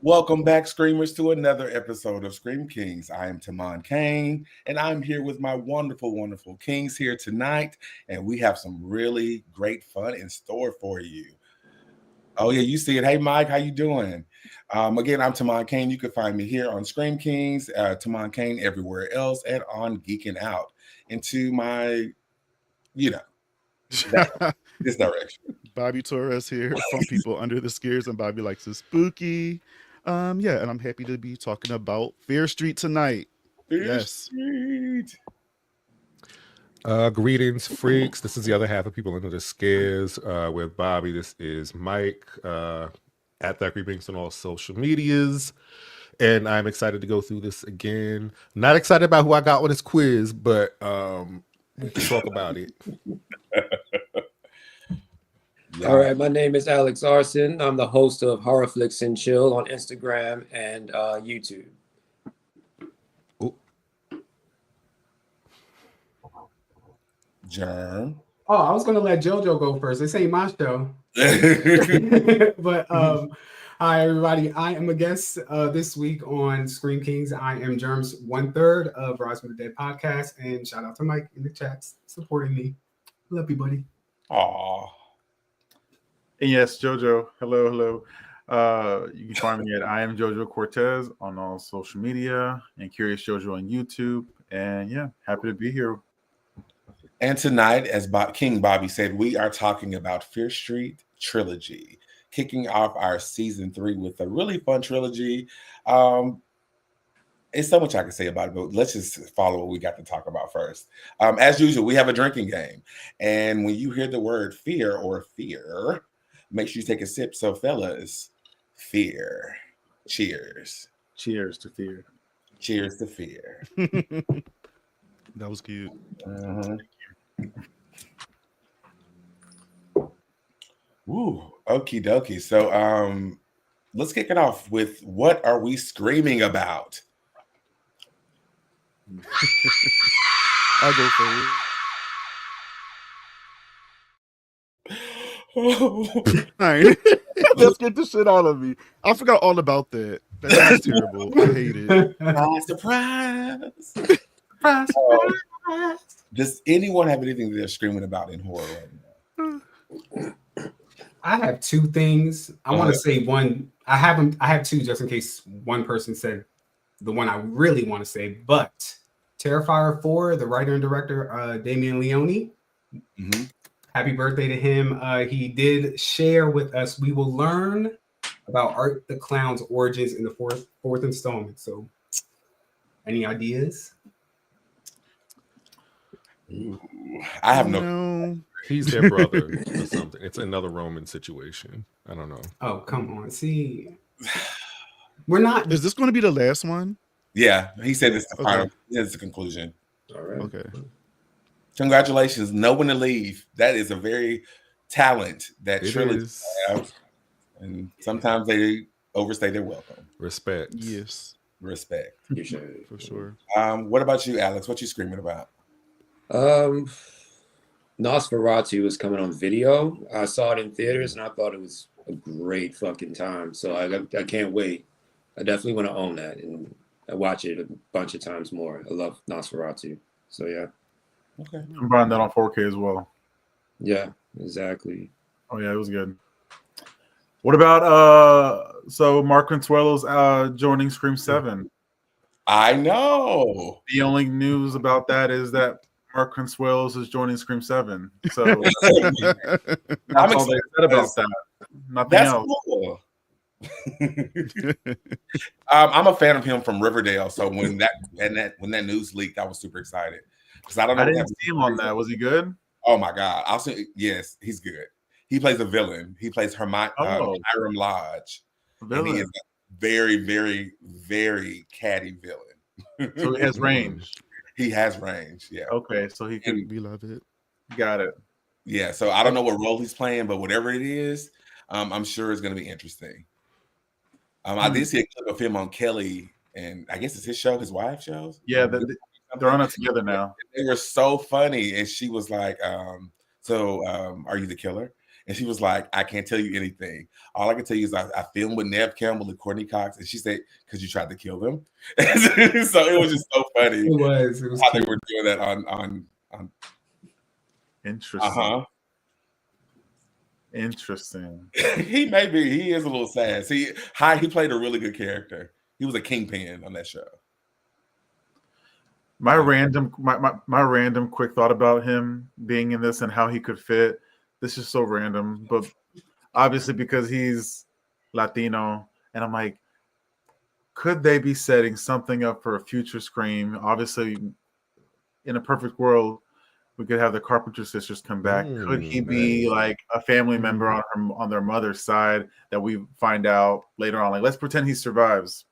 Welcome back, Screamers, to another episode of Scream Kingz. I am Tamon Kane, and I'm here with my wonderful, wonderful kings here tonight, and we have some really great fun in store for you. Oh yeah, you see it. Hey Mike, how you doing? Again, I'm Tamon Kane. You can find me here on Scream Kingz, Tamon Kane everywhere else, and on Geeking Out. Into my, you know, this direction. Bobby Torres here from People Under the Scares, and Bobby likes it spooky. Yeah, and I'm happy to be talking about Fear Street tonight. Fear Yes. Street. Greetings, freaks. This is the other half of People Under the Scares with Bobby. This is Mike at that Greetings on all social medias. And I'm excited to go through this again. Not excited about who I got on this quiz, but we can talk about it. All right, my name is Alex Arson. I'm the host of Horror Flicks and Chill on Instagram and YouTube. Ooh. Germ. Oh, I was gonna let JoJo go first. This ain't my show. But hi everybody. I am a guest this week on Scream Kingz. I am Germ's 1/3 of Rise from the Dead podcast, and shout out to Mike in the chats supporting me. Love you, buddy. Aw. And yes, Jojo. Hello. You can find me at I am Jojo Cortez on all social media and Curious Jojo on YouTube. And yeah, happy to be here. And tonight, as King Bobby said, we are talking about Fear Street Trilogy, kicking off our season 3 with a really fun trilogy. It's so much I can say about it, but let's just follow what we got to talk about first. As usual, we have a drinking game. And when you hear the word fear or fear, make sure you take a sip. So, fellas, fear. Cheers. Cheers to fear. Cheers to fear. That was cute. Ooh, okie dokie. So, let's kick it off with what are we screaming about? I'll go for it. Alright. Let's get the shit out of me. I forgot all about that. That was terrible. I hate it. Surprise! Does anyone have anything that they're screaming about in horror right now? I have two things. I want to say one. I have two just in case one person said the one I really want to say. But Terrifier 4, the writer and director Damien Leone. Mm-hmm. Happy birthday to him. He did share with us. We will learn about Art the Clown's origins in the fourth installment. So, any ideas? Ooh, I have no. He's their brother or something. It's another Roman situation. I don't know. Oh, come on. See, we're not. Is this going to be the last one? Yeah, he said it's the final. It's the conclusion. All right. Okay. Congratulations. No one to leave. That is a very talent that It Trilogy is. have. And sometimes they overstay their welcome. Respect. Yes, Respect. You should. for sure. What about you, Alex? What you screaming about? Nosferatu was coming on video. I saw it in theaters and I thought it was a great fucking time. So I can't wait. I definitely want to own that and I watch it a bunch of times more. I love Nosferatu. So yeah. Okay. I'm buying that on 4K as well. Yeah, exactly. Oh yeah, it was good. What about so Mark Consuelo's joining Scream 7? I know. The only news about that is that Mark Consuelos is joining Scream 7. So I'm that's all they said about that. Nothing That's else. cool. I'm a fan of him from Riverdale. So when that news leaked, I was super excited because I don't know. I didn't see him on that. Was he good? Oh my god! I'll say yes. He's good. He plays a villain. He plays Hiram Lodge. And he is a very, very, very catty villain. So he has range. He has range. Yeah. Okay, so he can. We love it. Got it. Yeah. So I don't know what role he's playing, but whatever it is, I'm sure it's going to be interesting. I did see a clip of him on Kelly, and I guess it's his show, his wife's shows. Yeah, they're on it together now. They were so funny, and she was like, "So, are you the killer?" And she was like, I can't tell you anything. All I can tell you is I filmed with Nev Campbell and Courtney Cox. And she said, because you tried to kill them. So it was just so funny. It was how cute. they were doing that on Interesting. Interesting. He is a little sad. See, he played a really good character. He was a kingpin on that show. My random quick thought about him being in this and how he could fit. This is so random, but obviously because he's Latino, and I'm like, could they be setting something up for a future Scream? Obviously, in a perfect world, we could have the Carpenter sisters come back. Could he be like a family member on their mother's side that we find out later on? Like, let's pretend he survives,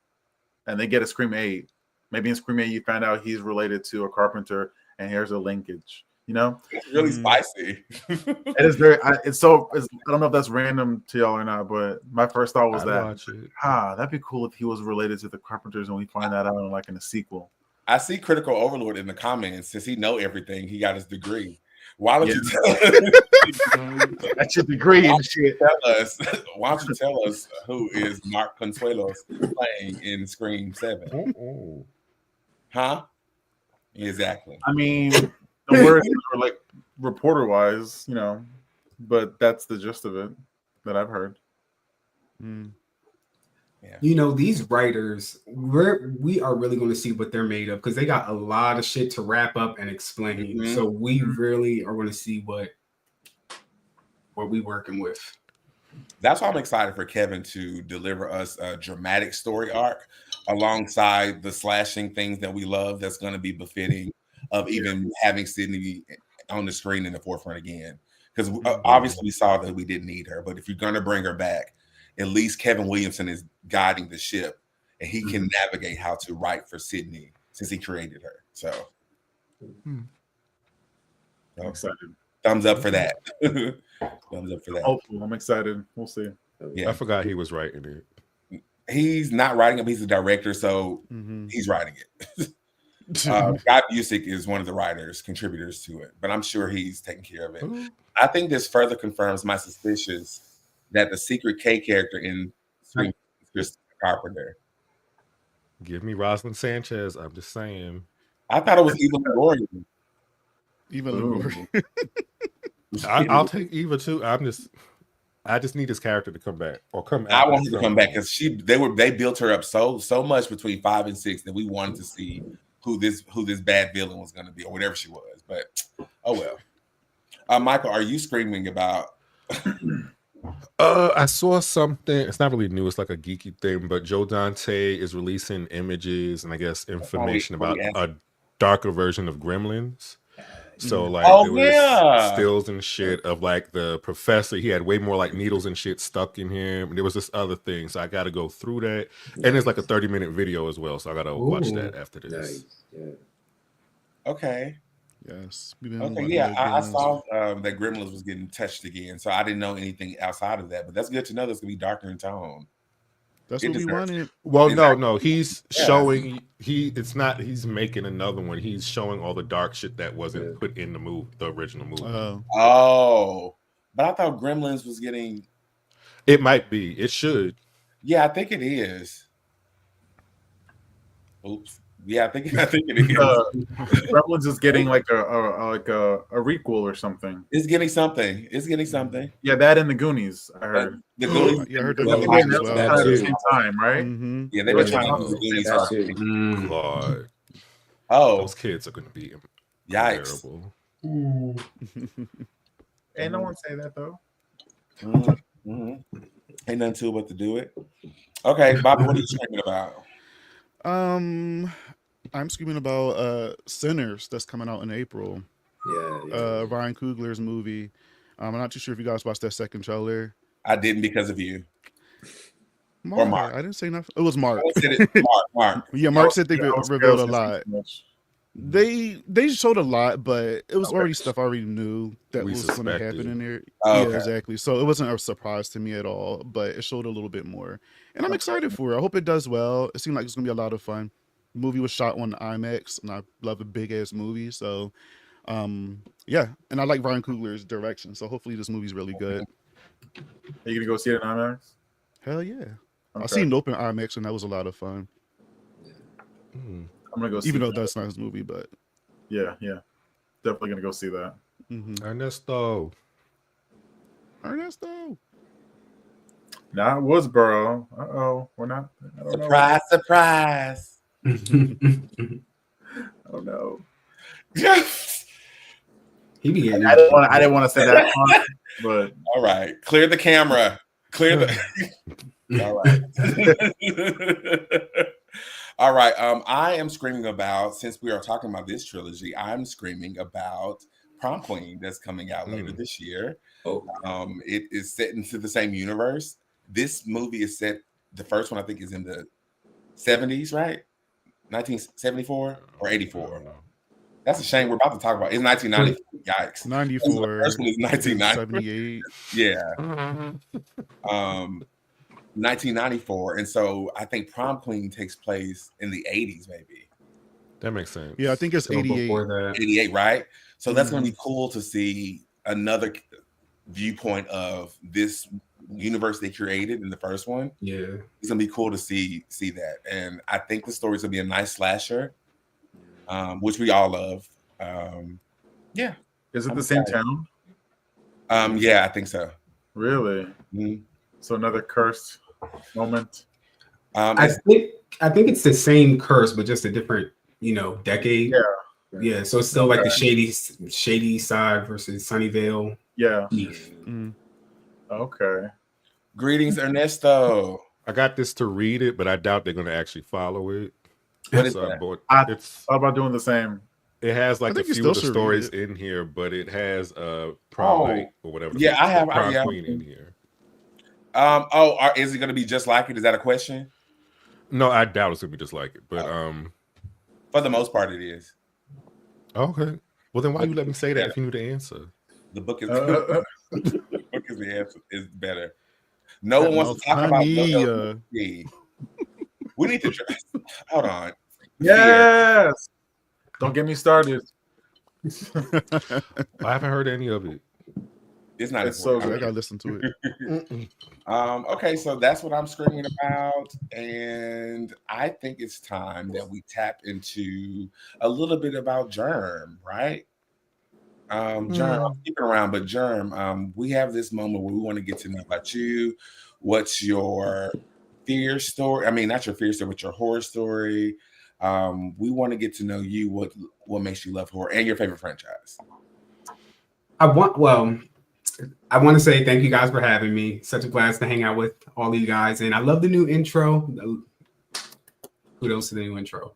and they get a Scream 8. Maybe in Scream 8 you find out he's related to a Carpenter, and here's a linkage. You know, it's really spicy. It is very. I don't know if that's random to y'all or not, but my first thought was that'd be cool if he was related to the Carpenters, and we find that out in a sequel. I see Critical Overlord in the comments. Since he know everything, he got his degree. Why don't you tell that's your degree and shit? Why don't you tell us who is Mark Consuelos playing in Scream 7? Huh? Exactly. I mean, the words are like reporter-wise, but that's the gist of it that I've heard. Yeah. These writers, we are really going to see what they're made of because they got a lot of shit to wrap up and explain. Mm-hmm. So we really are going to see what we working with. That's why I'm excited for Kevin to deliver us a dramatic story arc alongside the slashing things that we love. That's going to be befitting of even having Sydney on the screen in the forefront again. Because obviously we saw that we didn't need her, but if you're going to bring her back, at least Kevin Williamson is guiding the ship, and he can navigate how to write for Sydney since he created her. So, I'm excited. Thumbs up for that. Thumbs up for that. Hopefully, I'm excited. We'll see. Yeah, I forgot he was writing it. He's not writing it. He's the director, so he's writing it. Guy Busick is one of the contributors to it, but I'm sure he's taking care of it. I think this further confirms my suspicions that the secret K character in Scream is Chris Carpenter. Give me Rosalind Sanchez. I'm just saying. I thought it was Eva Longoria. Eva Longoria. I'll take Eva too. I just need his character to come back or come out. I want her to come back because they built her up so much between 5 and 6 that we wanted to see who this bad villain was going to be or whatever she was. But oh well. Michael, are you screaming about? I saw something. It's not really new. It's like a geeky thing. But Joe Dante is releasing images and I guess information about a darker version of Gremlins. So like there was stills and shit of like the professor. He had way more like needles and shit stuck in him. And there was this other thing. So I got to go through that. And it's like a 30-minute video as well. So I got to watch that after this. Nice. Yeah. Okay. Yes. Okay. Yeah, I saw that Gremlins was getting touched again. So I didn't know anything outside of that. But that's good to know that's going to be darker in tone. That's what we wanted. Well, no. He's showing he's making another one. He's showing all the dark shit that wasn't put in the original movie. But I thought Gremlins was getting. It might be. It should. Yeah, I think it is. Oops. Yeah, I think it is. Gremlins is getting like a requel or something. It's getting something. Yeah, that and the Goonies. I heard. The Goonies. I heard the Goonies as well. At the same time, right? Mm-hmm. Yeah, they were trying to do the Goonies. God. Those kids are going to be terrible. Ain't no one say that though. Ain't nothing to it but to do it. Okay, Bobby, what are you screaming about? I'm screaming about Sinners that's coming out in April. Yeah. Ryan Coogler's movie. I'm not too sure if you guys watched that second trailer. I didn't because of you. Mark. I didn't say nothing. It was Mark. Mark. Yeah, Mark said they revealed a lot. They showed a lot, but it was already stuff I already knew that was going to happen in there. Yeah, exactly. So it wasn't a surprise to me at all, but it showed a little bit more. And I'm excited for it. I hope it does well. It seemed like it's going to be a lot of fun. The movie was shot on IMAX, and I love a big-ass movie. So, yeah. And I like Ryan Coogler's direction, so hopefully this movie's really good. Are you gonna go see it in IMAX? Hell yeah. Okay. I seen Nope in IMAX and that was a lot of fun. I'm gonna go see even though that. that's not his movie, but yeah, definitely gonna go see that. Ernesto. Not Woodsboro. We're not. Surprise, surprise. Oh no. He be getting. I didn't want to say that, but all right, clear the camera. Clear the. All right. All right. I am screaming about, since we are talking about this trilogy, I'm screaming about Prom Queen that's coming out later this year. It is set into the same universe. This movie is set. The first one I think is in the 70s, right? 1974 or 84. That's a shame. We're about to talk about. It's 1994. Yikes. 94. The first one is 1998. 78. Yeah. 1994, and so I think Prom Queen takes place in the 80s, maybe. That makes sense. Yeah, I think it's 88. Before that. 88, right? So that's going to be cool to see another viewpoint of this universe they created in the first one. Yeah, it's going to be cool to see that, and I think the story's going to be a nice slasher, which we all love. Yeah, is it the same town? Yeah, I think so. Really? Mm-hmm. So another cursed moment. I think it's the same curse, but just a different, decade. Yeah. So it's still like the shady side versus Sunnyvale. Yeah. Okay. Greetings, Ernesto. I got this to read it, but I doubt they're going to actually follow it. What is that? I thought about doing the same. It has like a few of the stories in here, but it has prom night or whatever. Yeah, I have prom queen in here. Is it going to be just like it? Is that a question? No, I doubt it's going to be just like it. But for the most part, it is. Okay. Well, then why you let me say that if you knew the answer? The book is the book is the answer. Is better. No one wants to talk about. We need to. Hold on. Yes. Don't get me started. I haven't heard any of it. It's not so good. I gotta listen to it. Okay, so that's what I'm screaming about, and I think it's time that we tap into a little bit about Germ, right? Germ, I'm keeping around, but Germ, we have this moment where we want to get to know about you. What's your fear story? I mean, not your fear story, but your horror story. We want to get to know you. What makes you love horror and your favorite franchise? I want to say thank you guys for having me. Such a blast to hang out with all of you guys. And I love the new intro. Kudos to the new intro.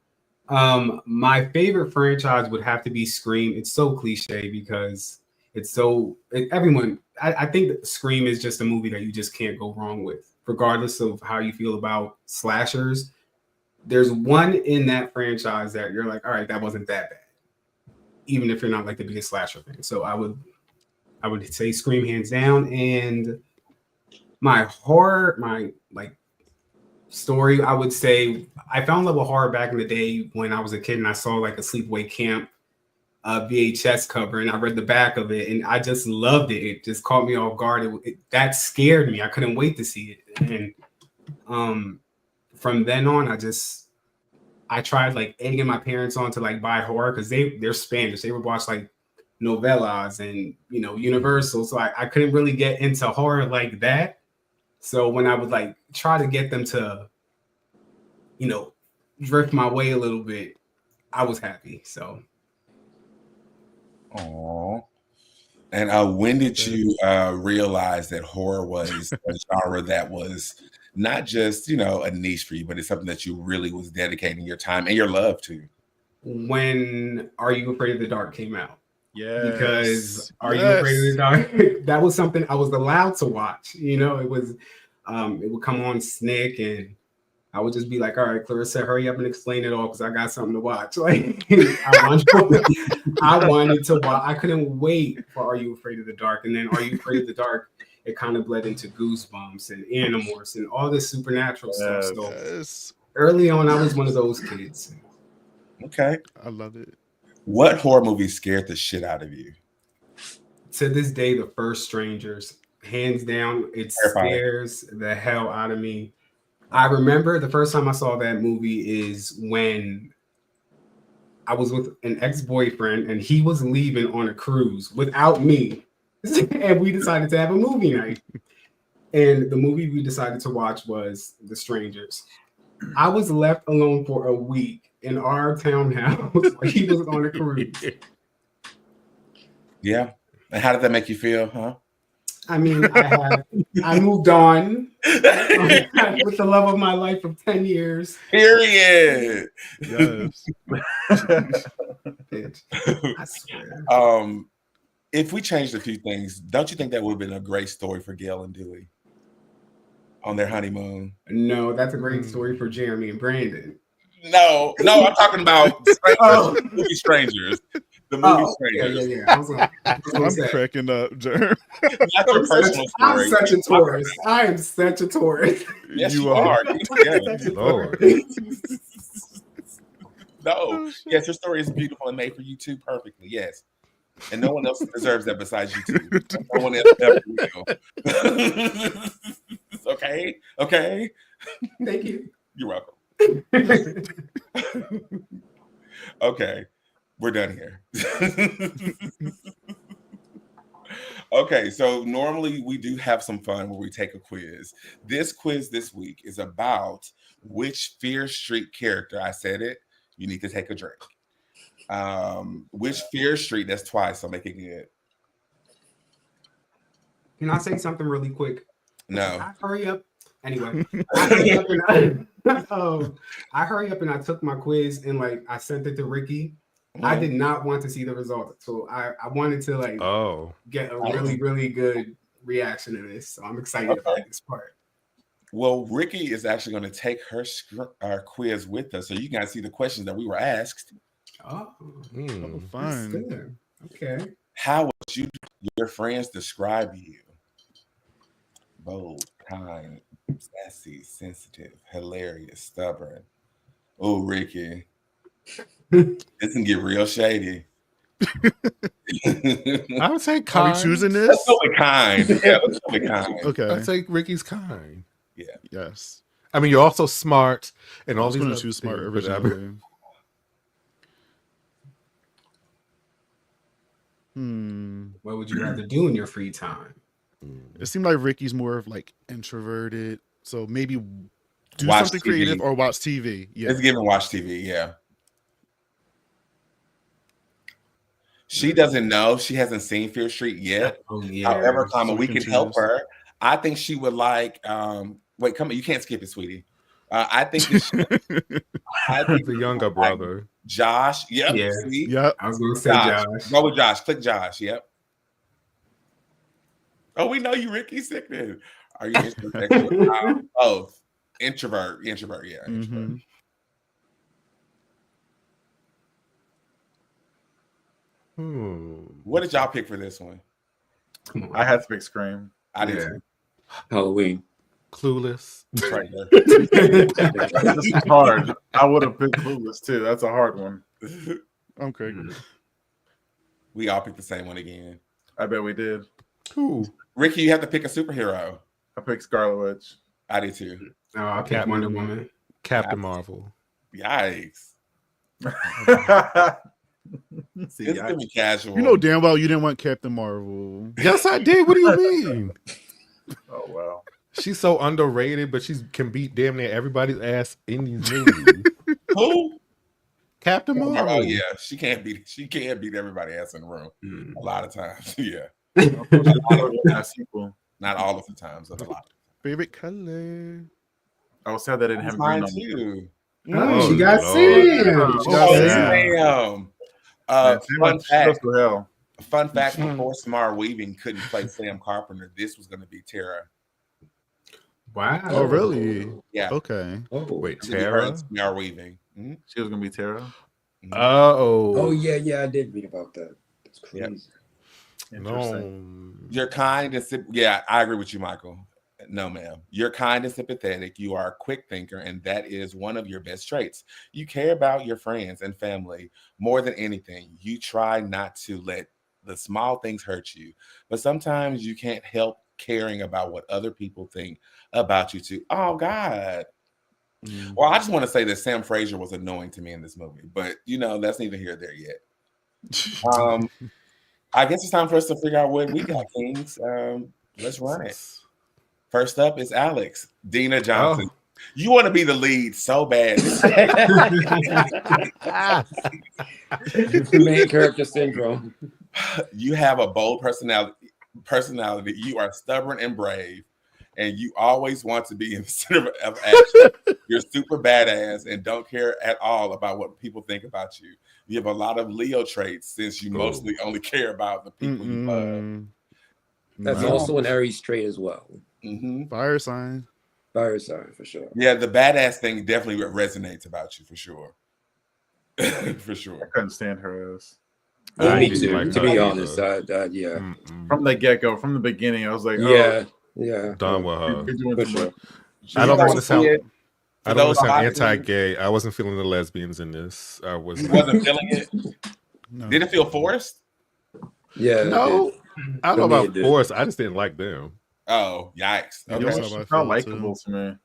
My favorite franchise would have to be Scream. It's so cliche because it's so everyone. I think that Scream is just a movie that you just can't go wrong with, regardless of how you feel about slashers. There's one in that franchise that you're like, all right, that wasn't that bad, even if you're not like the biggest slasher fan. So I would say Scream hands down. And my horror, story, I would say I fell in love with horror back in the day when I was a kid and I saw like a sleepaway camp VHS cover and I read the back of it and I just loved it. It just caught me off guard. That scared me. I couldn't wait to see it. And from then on, I tried like egging my parents on to like buy horror because they're Spanish. They would watch like novellas and Universal, so I couldn't really get into horror like that. So when I would like try to get them to drift my way a little bit, I was happy. So and when did you realize that horror was a genre that was not just a niche for you, but it's something that you really was dedicating your time and your love to? When Are You Afraid of the Dark came out. Yeah, because Are You Afraid of the Dark? That was something I was allowed to watch. It was, it would come on Snick, and I would just be like, "All right, Clarissa, hurry up and explain it all because I got something to watch." Like, I wanted to watch. I couldn't wait for Are You Afraid of the Dark, and then Are You Afraid of the Dark? It kind of bled into Goosebumps and Animorphs and all this supernatural stuff. So early on, I was one of those kids. Okay, I love it. What horror movie scared the shit out of you? To this day, The First Strangers. hands down, it Terrifying. scares the hell out of me. I remember the first time I saw that movie is when I was with an ex-boyfriend and he was leaving on a cruise without me. And we decided to have a movie night. And the movie we decided to watch was The Strangers. I was left alone for a week in our townhouse while he was on a cruise. Yeah. And how did that make you feel, huh? I mean, I moved on with the love of my life of 10 years. Period. Yes. Bitch, I swear. If we changed a few things, don't you think that would have been a great story for Gail and Dewey on their honeymoon? No, that's a great story for Jeremy and Brandon. No, I'm talking about the movie Strangers. The movie Strangers. Yeah. I'm cracking up, Jerm. Not your personal story. I'm such a tourist. I am such a tourist. Yes, you are. Yeah. Lord. No. Yes, your story is beautiful and made for you too perfectly. Yes. And no one else deserves that besides you two. No one else ever will. Okay. Thank you. You're welcome. Okay. We're done here. Okay, so normally we do have some fun where we take a quiz. This quiz this week is about which Fear Street character, I said it, you need to take a drink. Which Fear Street, that's twice, so make it good. Can I say something really quick? No. Hurry up. Anyway, I hurry up and I took my quiz and I sent it to Ricky. I did not want to see the results, so I wanted to get a really, really good reaction to this. So I'm excited about this part. Well, Ricky is actually going to take her quiz with us, so you guys see the questions that we were asked. Oh, fun. Okay. How would your friends describe you? Bold, kind, sassy, sensitive, hilarious, stubborn. Oh, Ricky. This can get real shady. I would say kind. Are we choosing this? Let's go with kind. Yeah, let's go with kind. Okay. I'd say Ricky's kind. Yeah. Yes. I mean, you're also smart and all I was these going other to choose smart things, originally. What would you rather do in your free time? It seemed like Ricky's more of introverted, so maybe do Watch something TV. creative or watch TV. Yeah. Let's give him watch TV. Yeah. She doesn't know. She hasn't seen Fear Street yet. Oh, yeah. However, So we can help her. I think she would like. Wait, come on. You can't skip it, sweetie. I think the younger brother. Josh. Yep. Yeah. See? Yep. I was going to say Josh. Go with Josh. Click Josh. Yep. Oh, we know you, Ricky. Sickness. Are you introvert? Both. Introvert. Yeah. Introvert. What did y'all pick for this one? I had to pick Scream. I did too. Halloween. Clueless. It's right there. This is hard. I would have picked Clueless too. That's a hard one. Okay. We all picked the same one again. I bet we did. Who? Ricky, you have to pick a superhero. I picked Scarlet Witch. I did too. Oh, I picked Wonder Woman. Captain Marvel. Yikes. See, It's gonna be casual. You know damn well you didn't want Captain Marvel. Yes, I did. What do you mean? Oh wow. She's so underrated, but she can beat damn near everybody's ass in these movies. Who? Captain Marvel. Oh yeah, she can't beat everybody else in the room. A lot of times, yeah. Not all of the times, but a lot. Favorite color? I was sad that I didn't have Mine green on too. Oh, she got Sam. Fun fact: before Samara Weaving couldn't play Sam Carpenter, this was going to be Tara. Wow. Oh, really? Yeah. Okay. Oh, wait, It's gonna be her Tara? and Samara Weaving. Mm-hmm. She was gonna be Tara. Oh, yeah, I did read about that. That's crazy. no. You're kind and yeah, I agree with you, Michael. No, ma'am. You're kind and sympathetic. You are a quick thinker, and that is one of your best traits. You care about your friends and family more than anything. You try not to let the small things hurt you, but sometimes you can't help caring about what other people think about you too. Oh God. Well, I just want to say that Sam Fraser was annoying to me in this movie, but that's neither here nor there yet. I guess it's time for us to figure out what we got, Kings. Let's run it. First up is Alex, Dina Johnson. Oh. You want to be the lead so bad. Main character syndrome. You have a bold personality. You are stubborn and brave, and you always want to be in the center of action. You're super badass and don't care at all about what people think about you. You have a lot of Leo traits since you mostly only care about the people you love. That's also an Aries trait as well. Fire sign. Fire sign for sure. Yeah, the badass thing definitely resonates about you for sure. For sure. I couldn't stand her ass. Me too. To be honest, yeah. From the get-go, from the beginning, I was like, yeah. Done with her. You're doing too much. I don't want to sound anti-gay. I wasn't feeling the lesbians in this. I wasn't feeling it. No. Did it feel forced? Yeah. No, I don't know about forced. I just didn't like them. Oh, yikes! Okay. It's not likable to me.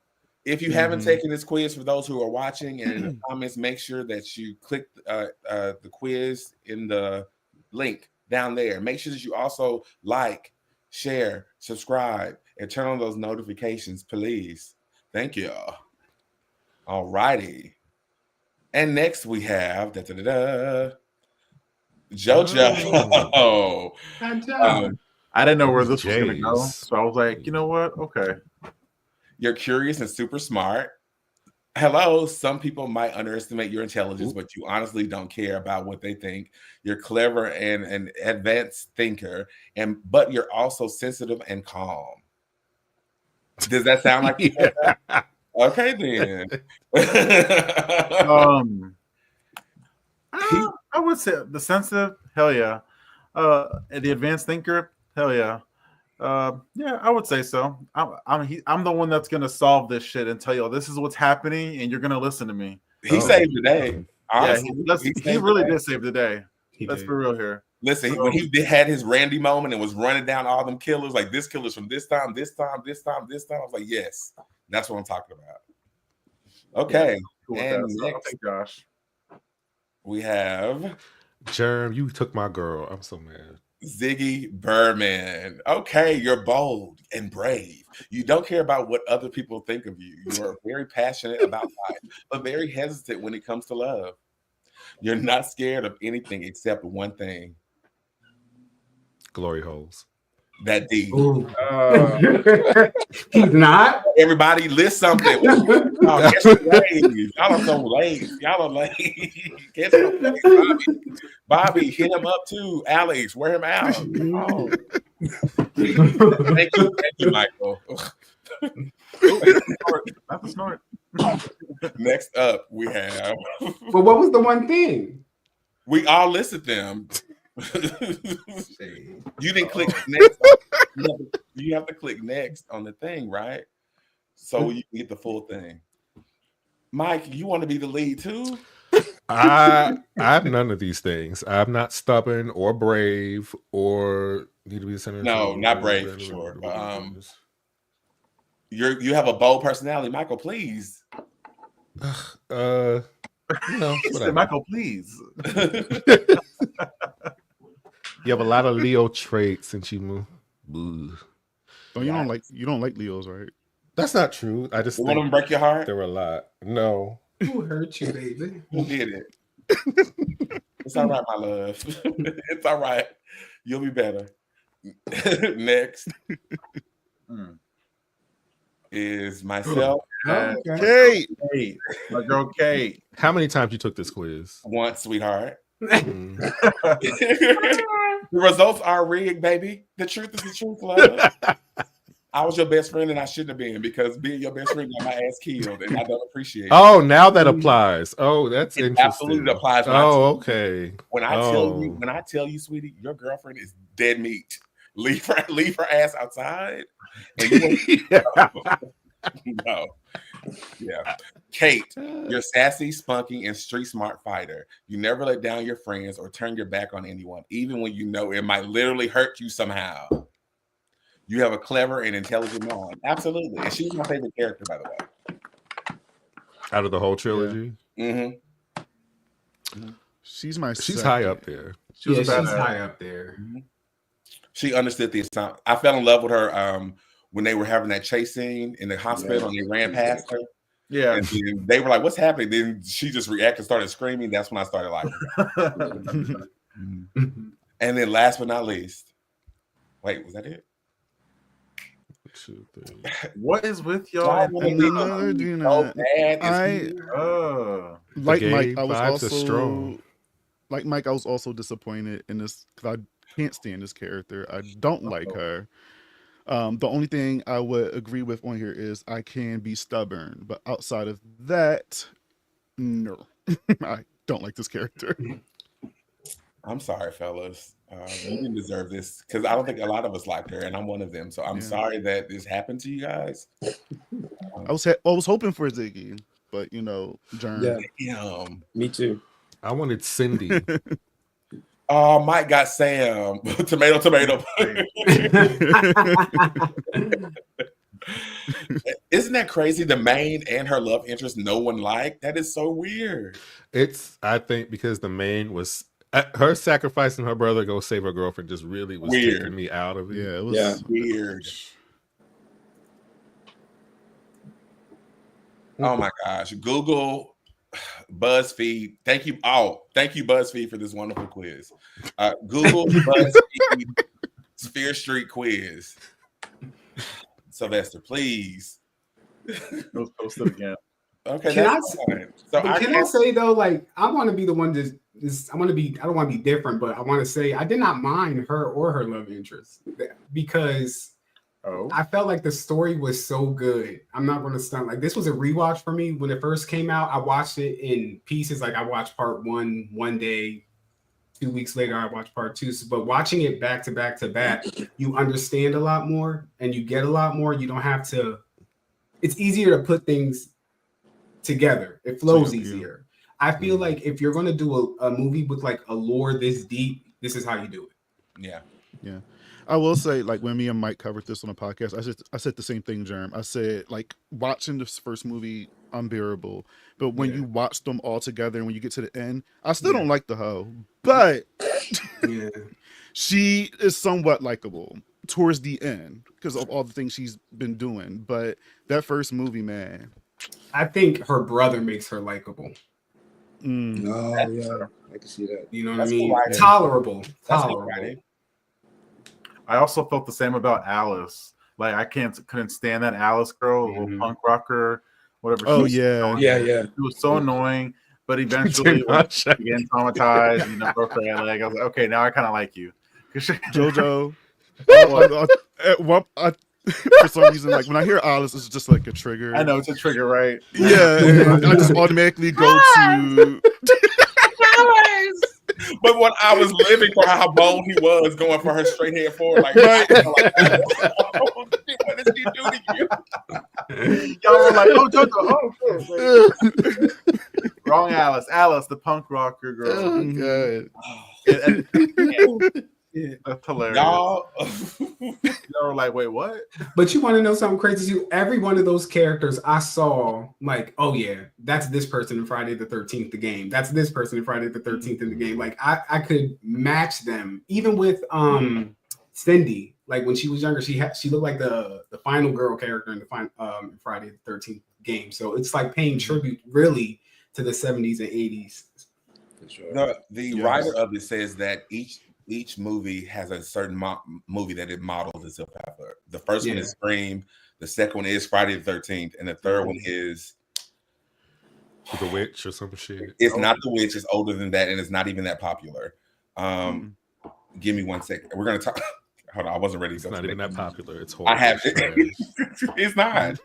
If you haven't taken this quiz, for those who are watching and in the comments, make sure that you click the quiz in the link down there. Make sure that you also like, share, subscribe, and turn on those notifications, please. Thank you. All righty. And next we have JoJo. I didn't know where this was going to go, so I was like, you know what? Okay. You're curious and super smart. Hello, some people might underestimate your intelligence, but you honestly don't care about what they think. You're clever and an advanced thinker, but you're also sensitive and calm. Does that sound like you? Okay, then. I would say the sensitive, hell yeah. And the advanced thinker, hell yeah. Yeah, I would say so. I'm the one that's gonna solve this shit and tell you, this is what's happening, and you're gonna listen to me. He saved the day. Honestly. Yeah, he really did save the day. Let's be real here. Listen, when he had his Randy moment and was running down all them killers, like this killer's from this time, I was like, yes, that's what I'm talking about. Okay, yeah, cool. And next, Josh, we have Germ. You took my girl. I'm so mad. Ziggy Berman. Okay, you're bold and brave. You don't care about what other people think of you. You are very passionate about life, but very hesitant when it comes to love. You're not scared of anything except one thing. Glory holes. That D. He's not. Everybody list something. Y'all are so late. Y'all are late. Bobby, hit him up too. Alex, wear him out. Oh. Thank you, Michael. Not the snort. Next up, we have. But what was the one thing? We all listed them. You didn't click next. You have to click next on the thing, right? So you can get the full thing. Mike, you want to be the lead too? I'm none of these things. I'm not stubborn or brave or need to be the center. No, not brave for sure. You have a bold personality, Michael. Please. Michael, please. You have a lot of Leo traits, and you move. Oh, you don't like Leos, right? That's not true. I just want them break your heart. There were a lot. No. Who hurt you, baby? Who did it? It's all right, my love. It's all right. You'll be better. Next is myself. Kate. My girl Kate. How many times you took this quiz? Once, sweetheart. The results are rigged, baby. The truth is the truth, love. I was your best friend and I shouldn't have been, because being your best friend got my ass killed and I don't appreciate it. Oh, now that applies. Oh, that's interesting. Absolutely applies. Okay. When I tell you, sweetie, your girlfriend is dead meat. Leave her ass outside. No. Yeah. Kate, you're sassy, spunky, and street smart fighter. You never let down your friends or turn your back on anyone, even when you know it might literally hurt you somehow. You have a clever and intelligent mind. Absolutely. And she's my favorite character, by the way. Out of the whole trilogy? Yeah. She's high up there. She's high up there. She understood the assignment. I fell in love with her when they were having that chase scene in the hospital and they ran past her. Yeah. And they were like, what's happening? Then she just reacted, started screaming. That's when I started liking her. And then last but not least, wait, was that it? What is with y'all? Like Mike, I was also disappointed in this because I can't stand this character. I don't like her. The only thing I would agree with on here is I can be stubborn, but outside of that, no, I don't like this character. I'm sorry, fellas. You didn't deserve this because I don't think a lot of us liked her, and I'm one of them. So I'm sorry that this happened to you guys. I was hoping for Ziggy, but Germ. Yeah, me too. I wanted Cindy. Mike got Sam. Tomato. Isn't that crazy? The main and her love interest, no one liked. That is so weird. I think, because the main was her sacrificing her brother go save her girlfriend just really was weird. Taking me out of it. Yeah, it was weird. Oh my gosh. Google, BuzzFeed. Thank you. Thank you, BuzzFeed, for this wonderful quiz. Google BuzzFeed Sphere Street quiz. Sylvester, please. Let's post it again. Okay. Can I say though, like, I want to be the one I don't want to be different, but I want to say I did not mind her or her love interest because I felt like the story was so good. I'm not going to stunt. Like, this was a rewatch for me. When it first came out, I watched it in pieces. Like, I watched part one day, 2 weeks later, I watched part two. But watching it back to back to back, you understand a lot more and you get a lot more. You don't have to, it's easier to put things together. It flows easier. I feel like if you're going to do a movie with like a lore this deep, this is how you do it. Yeah. I will say, like, when me and Mike covered this on a podcast, I said the same thing, Germ. I said, like, watching this first movie, unbearable. But when you watch them all together and when you get to the end, I still don't like the hoe. But she is somewhat likable towards the end because of all the things she's been doing. But that first movie, man. I think her brother makes her likable. Oh, yeah. I can see that. You know what I mean? Tolerable. I also felt the same about Alice. Like, I couldn't stand that Alice girl, little punk rocker, whatever. Yeah. It was so annoying, but eventually, again, traumatized. Broke her leg. I was like, okay, now I kind of like you, JoJo. For some reason, like when I hear Alice, it's just like a trigger. I know it's a trigger, right? Yeah, I just automatically go to. But when I was living for how bold he was, going for her straight head forward, like, what did he do to you? Y'all were like, wrong Alice. Alice, the punk rocker girl. Oh, God. That's hilarious. Y'all were like, wait, what? But you want to know something crazy too? Every one of those characters I saw, like, oh yeah, that's this person in Friday the 13th, the game. That's this person in Friday the 13th in the game. Like, I could match them. Even with Cindy, like when she was younger, she looked like the final girl character in the Friday the 13th game. So it's like paying tribute really to the 70s and 80s. Sure. The writer of it says that each movie has a certain movie that it models itself after. The first one is Scream, the second one is Friday the 13th, and the third one is The Witch or some shit. It's not The Witch, it's older than that, and it's not even that popular. Give me 1 second. We're gonna talk. Hold on, I wasn't ready to go. It's not even that popular. It's horrible. I have it. It's not.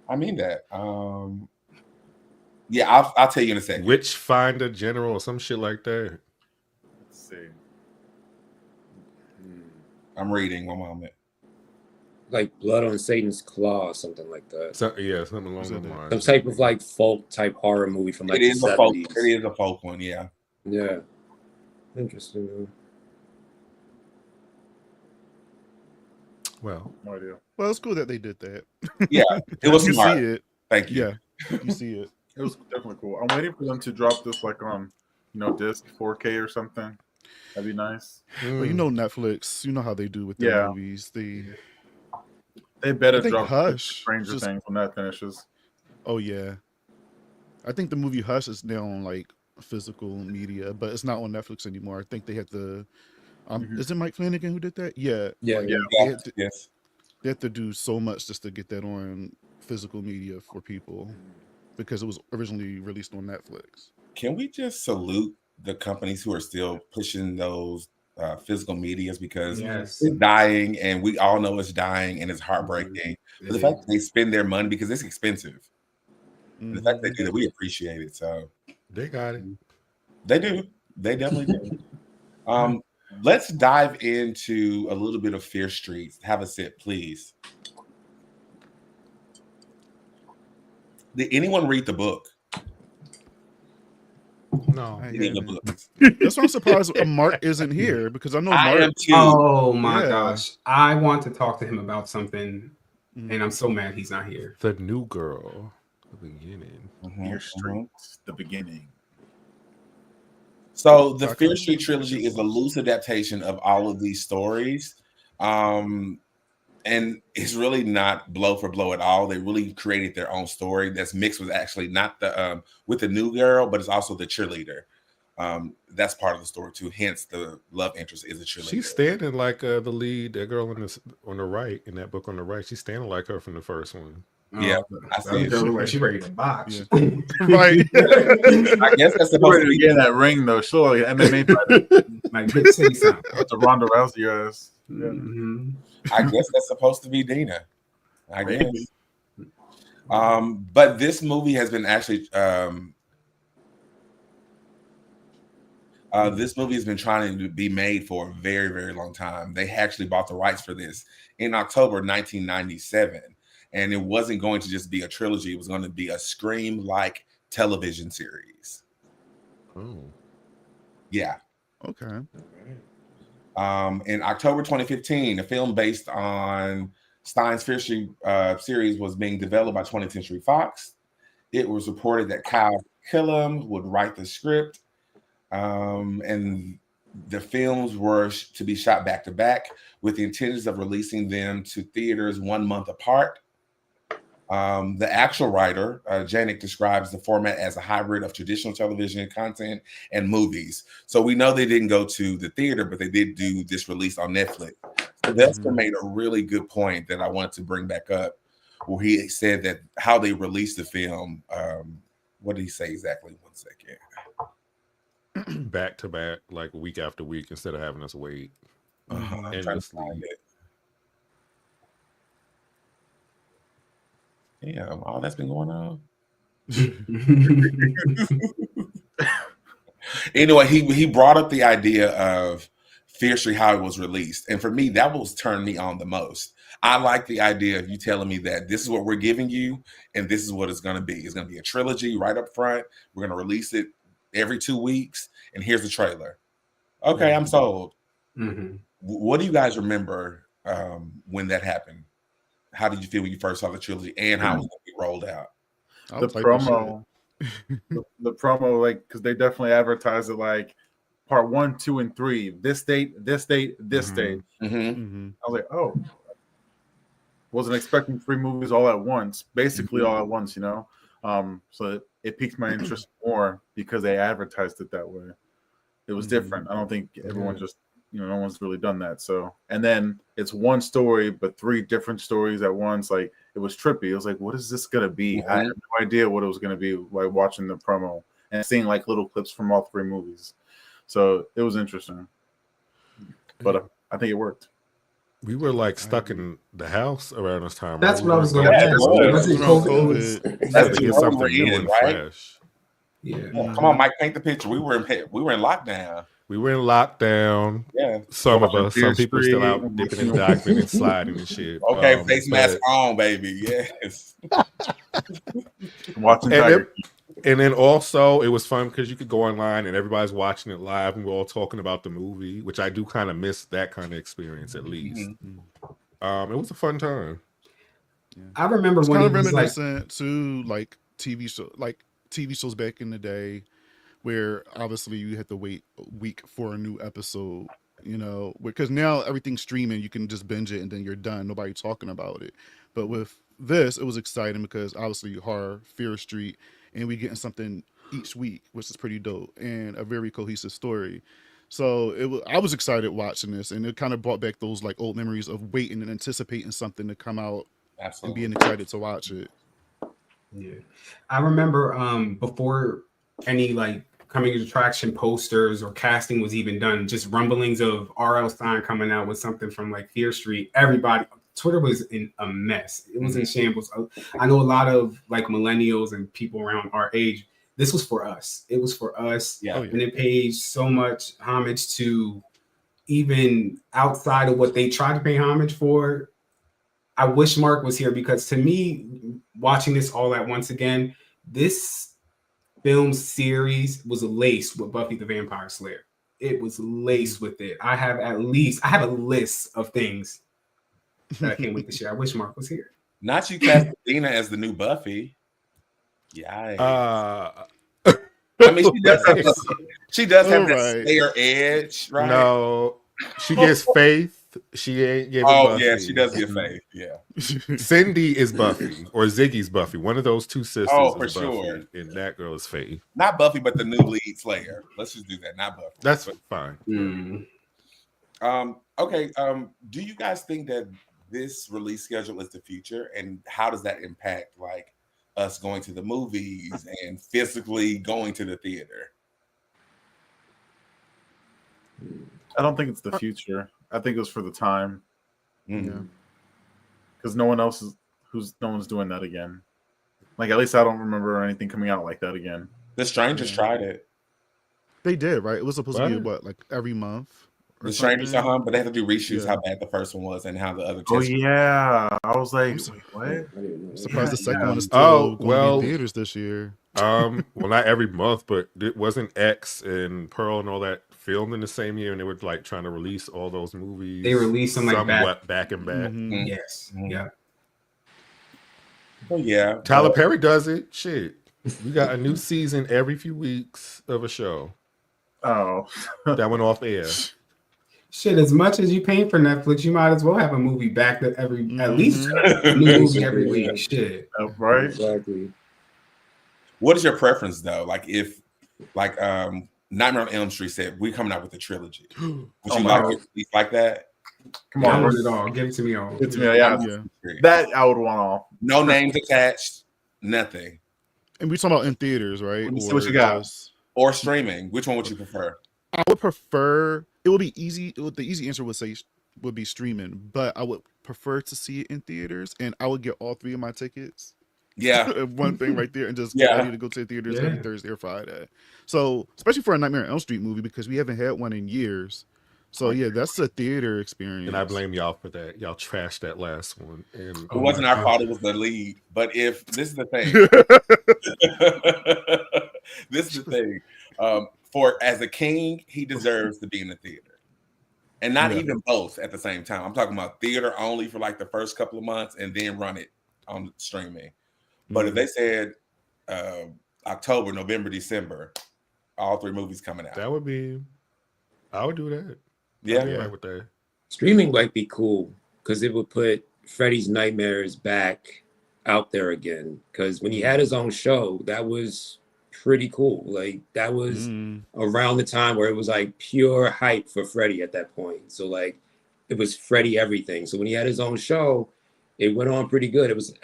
I mean that. Yeah, I'll tell you in a second. Witchfinder General or some shit like that. See, I'm reading. 1 moment. Like Blood on Satan's Claw, or something like that. Something along those lines. Some type of like folk type horror movie from like the 70s. It is a folk one, yeah. Yeah. Interesting. Well, No idea. Well, it's cool that they did that. Yeah, it was you smart. see it. Thank you. Yeah, you see it. It was definitely cool. I'm waiting for them to drop this like on, disc 4K or something. That'd be nice. But you know Netflix, you know how they do with their movies. They better drop Hush Stranger Things when that finishes. Oh yeah. I think the movie Hush is now on like physical media, but it's not on Netflix anymore. I think they had to is it Mike Flanagan who did that? Yeah. Yes. They had to do so much just to get that on physical media for people because it was originally released on Netflix. Can we just salute the companies who are still pushing those physical medias, because it's dying, and we all know it's dying, and it's heartbreaking. But the fact that they spend their money, because it's expensive, the fact that they do that, we appreciate it. So they got it. They do. They definitely do. Let's dive into a little bit of Fear Street. Have a sip, please. Did anyone read the book? No. That's why I'm surprised Mark isn't here, because I know Mark. am too. Oh my gosh. I want to talk to him about something, and I'm so mad he's not here. The New Girl, the beginning. Fear Street, the beginning. So the Fear Street trilogy is a loose adaptation of all of these stories. And it's really not blow for blow at all. They really created their own story that's mixed with actually not the with the new girl, but it's also the cheerleader. That's part of the story too. Hence, the love interest is a cheerleader. She's standing like the lead, that girl on the right in that book on the right. She's standing like her from the first one. Yeah, I see it. She ready to box, right? I guess that's supposed to be get that ring though. Sure, like MMA fighter, like say something. That's a Ronda Rousey ass. I guess that's supposed to be Dina. I guess. But this movie has been actually this movie has been trying to be made for a very, very long time. They actually bought the rights for this in October 1997, and it wasn't going to just be a trilogy. It was going to be a Scream-like television series. Oh, yeah. Okay. In October 2015, a film based on Stein's Fear Street series was being developed by 20th Century Fox. It was reported that Kyle Killam would write the script, and the films were to be shot back to back with the intentions of releasing them to theaters 1 month apart. The actual writer, Janik, describes the format as a hybrid of traditional television content and movies. So we know they didn't go to the theater, but they did do this release on Netflix. So Vesper made a really good point that I wanted to bring back up, where he said that how they released the film. What did he say exactly? 1 second. Back to back, like week after week, instead of having us wait. I'm trying to find it. Damn, all that's been going on. Anyway, he brought up the idea of Fear Street, how it was released. And for me, that was turned me on the most. I like the idea of you telling me that this is what we're giving you, and this is what it's going to be. It's going to be a trilogy right up front. We're going to release it every 2 weeks, and here's the trailer. Okay, I'm sold. What do you guys remember when that happened? How did you feel when you first saw the trilogy, and how it was going to be rolled out? The promo, the promo, like, because they definitely advertised it like part 1, 2, and 3. This date, this date, this date. I was like, oh, wasn't expecting 3 movies all at once, basically all at once, So it piqued my interest more because they advertised it that way. It was different. I don't think everyone just, no one's really done that. So, and then it's one story, but 3 different stories at once. Like, it was trippy. It was like, what is this going to be? I had no idea what it was going to be, like watching the promo and seeing like little clips from all 3 movies. So it was interesting, but I think it worked. We were like stuck in the house around this time. That's what I was going to ask. That's get something new and fresh. Yeah. Come on, Mike, paint the picture. We were in lockdown. We were in lockdown. Yeah. Some of us. Some people still out dipping and diving and sliding and shit. Okay, face mask on, baby. Yes. Watching Tiger. And then also it was fun because you could go online and everybody's watching it live and we're all talking about the movie, which I do kind of miss that kind of experience at least. It was a fun time. Yeah. I remember it's when kind it of was like, reminiscent to like TV shows back in the day, where obviously you had to wait a week for a new episode. Because now everything's streaming, you can just binge it and then you're done. Nobody talking about it. But with this, it was exciting because obviously horror, Fear Street, and we getting something each week, which is pretty dope and a very cohesive story. So I was excited watching this, and it kind of brought back those like old memories of waiting and anticipating something to come out. Absolutely. And being excited to watch it. Yeah, I remember before any like coming attraction posters or casting was even done, just rumblings of R.L. Stein coming out with something from like Fear Street. Everybody, Twitter was in a mess. It was in shambles. I know a lot of like millennials and people around our age. This was for us. It was for us. Yeah. And it paid so much homage to, even outside of what they tried to pay homage for. I wish Mark was here, because to me, watching this all at once again, this film series was laced with Buffy the Vampire Slayer. It was laced with it. I have a list of things that I can't wait to share. I wish Mark was here. Not you cast Dina as the new Buffy. Yeah. I mean, she does have that Slayer edge, right? No, she gets Faith. She ain't giving Buffy. Yeah, she does get Faith. Yeah. Cindy is Buffy, or Ziggy's Buffy. One of those two sisters. For is Buffy, sure. And that girl is Faith. Not Buffy, but the new lead Slayer. Let's just do that. Not Buffy. That's fine. Okay. Do you guys think that this release schedule is the future, and how does that impact like us going to the movies and physically going to the theater? I don't think it's the future. I think it was for the time. Mm-hmm. Because no one's doing that again. Like, at least I don't remember anything coming out like that again. The Strangers tried it. They did, right? It was supposed to be like every month. The Strangers, but they had to do reshoots how bad the first one was and how the other. Oh yeah, I was like, what? I'm surprised the second one is still going to be in theaters this year. Well, not every month, but it wasn't X and Pearl and all that filmed in the same year, and they were like trying to release all those movies. They released them like back and back. Mm-hmm. Yes. Mm-hmm. Yeah. Oh yeah. Tyler Perry does it. Shit, we got a new season every few weeks of a show. Oh, that went off air. Shit, as much as you paying for Netflix, you might as well have a movie back at least a new movie every week. Shit. Right. Exactly. What is your preference though? Like if Nightmare on Elm Street said we're coming out with a trilogy. Would you like that? Come on, run it all. Give it to me all. Give it to me all. Yeah. That I would want all. No names attached. Nothing. And we talking about in theaters, right? Let me see what you got. Or streaming. Which one would you prefer? I would prefer. It would be easy. The easy answer would be streaming, but I would prefer to see it in theaters, and I would get all 3 of my tickets. Yeah, one thing right there, and just get ready to go to the theaters every Thursday or Friday. So, especially for a Nightmare on Elm Street movie, because we haven't had one in years. So yeah, that's a theater experience. And I blame y'all for that. Y'all trashed that last one. And it wasn't our fault. It was the lead. But if this is the thing, this is the thing. For as a king, he deserves to be in the theater, and not even both at the same time. I'm talking about theater only for like the first couple of months, and then run it on streaming. But if they said October, November, December, all 3 movies coming out, I would do that. Yeah, right with that. Streaming might be cool because it would put Freddy's Nightmares back out there again. Because when he had his own show, that was pretty cool. Like that was around the time where it was like pure hype for Freddy at that point. So like it was Freddy everything. So when he had his own show, it went on pretty good. It was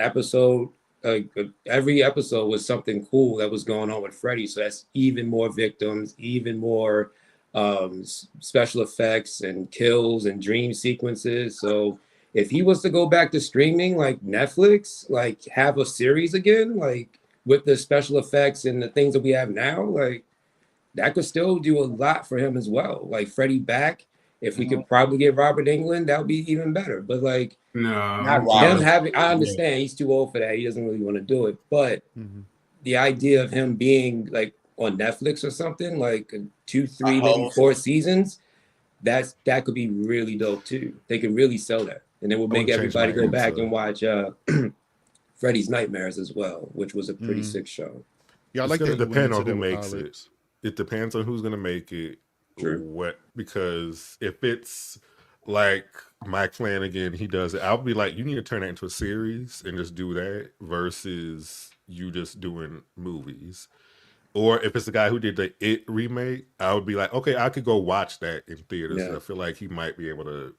every episode was something cool that was going on with Freddy. So that's even more victims, even more special effects and kills and dream sequences. So if he was to go back to streaming like Netflix, like have a series again, like with the special effects and the things that we have now, like that could still do a lot for him as well. Like Freddy back, if we could probably get Robert Englund, that would be even better. But like him having, I understand he's too old for that. He doesn't really want to do it. But the idea of him being like on Netflix or something, like 2, 3, maybe 4 seasons, that could be really dope too. They could really sell that. and it would make everybody go back and watch Freddy's Nightmares as well, which was a pretty sick show. Yeah, I like that. It depends on who makes it. It depends on who's gonna make it. True. Because if it's like Mike Flanagan, he does it. I'll be like, you need to turn that into a series and just do that versus you just doing movies. Or if it's the guy who did the It remake, I would be like, okay, I could go watch that in theaters. Yeah. I feel like he might be able to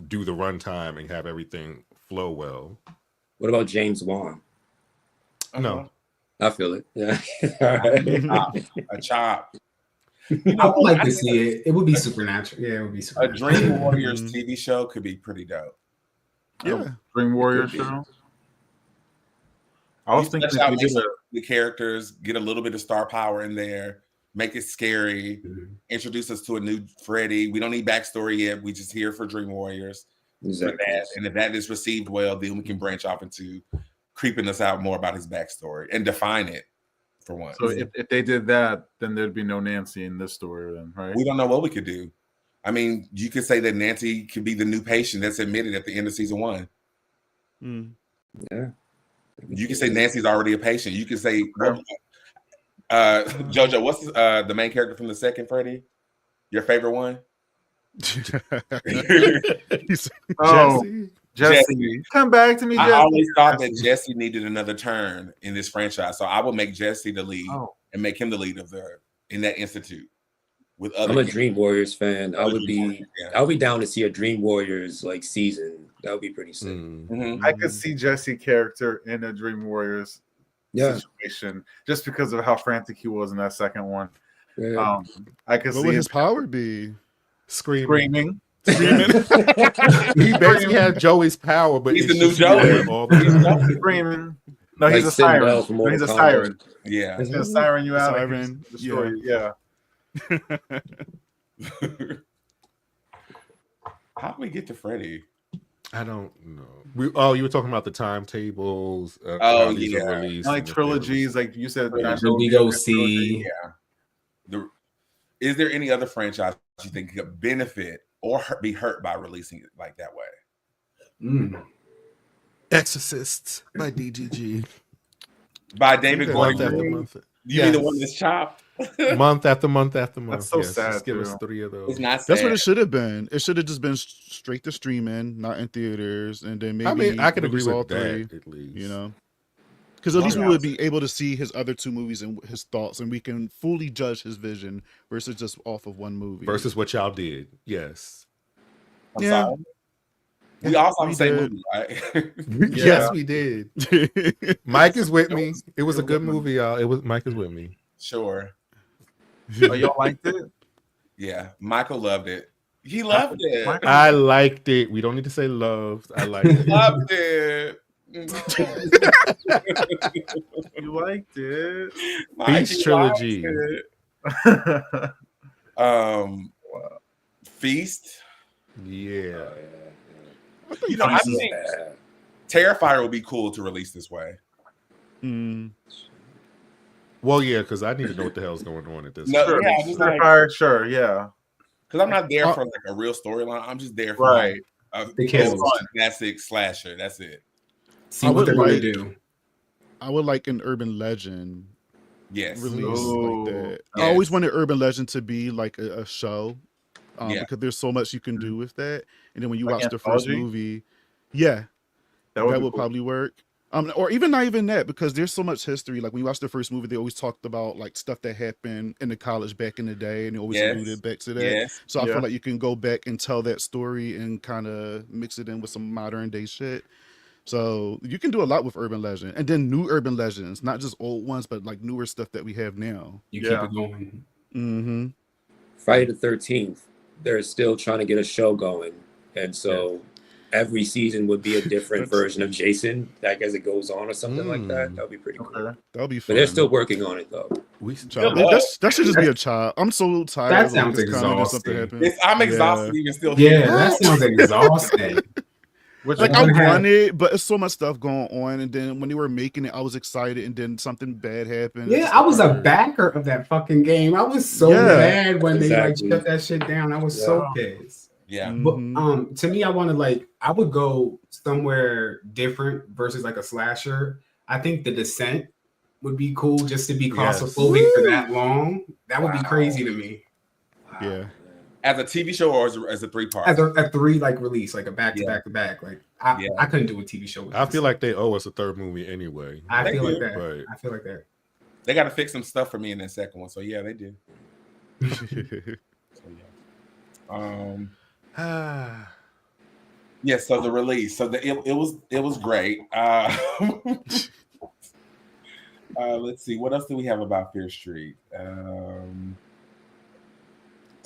do the runtime and have everything flow well. What about James Wan? No. I feel it. Yeah. A chop. I would like to see it. It would be supernatural. Yeah, it would be supernatural. A Dream Warriors TV show could be pretty dope. Yeah. Dream Warriors show. I was thinking the characters, get a little bit of star power in there, make it scary, introduce us to a new Freddy. We don't need backstory yet. We just here for Dream Warriors. Exactly. For that. And if that is received well, then we can branch off into creeping us out more about his backstory and define it for once. So if they did that, then there'd be no Nancy in this story, then, right? We don't know what we could do. I mean, you could say that Nancy could be the new patient that's admitted at the end of season 1. Yeah. You can say Nancy's already a patient. You can say, JoJo, what's the main character from the second Freddy? Your favorite one? Jesse. Come back to me, Jesse. I always thought that Jesse needed another turn in this franchise. So I would make Jesse the lead and make him the lead of in that institute. With other I'm a Dream Warriors fan. I would be down to see a Dream Warriors like season. That would be pretty sick. I could see Jesse character in a Dream Warriors situation just because of how frantic he was in that second one. Yeah. I could see what would his power be? Screaming. He basically had Joey's power, but he's the new Joey. He's screaming. No, he's a siren. He's a siren. Yeah, he's gonna siren you out. Siren. Yeah. How do we get to Freddy? I don't know. You were talking about the timetables. Like trilogies, like you said. We go see. Yeah. Is there any other franchise you think could benefit or be hurt by releasing it like that way? Exorcists by DGG. By David Gordon. You mean the one that's chopped? Month after month after month. That's so sad. Just give us 3 of those. It's not sad. That's what it should have been. It should have just been straight to streaming, not in theaters, and then maybe. I mean, I could agree with all that 3, at least. You know, because at least we would be able to see his other 2 movies and his thoughts, and we can fully judge his vision versus just off of one movie. Versus what y'all did, yes. Sorry. We all saw the same movie, right? Yes, we did. Mike is with me. It was a good movie, y'all. Mike is with me. Sure. Oh, y'all liked it? Yeah, Michael loved it. He loved it. I liked it. We don't need to say loved. I liked it. Loved it. You liked it. Beach Trilogy. Feast. Yeah. I think Terrifier would be cool to release this way. Well, yeah, because I need to know what the hell's going on at this point. Terrifier, sure, yeah. Because I'm not there for like a real storyline. I'm just there for like a classic slasher. That's it. See what they're going to do. I would like an urban legend. Yes. Release like that. Yes. I always wanted urban legend to be like a show. Because there's so much you can do with that. And then when you watch the first movie, that would probably work. Or even not even that, because there's so much history. Like when you watch the first movie, they always talked about like stuff that happened in the college back in the day, and they always alluded back to that. Yes. So I feel like you can go back and tell that story and kind of mix it in with some modern day shit. So you can do a lot with urban legend, and then new urban legends, not just old ones, but like newer stuff that we have now. You keep it going. Friday the 13th, they're still trying to get a show going, and so every season would be a different version of Jason, like as it goes on or something like that. That would be pretty cool. That'll be fun. But they're still working on it though. That should just be a child. I'm so tired. That sounds exhausting. I'm exhausted even still. Yeah, that sounds exhausting. I want it, but it's so much stuff going on. And then when they were making it, I was excited, and then something bad happened. Yeah, I was a backer of that fucking game. I was so mad when they like shut that shit down. I was so pissed. Yeah. But to me, I would go somewhere different versus like a slasher. I think The Descent would be cool just to be claustrophobic for that long. That would be crazy to me. Yeah. As a TV show or as a 3-part? As a 3 like release, like a back to back to back. Like I couldn't do a TV show with I feel like they owe us a third movie anyway. I feel like that. But I feel like that. They got to fix some stuff for me in that second one. So yeah, they do. Yeah, so the release. So it was great. Let's see. What else do we have about Fear Street?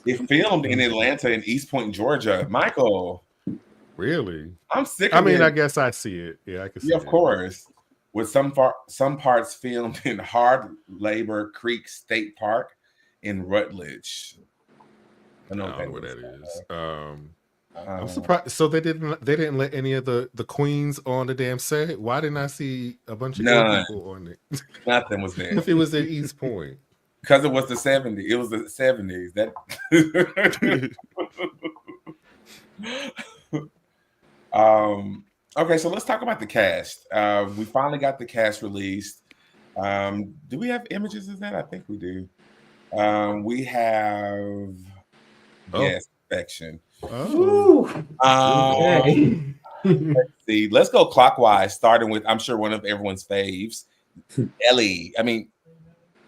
It filmed in Atlanta and East Point, Georgia. Michael. Really? I'm sick of I guess I see it. Yeah, I can see it. Yeah, of course. With some parts filmed in Hard Labor Creek State Park in Rutledge. I don't know what that is. I'm surprised. So they didn't let any of the queens on the damn set. Why didn't I see a bunch of people on it? Nothing was there. If it was at East Point. Because it was the 70s. It was the 70s. That okay, so let's talk about the cast. We finally got the cast released. Do we have images of that? I think we do. We have section. Let's see. Let's go clockwise, starting with I'm sure one of everyone's faves, Ellie. I mean,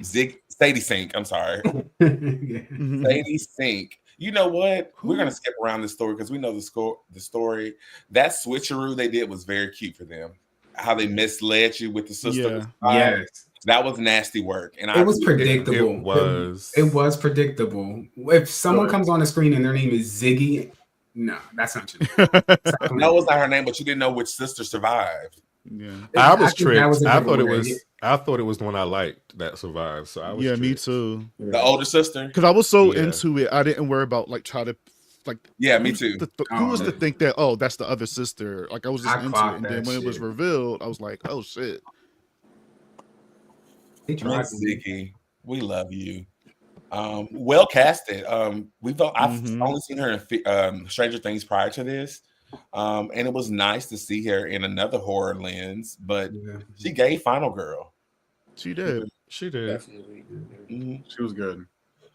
Sadie Sink. I'm sorry, Sadie Sink. You know what? We're gonna skip around this story because we know the story. That switcheroo they did was very cute for them. How they misled you with the sister. Yeah. Yes. That was nasty work, and it was predictable. It was predictable. If someone comes on the screen and their name is Ziggy, no, that's not true. That was not her name, but you didn't know which sister survived. Yeah, I was tricked. I thought it was the one I liked that survived. So I was tricked. Me too. The older sister, because I was so into it, I didn't worry about try to. Me too. Who was to think that? Oh, that's the other sister. I was just into it, and then when it was revealed, I was like, oh shit. Miss Ziggy, we love you. Well casted. I've only seen her in Stranger Things prior to this, and it was nice to see her in another horror lens. But she gave Final Girl. She did. Definitely. She was good.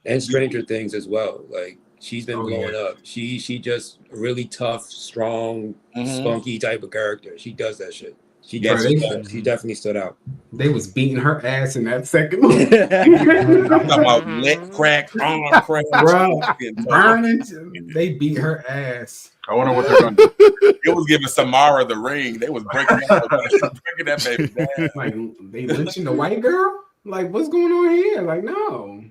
And Stranger Things as well. Like she's been blowing up. She just a really tough, strong, spunky type of character. She does that shit. She definitely stood out. They was beating her ass in that second one. I'm talking about leg crack, arm crack, burning. They beat her ass. I wonder what they're going to do. It was giving Samara the ring. They was breaking that baby down. Like they lynching the white girl. Like what's going on here? Like no.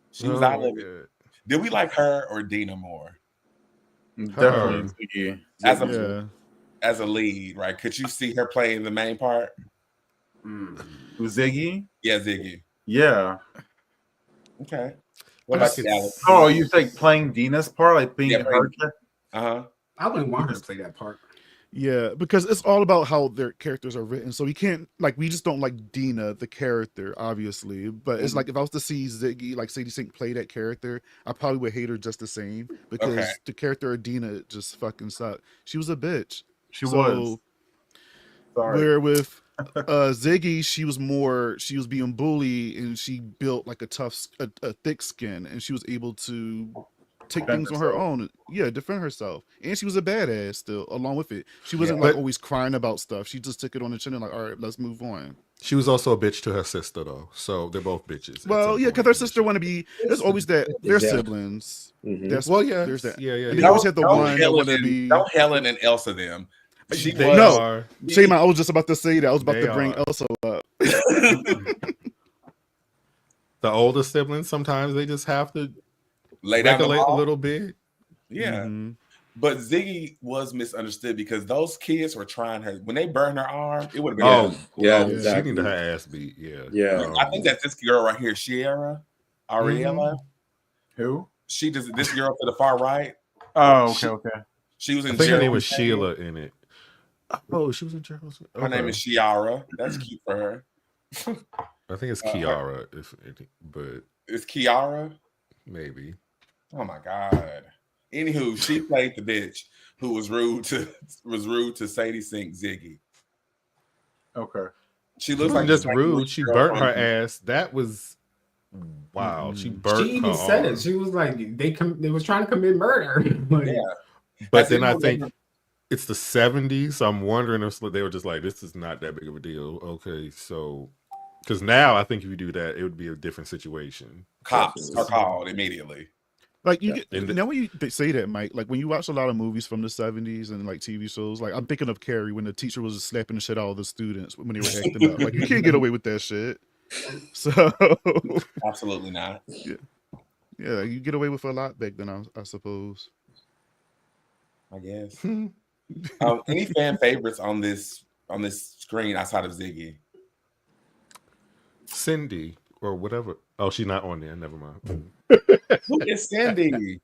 She was out of it. Did we like her or Dina more? Definitely. As a lead, right? Could you see her playing the main part? Ziggy? Yeah, Ziggy. Yeah. Okay. What about Alex? Oh, you think playing Dina's part, like being her? I wouldn't want her to play that part. Yeah, because it's all about how their characters are written. So we can't we just don't like Dina, the character, obviously. But it's like if I was to see Ziggy, like Sadie Sink play that character, I probably would hate her just the same because the character of Dina just fucking sucked. She was a bitch. She was. Sorry. Where with Ziggy, she was being bullied and she built like a thick skin and she was able to take things on her own. Yeah, defend herself. And she was a badass still, along with it. She wasn't always crying about stuff. She just took it on the chin and all right, let's move on. She was also a bitch to her sister though. So they're both bitches. Well, yeah, because her sister want to be, there's always that, they're siblings. There's that. Yeah. And they always have the one that want to be. Don't Helen and Elsa them. Shayma, I was just about to say that. I was about to bring Elsa up. The older siblings, sometimes they just have to lay down a little bit. Yeah. But Ziggy was misunderstood because those kids were trying her. When they burned her arm, it would have been. Exactly. She needed her ass beat. Yeah. I think that's this girl right here, Ariella. Who? She does this girl to the far right. Oh, okay. She was in. I think her name was Sheila in it. Oh, she was in Gerald. Her name is Shiara. That's cute for her. I think it's Kiara, but it's Kiara. Maybe. Oh my god! Anywho, she played the bitch who was rude to Sadie Sink Ziggy. Okay. She looks Wasn't like just rude. She burnt her ass. That was wow. Mm-mm. She burnt. She even her said arm. it. She was like, they was trying to commit murder. Like, Yeah. But then I think it's the 70s, so I'm wondering if they were just like, this is not that big of a deal. Okay, so because now I think if you do that, it would be a different situation. Cops are called immediately. Like you get now when you say that, Mike, like when you watch a lot of movies from the 70s and like TV shows, like I'm thinking of Carrie when the teacher was slapping the shit out of the students when they were acting up. Like you can't get away with that shit. So Absolutely not. Yeah, you get away with a lot back then, I suppose. I guess. Any fan favorites on this screen outside of Ziggy? Cindy or whatever. Oh, she's not on there. Never mind. Who is Cindy?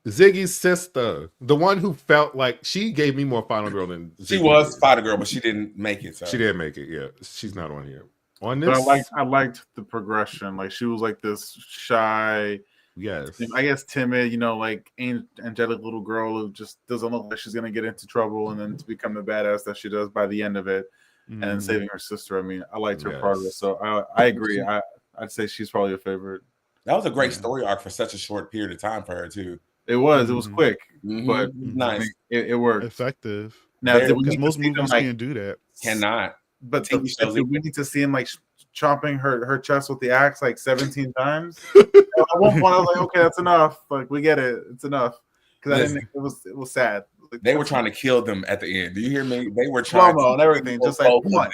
Ziggy's sister, the one who felt like she gave me more Final Girl than Ziggy she was did. Final Girl, but she didn't make it. So. She didn't make it. Yeah, she's not on here. On this, but I liked the progression. Like she was like this shy, yes, I guess timid, like angelic little girl who just doesn't look like she's gonna get into trouble, and then to become the badass that she does by the end of it, and then saving her sister. I mean, I liked her progress. So I agree. I'd say she's probably a favorite. That was a great story arc for such a short period of time for her too. It was quick, but nice. I mean, it worked. Effective. Now, because most movies can't do that. Cannot. But we need to see him like chopping her chest with the axe like 17 times. At one point, I was like, okay, that's enough. Like we get it, it's enough. Because I didn't think it was sad. Like, they were trying to kill them at the end. Do you hear me? They were trying to and everything. Just like what?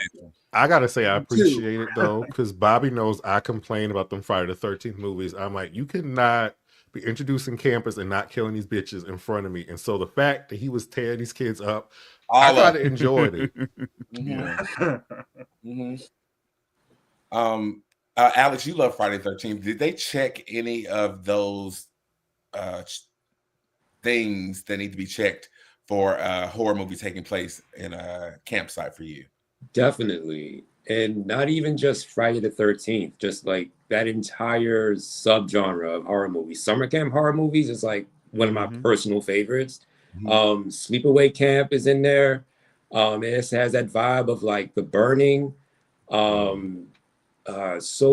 I gotta say, I appreciate it though, because Bobby knows I complain about them Friday the 13th movies. I'm like, you cannot be introducing campers and not killing these bitches in front of me. And so the fact that he was tearing these kids up, I kind of enjoyed it. Alex, you love Friday the 13th. Did they check any of those things that need to be checked for a horror movie taking place in a campsite for you? Definitely. And not even just Friday the 13th, just like that entire subgenre of horror movies. Summer camp horror movies is like one of my personal favorites. Sleepaway Camp is in there. It has that vibe of like The Burning. So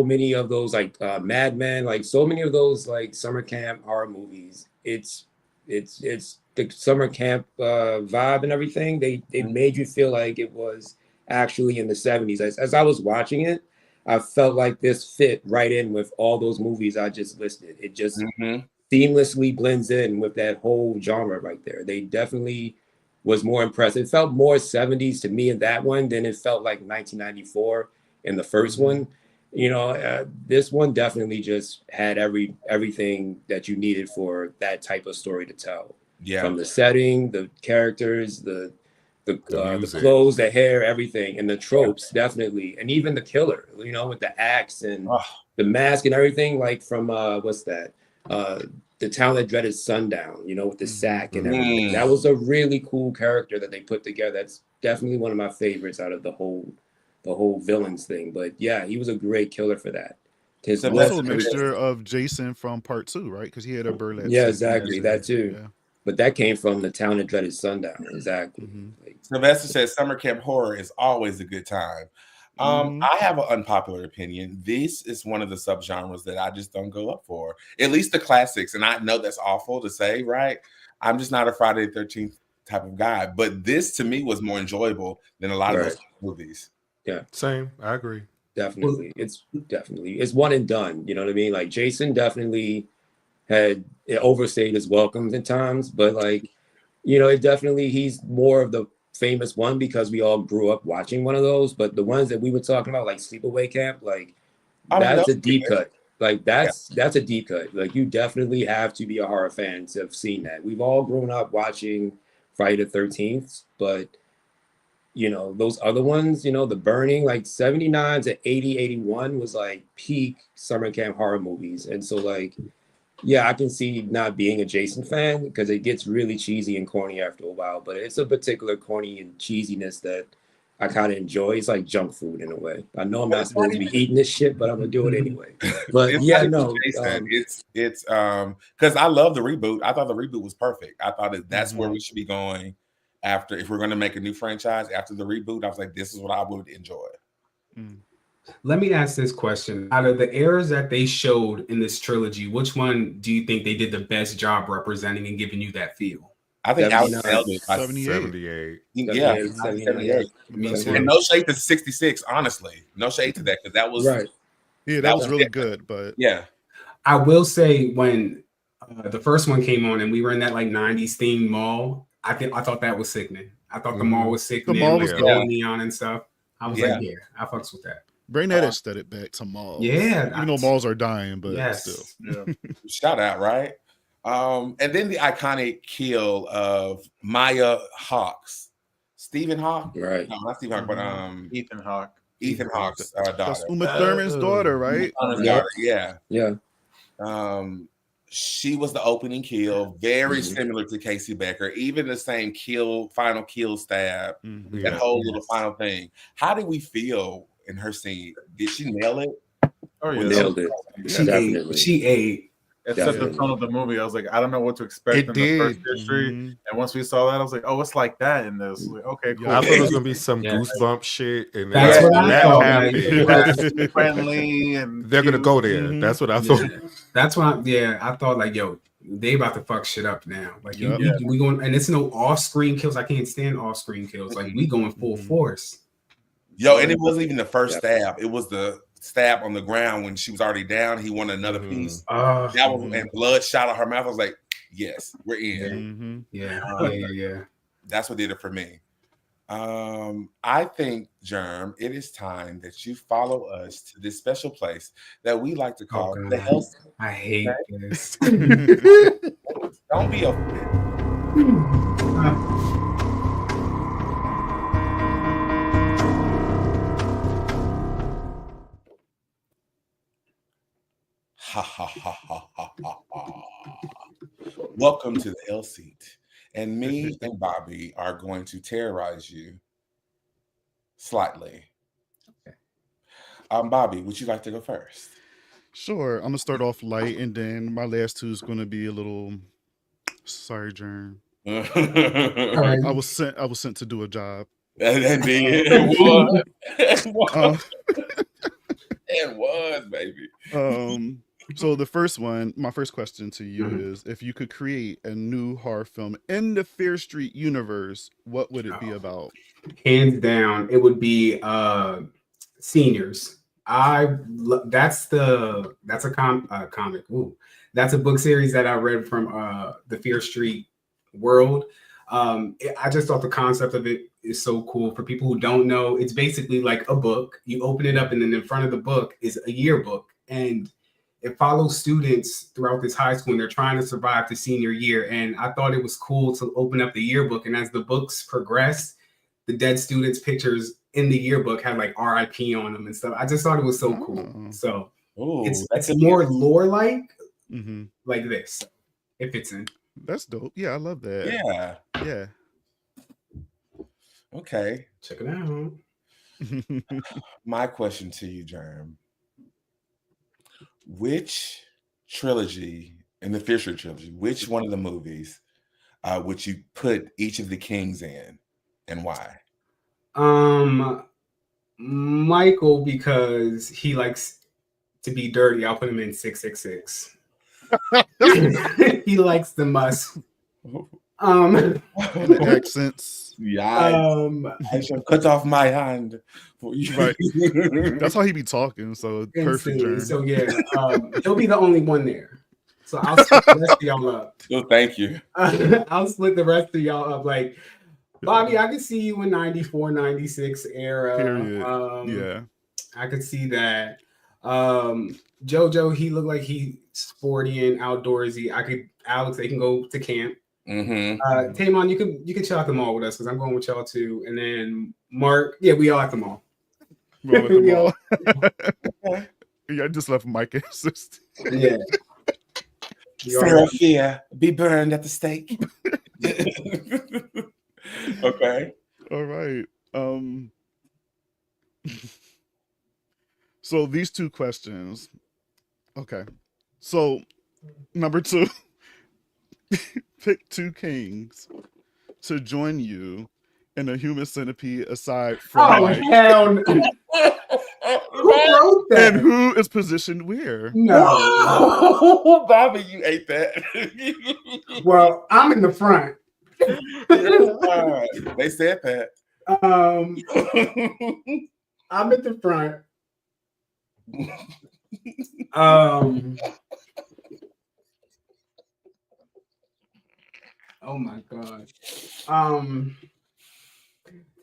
many of those like Mad Men, like so many of those like summer camp horror movies. It's the summer camp vibe and everything. They made you feel like it was actually in the 70s. As I was watching it, I felt like this fit right in with all those movies I just listed. It just seamlessly blends in with that whole genre right there. They definitely was more impressive. It felt more 70s to me in that one than it felt like 1994 in the first one. This one definitely just had everything that you needed for that type of story to tell. Yeah, from the setting, the characters, the clothes, the hair, everything, and the tropes, definitely, and even the killer, with the axe and the mask and everything, like from what's that? The Town That Dreaded Sundown, with the sack and everything. That was a really cool character that they put together. That's definitely one of my favorites out of the whole villains thing. But yeah, he was a great killer for that. It's also a mixture of Jason from Part 2, right? Because he had a burlap. Yeah, exactly. That too. Yeah. But that came from The Town That Dreaded Sundown. Exactly. Sylvester says summer camp horror is always a good time. I have an unpopular opinion. This is one of the subgenres that I just don't go up for. At least the classics. And I know that's awful to say, right? I'm just not a Friday the 13th type of guy. But this to me was more enjoyable than a lot of those movies. Yeah. Same. I agree. Definitely. It's one and done. You know what I mean? Like Jason definitely had overstayed his welcomes at times, but it definitely, he's more of the famous one because we all grew up watching one of those. But the ones that we were talking about, like Sleepaway Camp, that's a deep cut. Like that's a deep cut. Like you definitely have to be a horror fan to have seen that. We've all grown up watching Friday the 13th, but those other ones, The Burning, like 79 to 80, 81 was like peak summer camp horror movies. And so yeah, I can see not being a Jason fan because it gets really cheesy and corny after a while, but it's a particular corny and cheesiness that I kind of enjoy. It's like junk food in a way. I know I'm not supposed to be eating this shit, but I'm gonna do it anyway. But It's yeah, not no, Jason. It's because I love the reboot. I thought the reboot was perfect. I thought that's where we should be going after, if we're going to make a new franchise after the reboot. I was like, this is what I would enjoy. Let me ask this question: out of the eras that they showed in this trilogy, which one do you think they did the best job representing and giving you that feel? I think Alex 79. nailed it. 78. Yeah, 78. Me too. and no shade to 66. Honestly, no shade to that, because that was Right. Yeah, that was really good. But yeah. I will say when the first one came on and we were in that like 90s themed mall, I thought that was sickening. I thought the mall was sickening. The mall was was all neon and stuff. I was Yeah. like, yeah, I fucks with that. bring that aesthetic back to malls. Yeah, even though malls are dying, but yes. still. Yeah. Shout out, right? And then the iconic kill of Maya Hawke's, Stephen Hawke. Right. No, not Stephen Hawke, but Ethan Hawke. Ethan Hawke's daughter. That's Uma Thurman's daughter, right? Thurman's daughter, yeah. Yeah. She was the opening kill, very similar to Casey Becker, even the same final kill stab, that whole little final thing. How did we feel in her scene? Did she nail it? Oh yeah, Nailed it. Definitely. She ate. It set the tone of the movie. I was like, I don't know what to expect It in did. the first history. And once we saw that, I was like, oh, it's like that in this. Like, okay, cool. I thought it was gonna be some goosebump shit, and That's what I that thought. happened. Friendly and They're gonna go there. That's what I thought. That's why, I thought like, yo, they about to fuck shit up now. Like, Yep. we going, and it's no off-screen kills. I can't stand off-screen kills. Like, we going full force. Yo, and it wasn't even the first stab. It was the stab on the ground when she was already down. He wanted another piece. That was, and blood shot out her mouth. I was like, yes, we're in. Yeah. That's what did it for me. I think, Germ, it is time that you follow us to this special place that we like to call the Health. I hate this. Don't be offended. Ha ha ha ha ha ha ha. Welcome to the L Seat. And me and Bobby are going to terrorize you slightly. Okay. Bobby, would you like to go first? Sure. I'm gonna start off light, and then my last two is gonna be a little. Sorry, Jern. All right. I was sent to do a job. And it was. It was, baby. So the first one, my first question to you is, if you could create a new horror film in the Fear Street universe, what would it be about? Hands down, it would be Seniors. That's a comic. Ooh, that's a book series that I read from the Fear Street world. I just thought the concept of it is so cool. For people who don't know, it's basically like a book. You open it up, and then in front of the book is a yearbook, and it follows students throughout this high school, and they're trying to survive the senior year. And I thought it was cool to open up the yearbook, and as the books progress, the dead students' pictures in the yearbook had like RIP on them and stuff. I just thought it was so cool. So it's more lore-like, like this, if it's in. That's dope. Yeah, I love that. Yeah. Okay. Check it out. My question to you, Germ. Which trilogy in the Fear Street trilogy, which one of the movies would you put each of the Kings in, and why? Michael, because he likes to be dirty. I'll put him in 666. He likes the must. The accents. Yeah. I shall cut off my hand for you. Right. That's how he be talking. So perfect. Turn. So yeah, he'll be the only one there. So I'll split the rest of y'all up. Oh, thank you. I'll split the rest of y'all up. Like, Bobby, I could see you in 94, 96 era. Period. Yeah. I could see that. Jojo, he looked like he's sporty and outdoorsy. Alex, they can go to camp. Tamon, you can chill at the mall with us because I'm going with y'all too. And then Mark, we all at the mall. We're all at the mall. Yeah, I just left Mike and sister. Yeah. Fear of fear, be burned at the stake. Okay. All right. So these two questions. Okay. So number 2, pick 2 kings to join you in a human centipede aside from Mike. Hell no. Who wrote that? And who is positioned where? No. Bobby, you ate that. Well, I'm in the front. They said that. I'm at the front. Oh my god.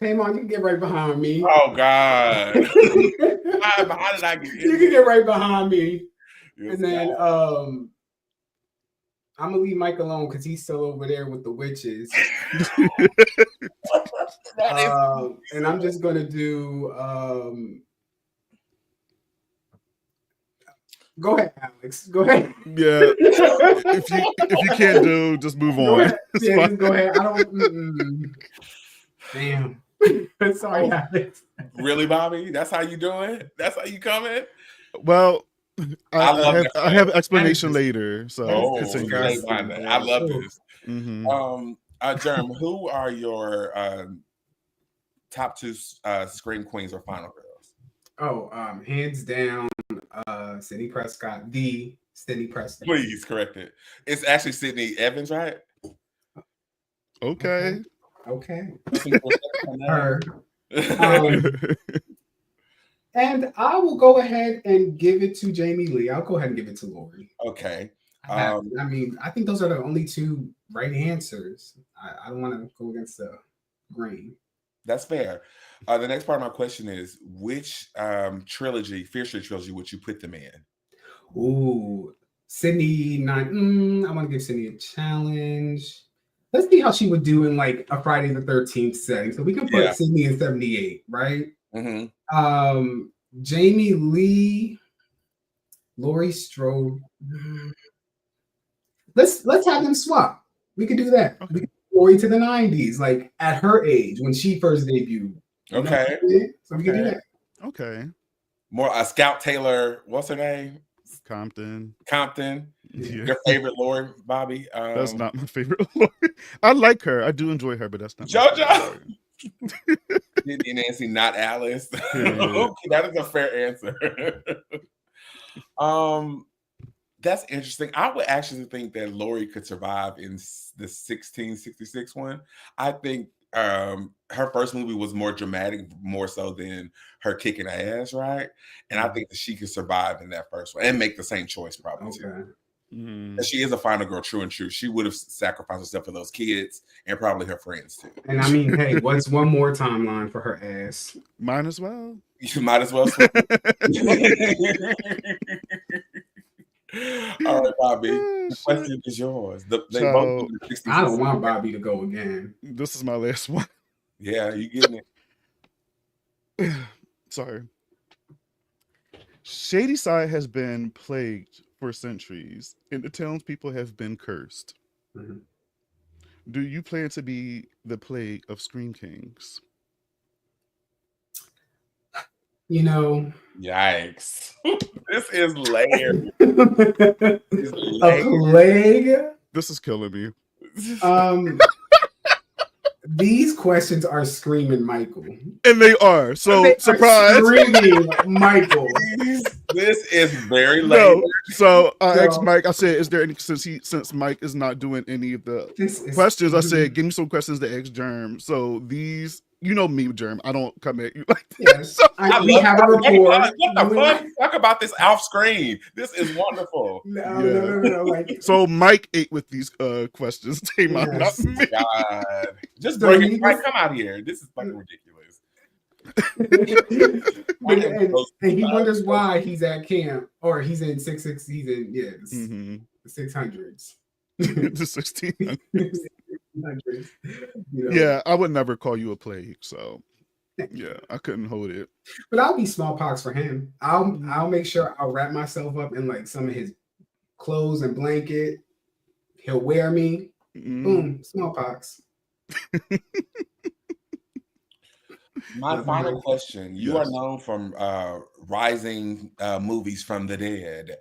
Tamon, you can get right behind me. Oh god. How did I get in? You can get right behind me. Yes, and then I'm gonna leave Mike alone because he's still over there with the witches. And I'm just gonna do go ahead, Alex. Go ahead. Yeah. if you can't do, just move on. Yeah, just go ahead. I don't. Damn. Sorry, Alex. Really, Bobby? That's how you doing? That's how you coming? I have an explanation later. So continue. I love this. Mm-hmm. Germ, who are your top 2 Scream Queens or final girls? Oh, hands down, Sydney Prescott, the Sydney Prescott. Please correct it. It's actually Sydney Evans, right? Okay. Her. And I will go ahead and give it to Jamie Lee. I'll go ahead and give it to Lori. Okay. I mean, I think those are the only 2 right answers. I don't want to go against the grain. That's fair. The next part of my question is, which trilogy, Fear Street trilogy, would you put them in? Ooh, Sydney 9. I want to give Sydney a challenge. Let's see how she would do in like a Friday the 13th setting. So we can put Sydney in 78, right? Mm-hmm. Jamie Lee, Laurie Strode. Let's have them swap. We could do that. Okay. We could Laurie to the 90s, like at her age when she first debuted. Okay. So we can do that. Okay. More Scout Taylor. What's her name? Compton. Yeah. Your favorite Lori, Bobby? That's not my favorite Lori. I like her. I do enjoy her, but that's not JoJo. Sydney Nancy, not Alice. Okay, that is a fair answer. That's interesting. I would actually think that Lori could survive in the 1666 one. I think her first movie was more dramatic, more so than her kicking ass, right? And I think that she could survive in that first one and make the same choice probably too. Mm-hmm. She is a final girl, true and true. She would have sacrificed herself for those kids and probably her friends too. And I mean, hey, what's one more timeline for her ass? Might as well. You might as well. All right, Bobby. The question is yours. I don't want Bobby to go again. This is my last one. Yeah, you getting it. Sorry. Shadyside has been plagued for centuries, and the townspeople have been cursed. Mm-hmm. Do you plan to be the plague of Scream Kingz? You know, yikes! This is layered. A plague. This is killing me. These questions are screaming Michael, and they are surprise. Screaming Michael. This is very layered. So I asked Mike. I said, "Is there any since Mike is not doing any of the questions?" I said, "Give me some questions to ask Germ." So these. You know me, Germ. I don't come at you like this. Yes, we have a report. What the fuck? Talk about this off screen. This is wonderful. No. Like, so Mike ate with these questions. Tamon, not me. God. Just bring it. Mike, come out here. This is fucking ridiculous. and he wonders why he's at camp or he's in 6'6". He's in the 600s. The 1600s. Yeah, I would never call you a plague, so yeah, I couldn't hold it. But I'll be smallpox for him. I'll make sure I'll wrap myself up in like some of his clothes and blanket. He'll wear me. Boom, smallpox. My final question. You are known from rising movies from the dead.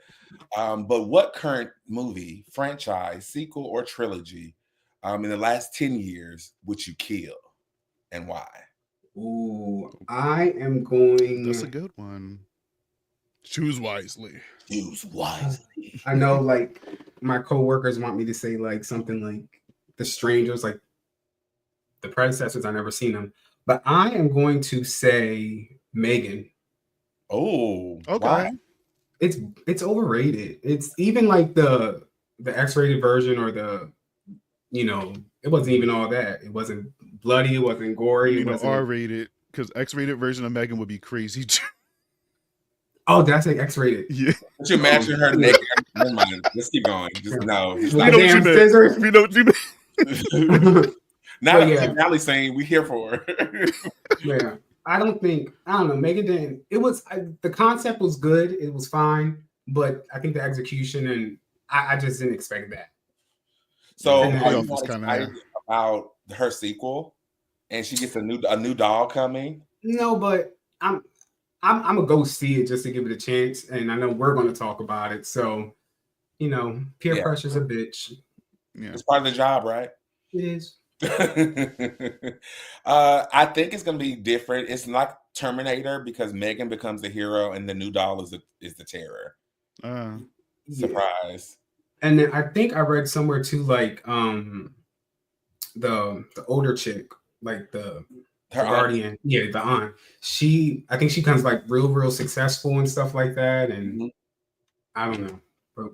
But what current movie, franchise, sequel, or trilogy in the last 10 years would you kill and why? Ooh, I am going. That's a good one. Choose wisely. Choose wisely. I know, like, my coworkers want me to say like something like The Strangers, like the predecessors. I've never seen them, but I am going to say Megan. Oh, okay. Why? It's overrated. It's even like the X-rated version or the, it wasn't even all that. It wasn't bloody. It wasn't gory. It wasn't R-rated, because X-rated version of Megan would be crazy. Oh, that's like X-rated. Yeah. Could you imagine her naked? Never mind. Let's keep going. Just no. We know what you meant. We know what you meant. Now that Valley saying we here for her. Yeah. I don't know. Megan didn't. It was the concept was good. It was fine, but I think the execution and I just didn't expect that. So are you not excited about her sequel? And she gets a new doll coming? No, but I'm gonna go see it just to give it a chance, and I know we're going to talk about it. So, peer pressure's a bitch. Yeah, it's part of the job, right? It is. I think it's gonna be different. It's like Terminator because Megan becomes the hero and the new doll is the terror. Surprise. And then I think I read somewhere too, like the older chick, like the guardian, the aunt. I think she becomes like real successful and stuff like that. And I don't know, but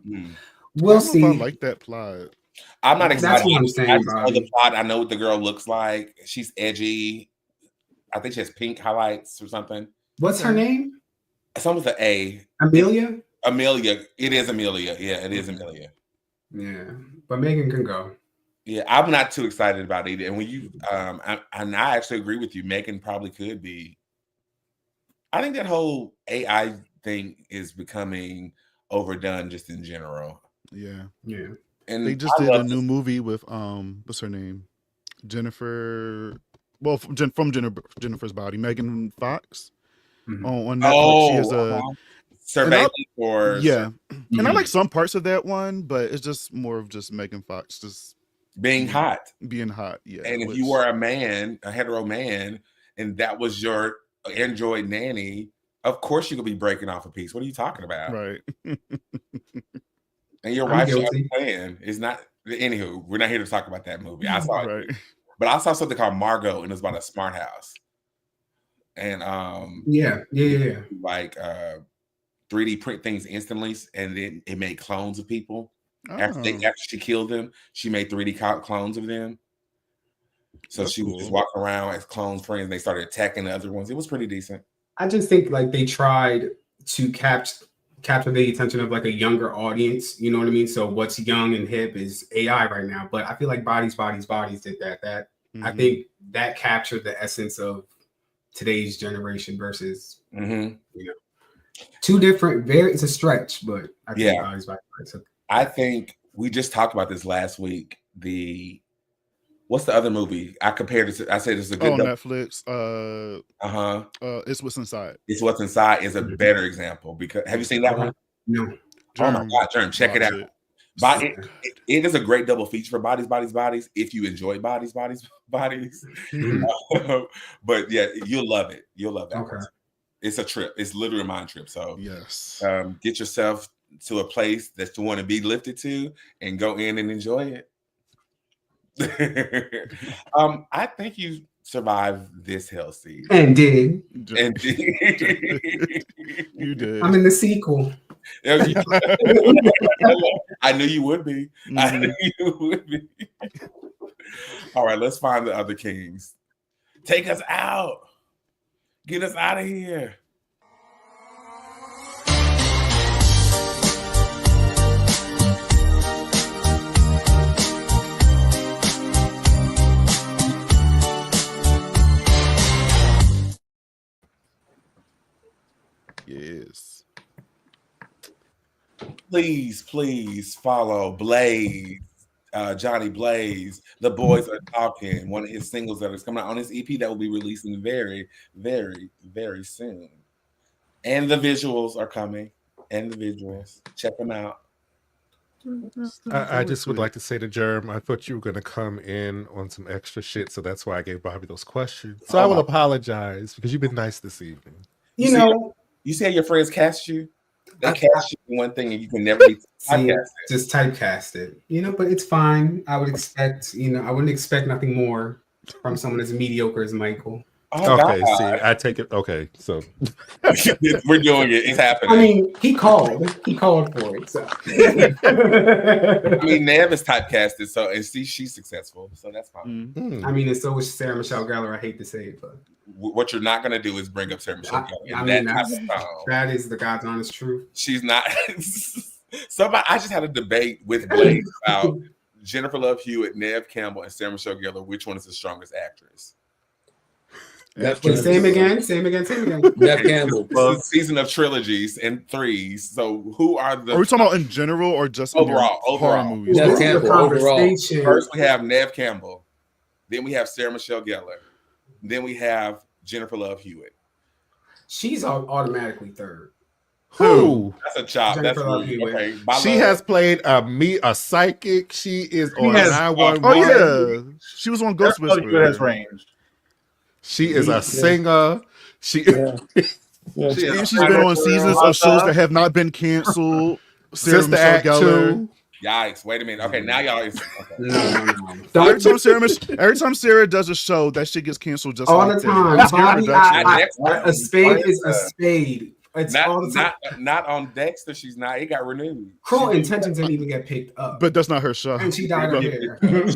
we'll see. I like that plot. I'm not excited. That's what I'm saying. I just know the plot. I know what the girl looks like. She's edgy. I think she has pink highlights or something. What's her name? Something with an A. Amelia? Amelia. It is Amelia. Yeah, it is Amelia. Yeah, but Megan can go. Yeah, I'm not too excited about it. And when you, I actually agree with you. Megan probably could be. I think that whole AI thing is becoming overdone just in general. Yeah. And they just did a new movie with what's her name? Jennifer. Well, from Jennifer's Body, Megan Fox. On Netflix, she has a surveillance and I like some parts of that one, but it's just more of just Megan Fox just being hot. Yeah. And if you were a man, a hetero man, and that was your Android nanny, of course you could be breaking off a piece. What are you talking about? Right. And your wife should understand. It's not. Anywho, we're not here to talk about that movie. I saw it, but I saw something called Margot, and it was about a smart house. And like 3D print things instantly, and then it made clones of people. After she killed them, she made 3D clones of them. So she was just walking around as clones friends. And they started attacking the other ones. It was pretty decent. I just think like they tried to capture the attention of like a younger audience. You know what I mean? So what's young and hip is AI right now. But I feel like Bodies did that. I think that captured the essence of today's generation versus two different. It's a stretch, but I think Bodies. I think we just talked about this last week. What's the other movie? I compared it to. I said it's a good Netflix. It's What's Inside. It's What's Inside is a better example because have you seen that one? No. Oh my God, Germ, check it out. It is a great double feature for Bodies. If you enjoy Bodies. But yeah, you'll love it. You'll love that. Okay. It's a trip. It's literally a mind trip. So yes, get yourself to a place that you want to be lifted to and go in and enjoy it. I think you survived this hell season. And did. You did. I'm in the sequel. I knew you would be. I knew you would be. All right, let's find the other kings. Take us out. Get us out of here. Yes. Please follow Blaze Johnny Blaze, The Boys Are Talking, one of his singles that is coming out on his EP that will be releasing very, very, very soon. And the visuals are coming. And the visuals. Check them out. I just would like to say to Germ, I thought you were going to come in on some extra shit, so that's why I gave Bobby those questions. So I will apologize because you've been nice this evening. You see how your friends cast you? They cast you in one thing and you can never be typecasted. Just typecasted. But it's fine. I would expect, I wouldn't expect nothing more from someone as mediocre as Michael. Oh, okay, God. see, I take it. Okay, so we're doing it. It's happening. I mean, he called for it. So I mean, Nev is typecasted, so and see, she's successful, so that's fine. Mm-hmm. I mean, and so is Sarah Michelle Gellar. I hate to say it, but what you're not going to do is bring up Sarah Michelle Gellar. That is the God's honest truth. She's not. Somebody, I just had a debate with Blake about Jennifer Love Hewitt, Nev Campbell, and Sarah Michelle Gellar. Which one is the strongest actress? Same again. Nev Campbell. Well, season of trilogies and threes. So who are the? Are we talking about in general or just overall movies? Nev Campbell. Overall. First we have Nev Campbell, then we have Sarah Michelle Gellar, then we have Jennifer Love Hewitt. She's automatically third. Who? That's a chop. That's okay. She has played a psychic. She is on 911. Oh yeah, she was on Ghost Whisperer. Has range. She is a singer. She's been on seasons of shows that have not been canceled. Sister Act 2. Yikes! Wait a minute. Okay, now y'all. Every time Sarah does a show, that shit gets canceled just all like the time. A spade is a spade. It's not on Dexter. She's not. It got renewed. Cruel Intentions didn't even get picked up. But that's not her show. And she died of hair. If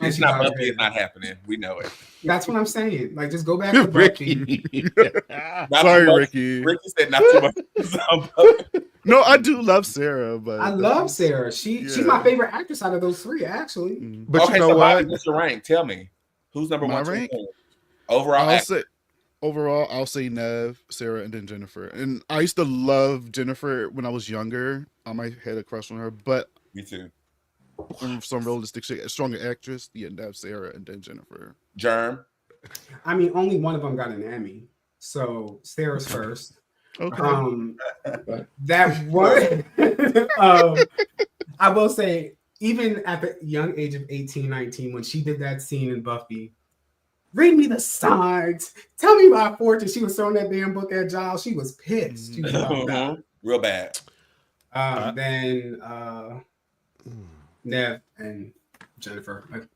it's not Buffy, it's not happening. We know it. That's what I'm saying. Like, just go back to Buffy. Sorry, Ricky. Ricky said not too much. No, I do love Sarah, but I love Sarah. She's my favorite actress out of those three, actually. But okay, you know what? Bobby, what's your rank? Tell me. Who's number one? Rank? Overall, I'll say Nev, Sarah, and then Jennifer. And I used to love Jennifer when I was younger. I might had a crush on her, but me too. Some realistic shit. A stronger actress, Nev, Sarah, and then Jennifer. Germ. I mean, only one of them got an Emmy, so Sarah's first. Okay. That one. I will say, even at the young age of 18, 19, when she did that scene in Buffy. Read me the signs. Tell me my fortune. She was throwing that damn book at Giles. She was pissed. She was real bad. Then Nev and Jennifer.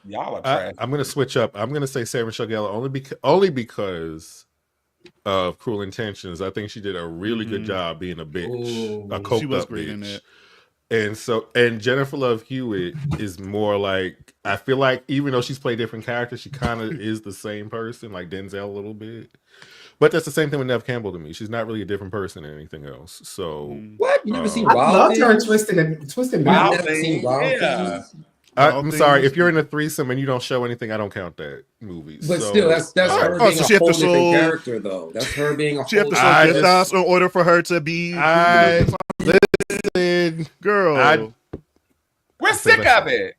Y'all are trash. I'm gonna switch up. I'm gonna say Sarah Michelle Gellar only because of Cruel Intentions. I think she did a really good job being a bitch, a coked up bitch. In it. And Jennifer Love Hewitt is more like, I feel like even though she's played different characters, she kind of is the same person, like Denzel a little bit. But that's the same thing with Nev Campbell to me. She's not really a different person than anything else. So what? You never seen Wild Things? I loved her in Twisted Wild Metal. Things. Yeah. I'm sorry, if you're in a threesome and you don't show anything, I don't count that movie. But still, that's her being a whole different character, though. That's her being a whole different character. In order for her to be listen, girl. We're sick of it.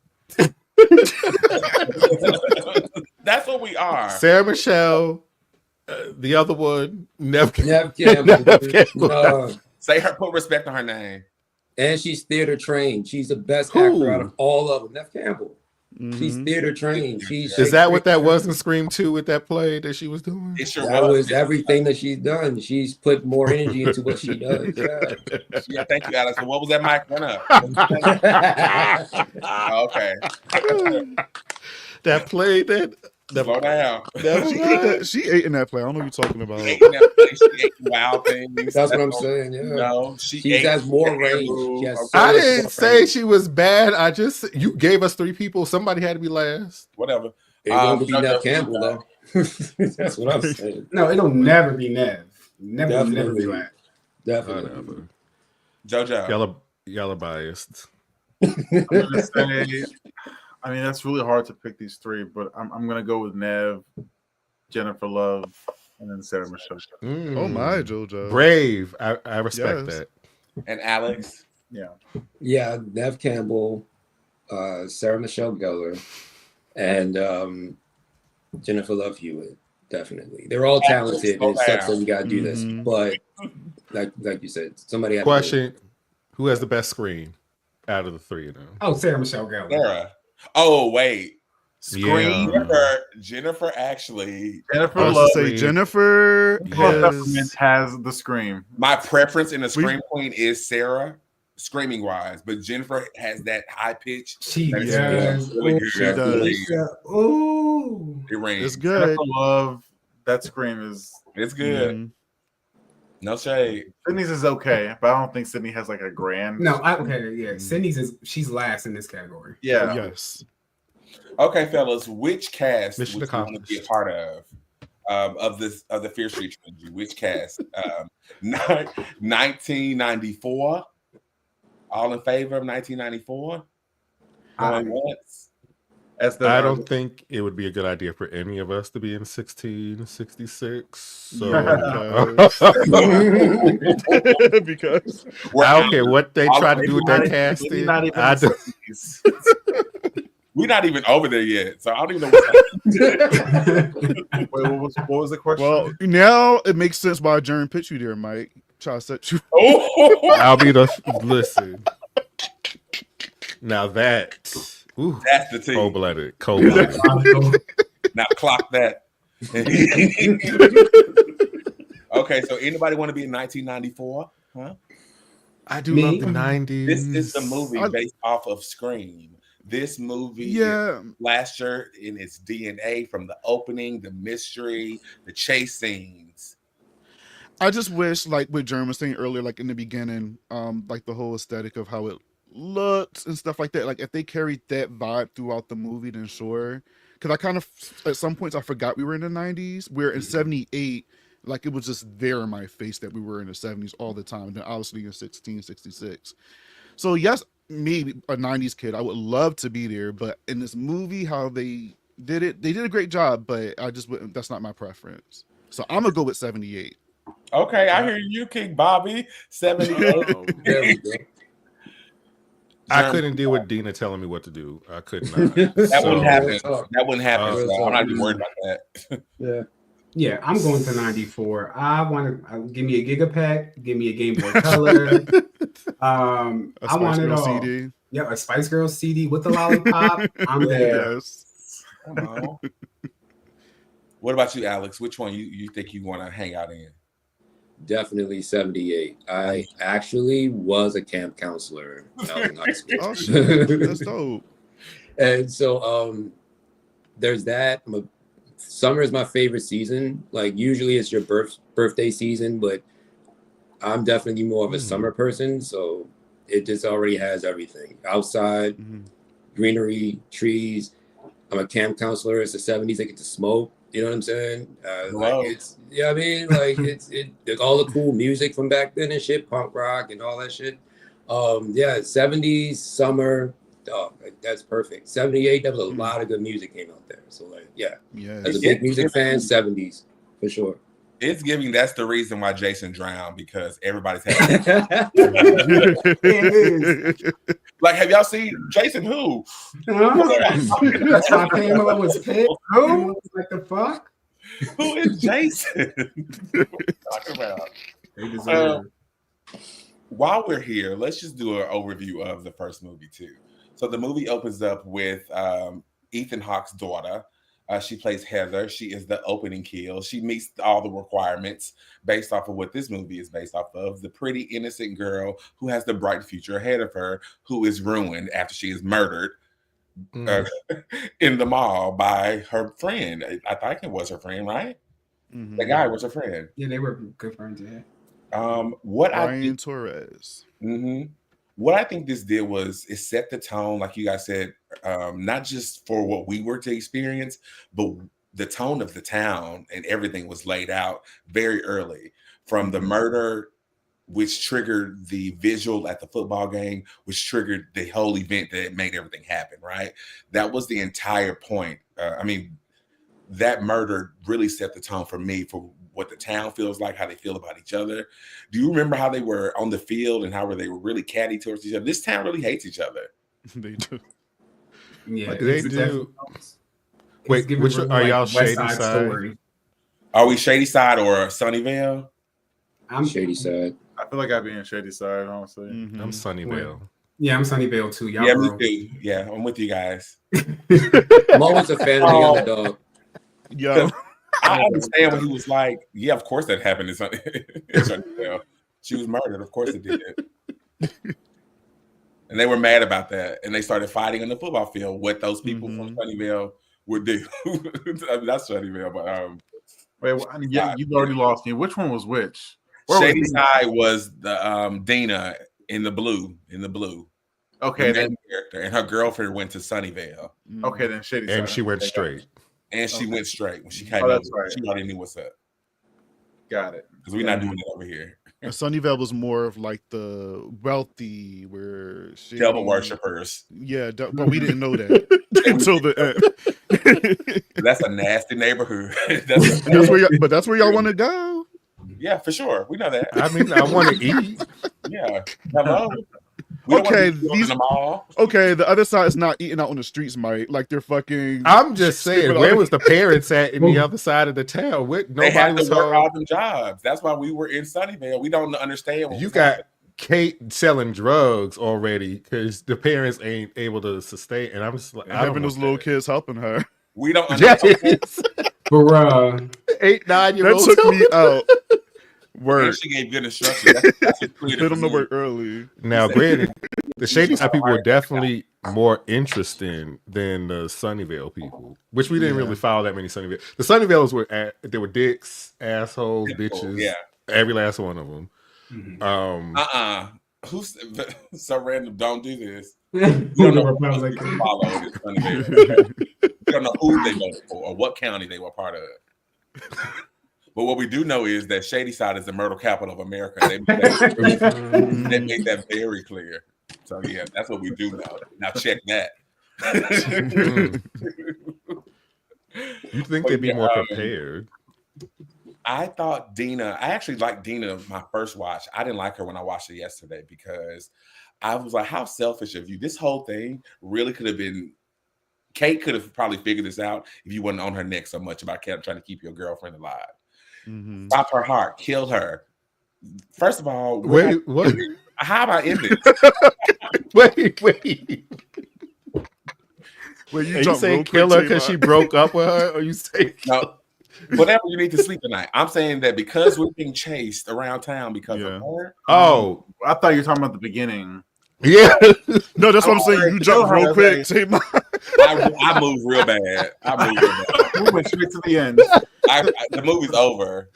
That's what we are. Sarah Michelle, the other one, Nev Campbell. Say her, put respect on her name. And she's theater trained. She's the best actor out of all of them. Nev Campbell. She's theater trained. Is that what that was in Scream 2 with that play that she was doing? That was everything that she's done. She's put more energy into what she does. Yeah, thank you, Alex. So what was that mic? Run up. Okay. That play slow down. She ate in that play. I don't know what you're talking about. She ate Wild Things. That's what I'm saying. Yeah. No, she has more range. I didn't say she was bad. You gave us three people. Somebody had to be last. Whatever. It won't be Nev Campbell though. That's what I'm saying. No, it'll never be Nev. Never be last. Definitely. JoJo. Y'all are biased. I'm gonna say, I mean, that's really hard to pick these three, but I'm gonna go with Nev, Jennifer Love, and then Sarah Michelle. Oh my, JoJo. Brave. I respect that. And Alex. Yeah, Nev Campbell, Sarah Michelle Gellar, and Jennifer Love Hewitt. Definitely, they're all talented. It sucks that we gotta do this, but like you said, somebody had question: who has the best scream out of the three of them? Oh, Sarah Michelle Gellar. Sarah. Oh wait, Scream. Yeah. Jennifer actually. Jennifer I was Love. to say Jennifer has the scream. My preference in a Scream Queen is Sarah, screaming wise, but Jennifer has that high pitch. She does. Really good. She does. Ooh, it rings. It's good. Jennifer Love. That scream is. It's good. No shade. Sydney's is okay, but I don't think Sydney has like a grand. No, Sydney's she's last in this category. Yeah. Yes. Okay, fellas, which cast would you want to accomplished. be a part of the Fear Street trilogy? Which cast? 1994. All in favor of 1994? Going once. I don't think it would be a good idea for any of us to be in 1666. So because I don't care what they try to do with that casting. We're not even over there yet, so I don't even know what was the question? Well, now it makes sense why Jern pitched you there, Mike. Try to set you. I'll be the listen. Now that's the team. Cold-blooded. Now clock that. Okay, so anybody want to be in 1994? Huh? I do love the 90s. This is the movie based off of Scream. This movie is slasher in its DNA, from the opening, the mystery, the chase scenes. I just wish, like what Jern was saying earlier, like in the beginning, like the whole aesthetic of how it looks and stuff like that. Like if they carried that vibe throughout the movie, then sure. Because I kind of, at some points, I forgot we were in the 90s. Where in 78, like it was just there in my face that we were in the 70s all the time. And then obviously in 1666. So yes, maybe a 90s kid, I would love to be there. But in this movie, how they did it, they did a great job. But I just wouldn't, that's not my preference. So I'm gonna go with 78. Okay, I hear you, King Bobby. 78. I couldn't deal with Dina telling me what to do. I could not. That wouldn't happen. That wouldn't happen. So I'm not even worried about that. Yeah, I'm going to 94. I want to give me a Gigapack, give me a Game Boy Color. I want it all. CD. Yeah, a Spice Girls CD with the lollipop. I'm there. Yes. What about you, Alex? Which one you think you want to hang out in? Definitely 78. I actually was a camp counselor when I was in high school. Oh shit, that's dope. And so there's that. Summer is my favorite season. Like usually it's your birthday season, but I'm definitely more of a summer person. So it just already has everything. Outside, greenery, trees. I'm a camp counselor. It's the 70s. I get to smoke. You know what I'm saying? Like it's like all the cool music from back then and shit, punk rock and all that shit. 70s summer. Oh, that's perfect. 78. There was a lot of good music came out there. So like, as a big music fan, 70s for sure. It's giving. That's the reason why Jason drowned, because everybody's having. Like, have y'all seen Jason? Who? That's why Pamela was pissed. Who? Like the fuck? Who is Jason? Talking about. While we're here, let's just do an overview of the first movie too. So the movie opens up with Ethan Hawke's daughter. She plays Heather. She is the opening kill. She meets all the requirements based off of what this movie is based off of. The pretty, innocent girl who has the bright future ahead of her, who is ruined after she is murdered in the mall by her friend. I think it was her friend, right? The guy was her friend. Yeah, they were good friends, yeah. Brian Torres. What I think this did was it set the tone, like you guys said, not just for what we were to experience, but the tone of the town and everything was laid out very early. From the murder, which triggered the visual at the football game, which triggered the whole event that made everything happen, right? That was the entire point. That murder really set the tone for me for what the town feels like, how they feel about each other. Do you remember how they were on the field and how they were really catty towards each other? This town really hates each other. They do. Yeah, They do. Wait, which are y'all Shady Side? Story. Are we Shady Side or Sunnyvale? I'm Shady Side. I feel like I'd be in Shady Side, honestly. Mm-hmm. I'm Sunnyvale. Yeah, I'm Sunnyvale too. Y'all yeah, me too. Yeah, I'm with you guys. I'm always a fan of the underdog. Yo, I understand when he was like, yeah, of course that happened in Sunnyvale. She was murdered. Of course it did. And they were mad about that. And they started fighting on the football field what those people from Sunnyvale would do. I mean, that's Sunnyvale, but wait, you've already lost me. Which one was which? Shady Side was the Dina in the blue. Okay, then character, and her girlfriend went to Sunnyvale. Okay, then Shady Side. And she went straight. And she went straight when she came that's over. right. She already knew what's up. Got it. Because we're not doing it over here. Sunnyvale was more of like the wealthy, where devil worshippers. Yeah, but we didn't know that until the end. That's a nasty neighborhood. That's where y'all want to go. Yeah, for sure. We know that. I mean, I want to eat. Yeah. Hello. Okay, the other side is not eating out on the streets, Mike. Like they're fucking. I'm just saying, where was the parents at in the other side of the town? They had to work all them jobs. That's why we were in Sunnyvale. We don't understand. You got Kate selling drugs already because the parents ain't able to sustain. And I'm just like, having those little kids helping her. We don't understand. Bruh. 8, 9 year olds. That took me out. Work. And she gave good instructions. That's Put them to work early. Now, granted, the Shady Side people were definitely more interesting than the Sunnyvale people, which we didn't really follow that many Sunnyvale. The Sunnyvales were dicks, assholes, bitches, every last one of them. Mm-hmm. Who's so random? Don't do this. You don't know what like follow this Sunnyvale. You don't know who they voted for or what county they were part of. But what we do know is that Shady Side is the murder capital of America. They made that very clear. So yeah, that's what we do know. Now check that. You think they'd be more prepared? I thought Dina. I actually liked Dina my first watch. I didn't like her when I watched it yesterday because I was like, "How selfish of you!" This whole thing really could have been. Kate could have probably figured this out if you wasn't on her neck so much about trying to keep your girlfriend alive. Mm-hmm. Stop her heart, kill her. First of all, wait, what? How about end it? wait. Well, you saying kill her because she broke up with her, or you say no? Whatever you need to sleep tonight. I'm saying that because we're being chased around town because of her. Oh, I thought you were talking about the beginning. Yeah, no, that's what I'm saying. You jump real quick. I move real bad. We went straight to the end. The movie's over.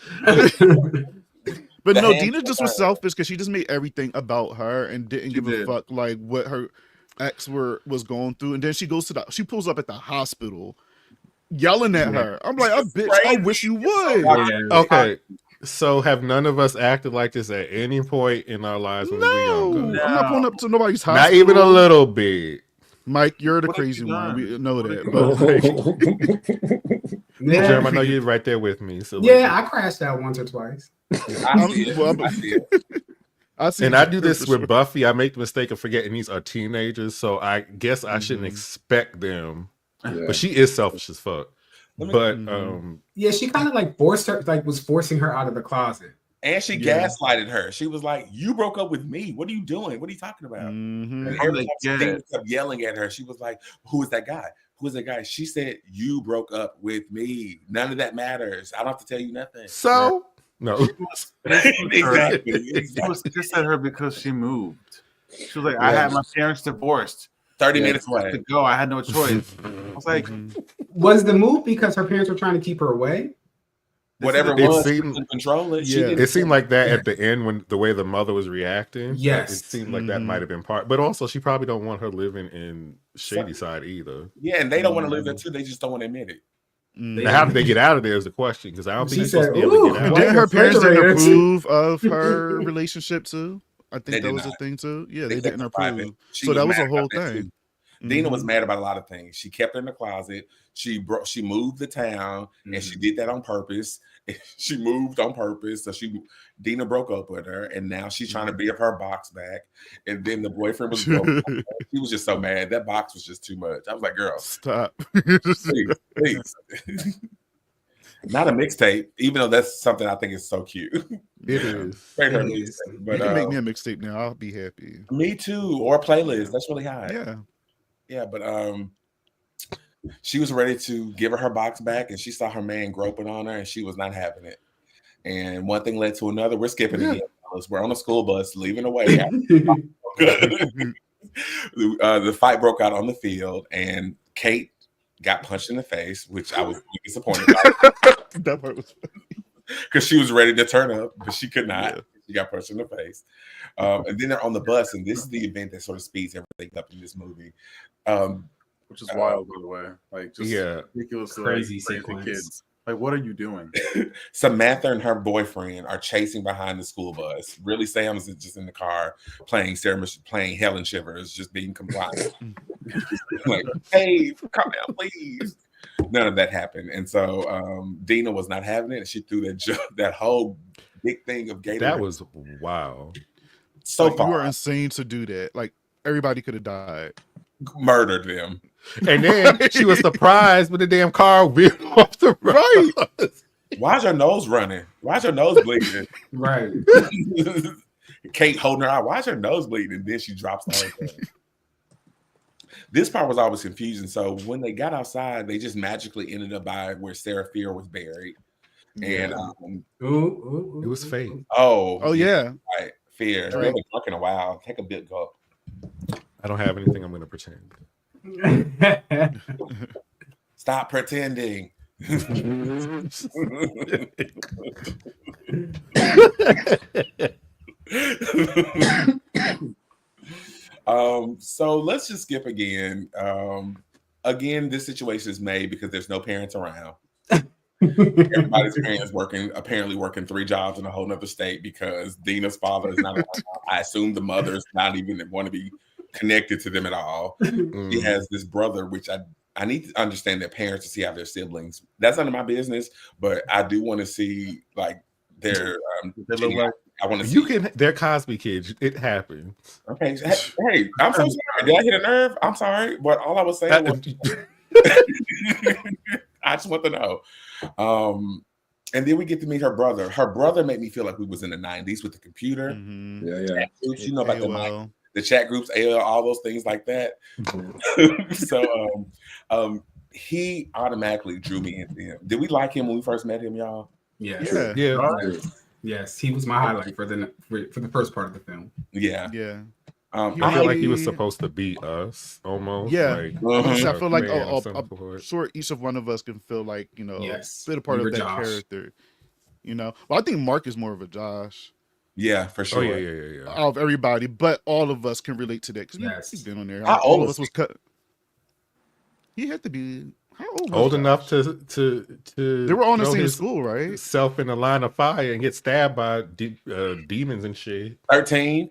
But no, Dina just was selfish because she just made everything about her and didn't give a fuck like what her ex was going through. And then she pulls up at the hospital yelling at her. I'm like, bitch, I wish you would. Okay. So have none of us acted like this at any point in our lives when we were younger? No, I'm not pulling up to nobody's hospital. Not even a little bit. Mike, you're the crazy one. We know that. But Jerm, I know you're right there with me. So I crashed out once or twice. I see and I do this with Buffy. I make the mistake of forgetting these are teenagers, so I guess I shouldn't expect them. Yeah. But she is selfish as fuck. But she kind of like was forcing her out of the closet. And she gaslighted her. She was like, "You broke up with me. What are you doing? What are you talking about?" And every time she kept yelling at her, she was like, "Who is that guy? Who is that guy?" She said, "You broke up with me. None of that matters. I don't have to tell you nothing." So no, exactly. She was pissed at her because she moved. She was like, "I had my parents divorced. 30 minutes away to go. I had no choice." I was like, was the move because her parents were trying to keep her away? Whatever it was, she couldn't control it. Yeah, it seemed like that at the end when the way the mother was reacting. Yes, it seemed like that might have been part. But also, she probably don't want her living in Shady Side either. Yeah, and they don't want to live there too. They just don't want to admit it. Now, how did they get out of there is the question, because I don't think she's supposed to be able to get out. Didn't her parents approve of her relationship too? I think that was a thing too. Yeah, they didn't approve. So that was a whole thing. Dina was mad about a lot of things. She kept her in the closet. She moved the town, and she did that on purpose. She moved on purpose. So Dina broke up with her, and now she's trying to be her box back. And then the boyfriend was broke. He was just so mad. That box was just too much. I was like, girl, stop. Please. Not a mixtape, even though that's something I think is so cute. It is. But you can make me a mixtape now. I'll be happy. Me too, or a playlist. That's really hot. Yeah. But she was ready to give her box back, and she saw her man groping on her, and she was not having it. And one thing led to another. We're skipping again. We're on a school bus leaving away. The fight broke out on the field, and Kate got punched in the face, which I was really disappointed by. That part was funny. Because she was ready to turn up, but she could not. Yeah. She got punched in the face. And then they're on the bus, and this is the event that sort of speeds everything up in this movie. Which is wild, by the way. Like, just ridiculous, crazy kids. Like, what are you doing? Samantha and her boyfriend are chasing behind the school bus. Really, Sam is just in the car playing Helen Shivers, just being compliant. Like, hey, calm down, please. None of that happened. And so Dina was not having it. And she threw that whole big thing of Gatorade. That was wow. So far. You were insane to do that. Like, everybody could have died. Murdered them. And then she was surprised when the damn car wheeled off the road. Why's your nose running? Why's your nose bleeding? Right. Kate holding her eye. Why's her nose bleeding? And then she drops the whole thing. This part was always confusing. So when they got outside, they just magically ended up by where Sarah Fear was buried. And it was fake. Oh yeah. Right. Fear. Right. We haven't drunk in a while. Take a big gulp. I don't have anything I'm going to pretend. Stop pretending. So let's just skip again. Again, this situation is made because there's no parents around. Everybody's parents apparently working 3 jobs in a whole nother state because Dina's father is not around. I assume the mother's not even want to be connected to them at all. He has this brother, which I need to understand their parents to see how their siblings. That's none of my business, but I do want to see like their I want to see. They're Cosby kids. It happens. Okay. Hey, I'm so sorry. Did I hit a nerve? I'm sorry, but all I was saying was I just want to know. And then we get to meet her brother. Her brother made me feel like we was in the 90s with the computer. Yeah. You know about the chat groups, AOL, all those things like that. So he automatically drew me into him. Did we like him when we first met him, y'all? Yeah. Yes, he was my highlight for the first part of the film. Yeah. I feel like he was supposed to be us almost. Yeah. I feel like I'm sure each of one of us can feel like, bit a part of that character. Well, I think Mark is more of a Josh. Yeah, for sure. Yeah. Out of everybody, but all of us can relate to that because we've been on there. All of us was cut. He had to be old enough to. They were all in the same school, right? Self in a line of fire and get stabbed by demons and shit. 13,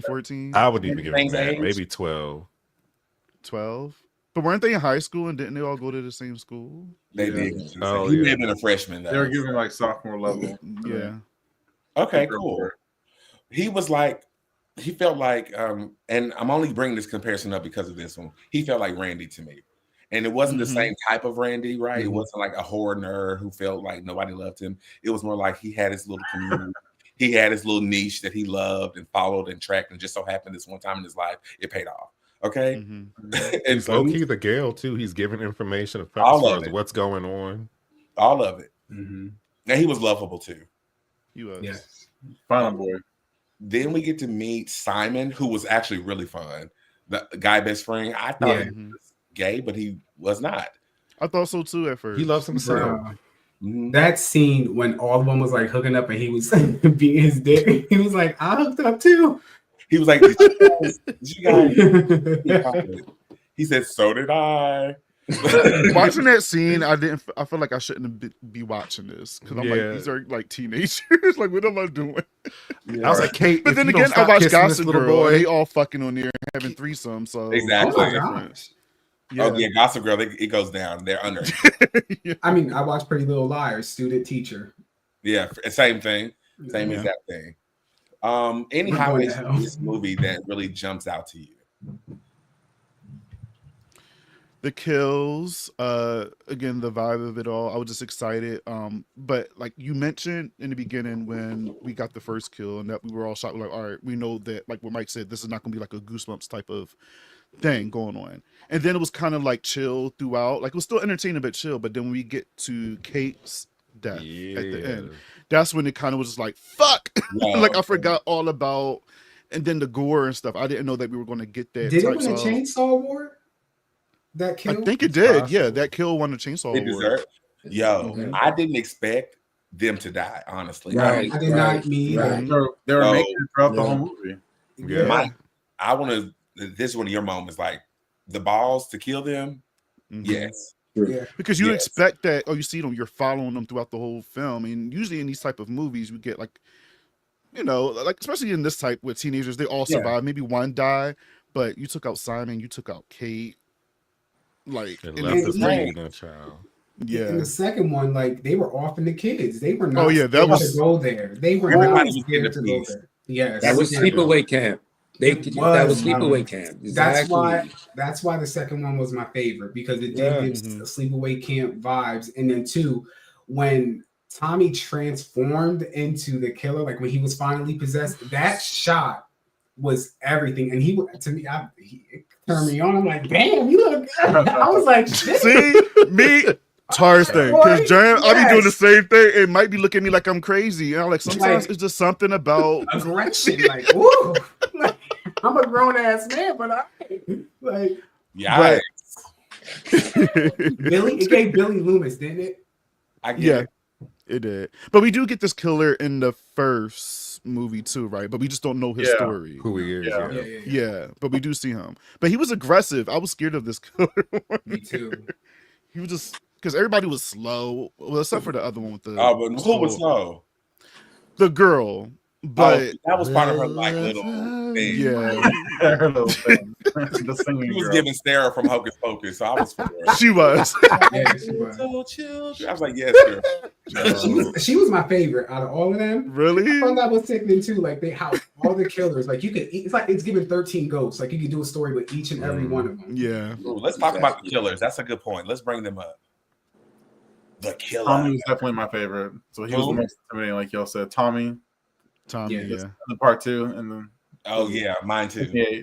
14. I would even give him that. Maybe 12. 12. But weren't they in high school and didn't they all go to the same school? They did. He may have been a freshman though. They were giving like sophomore level. Yeah. Okay, cool. He felt like, and I'm only bringing this comparison up because of this one. He felt like Randy to me. And it wasn't the same type of Randy, right? It wasn't like a horror nerd who felt like nobody loved him. It was more like he had his little community. He had his little niche that he loved and followed and tracked. And just so happened this one time in his life, it paid off. Okay. And he's low-key the Gale, too. He's giving information about what's going on. All of it. And he was lovable, too. He was. Yes. Final boy. Then we get to meet Simon, who was actually really fun. The guy best friend. I thought he was gay, but he was not. I thought so too at first. He loves himself. That scene when all of them was like hooking up and he was being his dick, he was like, I hooked up too. He was like, did you guys? He said, so did I. Watching that scene, I feel like I shouldn't be watching this because I'm like, these are like teenagers. Like, what am I doing? I was like, Kate, but then again, I watched Gossip Girl. They all fucking on there having threesomes. So exactly. Oh my gosh. Yeah. Oh yeah, Gossip Girl. It goes down. They're under. Yeah. I mean, I watched Pretty Little Liars, student teacher. Yeah, same thing. Same Yeah. exact thing. Any We're going to highlights hell. from this movie that really jumps out to you? The kills, again, the vibe of it all. I was just excited. But like you mentioned in the beginning when we got the first kill and that we were all shocked, like, all right, we know that, like what Mike said, this is not gonna be like a Goosebumps type of thing going on. And then it was kind of like chill throughout. Like it was still entertaining but chill. But then when we get to Kate's death at the end, that's when it kind of was just like, fuck. Like I forgot all about, and then the gore and stuff. I didn't know that we were gonna get that. Did it win a chainsaw award? That kill? I think it did. Yeah, that kill won a chainsaw award. Yo, I didn't expect them to die, honestly. Right. I did not mean They were making it throughout the whole movie. Yeah. Mike, I want to. This is one of your moments, like the balls to kill them. Yes. Yeah. Because you expect that, you see them, you're following them throughout the whole film. And usually in these type of movies, we get like, like especially in this type with teenagers, they all survive. Maybe one die, but you took out Simon, you took out Kate. Like and left the pregnant child. Yeah. In the second one, like they were offing the kids. They were not. Oh yeah, that was to go there. They were not scared to go there. Yes, that was sleepaway camp. That was sleepaway camp. Exactly. That's why the second one was my favorite because it did give sleepaway camp vibes. And then two, when Tommy transformed into the killer, like when he was finally possessed, that shot was everything. And he turned me on. I'm like, damn, you look good. I was like, shit. See, me, Tars thing. Because Jam, I be doing the same thing. It might be looking at me like I'm crazy. And I'm like, sometimes it's just something about aggression. Like, woo. Like, I'm a grown ass man, but yeah. Billy, it gave Billy Loomis, didn't it? I get it. It did. But we do get this killer in the first movie too, right? But we just don't know his story. Who he is. Yeah, but we do see him. But he was aggressive. I was scared of this killer. Me too. He was just because everybody was slow. Well, except for the other one with the but who was slow? The girl. But that was part of her like little thing. Yeah. Her little thing. She was giving Sarah from Hocus Pocus, so I was for her. She was. Yeah, she was. I was like, yes, girl. She was my favorite out of all of them. Really? I thought that was sickening too. Like all the killers, like you could. It's like it's given 13 ghosts. Like you could do a story with each and every one of them. Yeah. Ooh, let's talk about the killers. That's a good point. Let's bring them up. The killer. Tommy was definitely my favorite. So he was the most intimidating, like y'all said. Tommy, yeah. The part two, and then mine too. Yeah.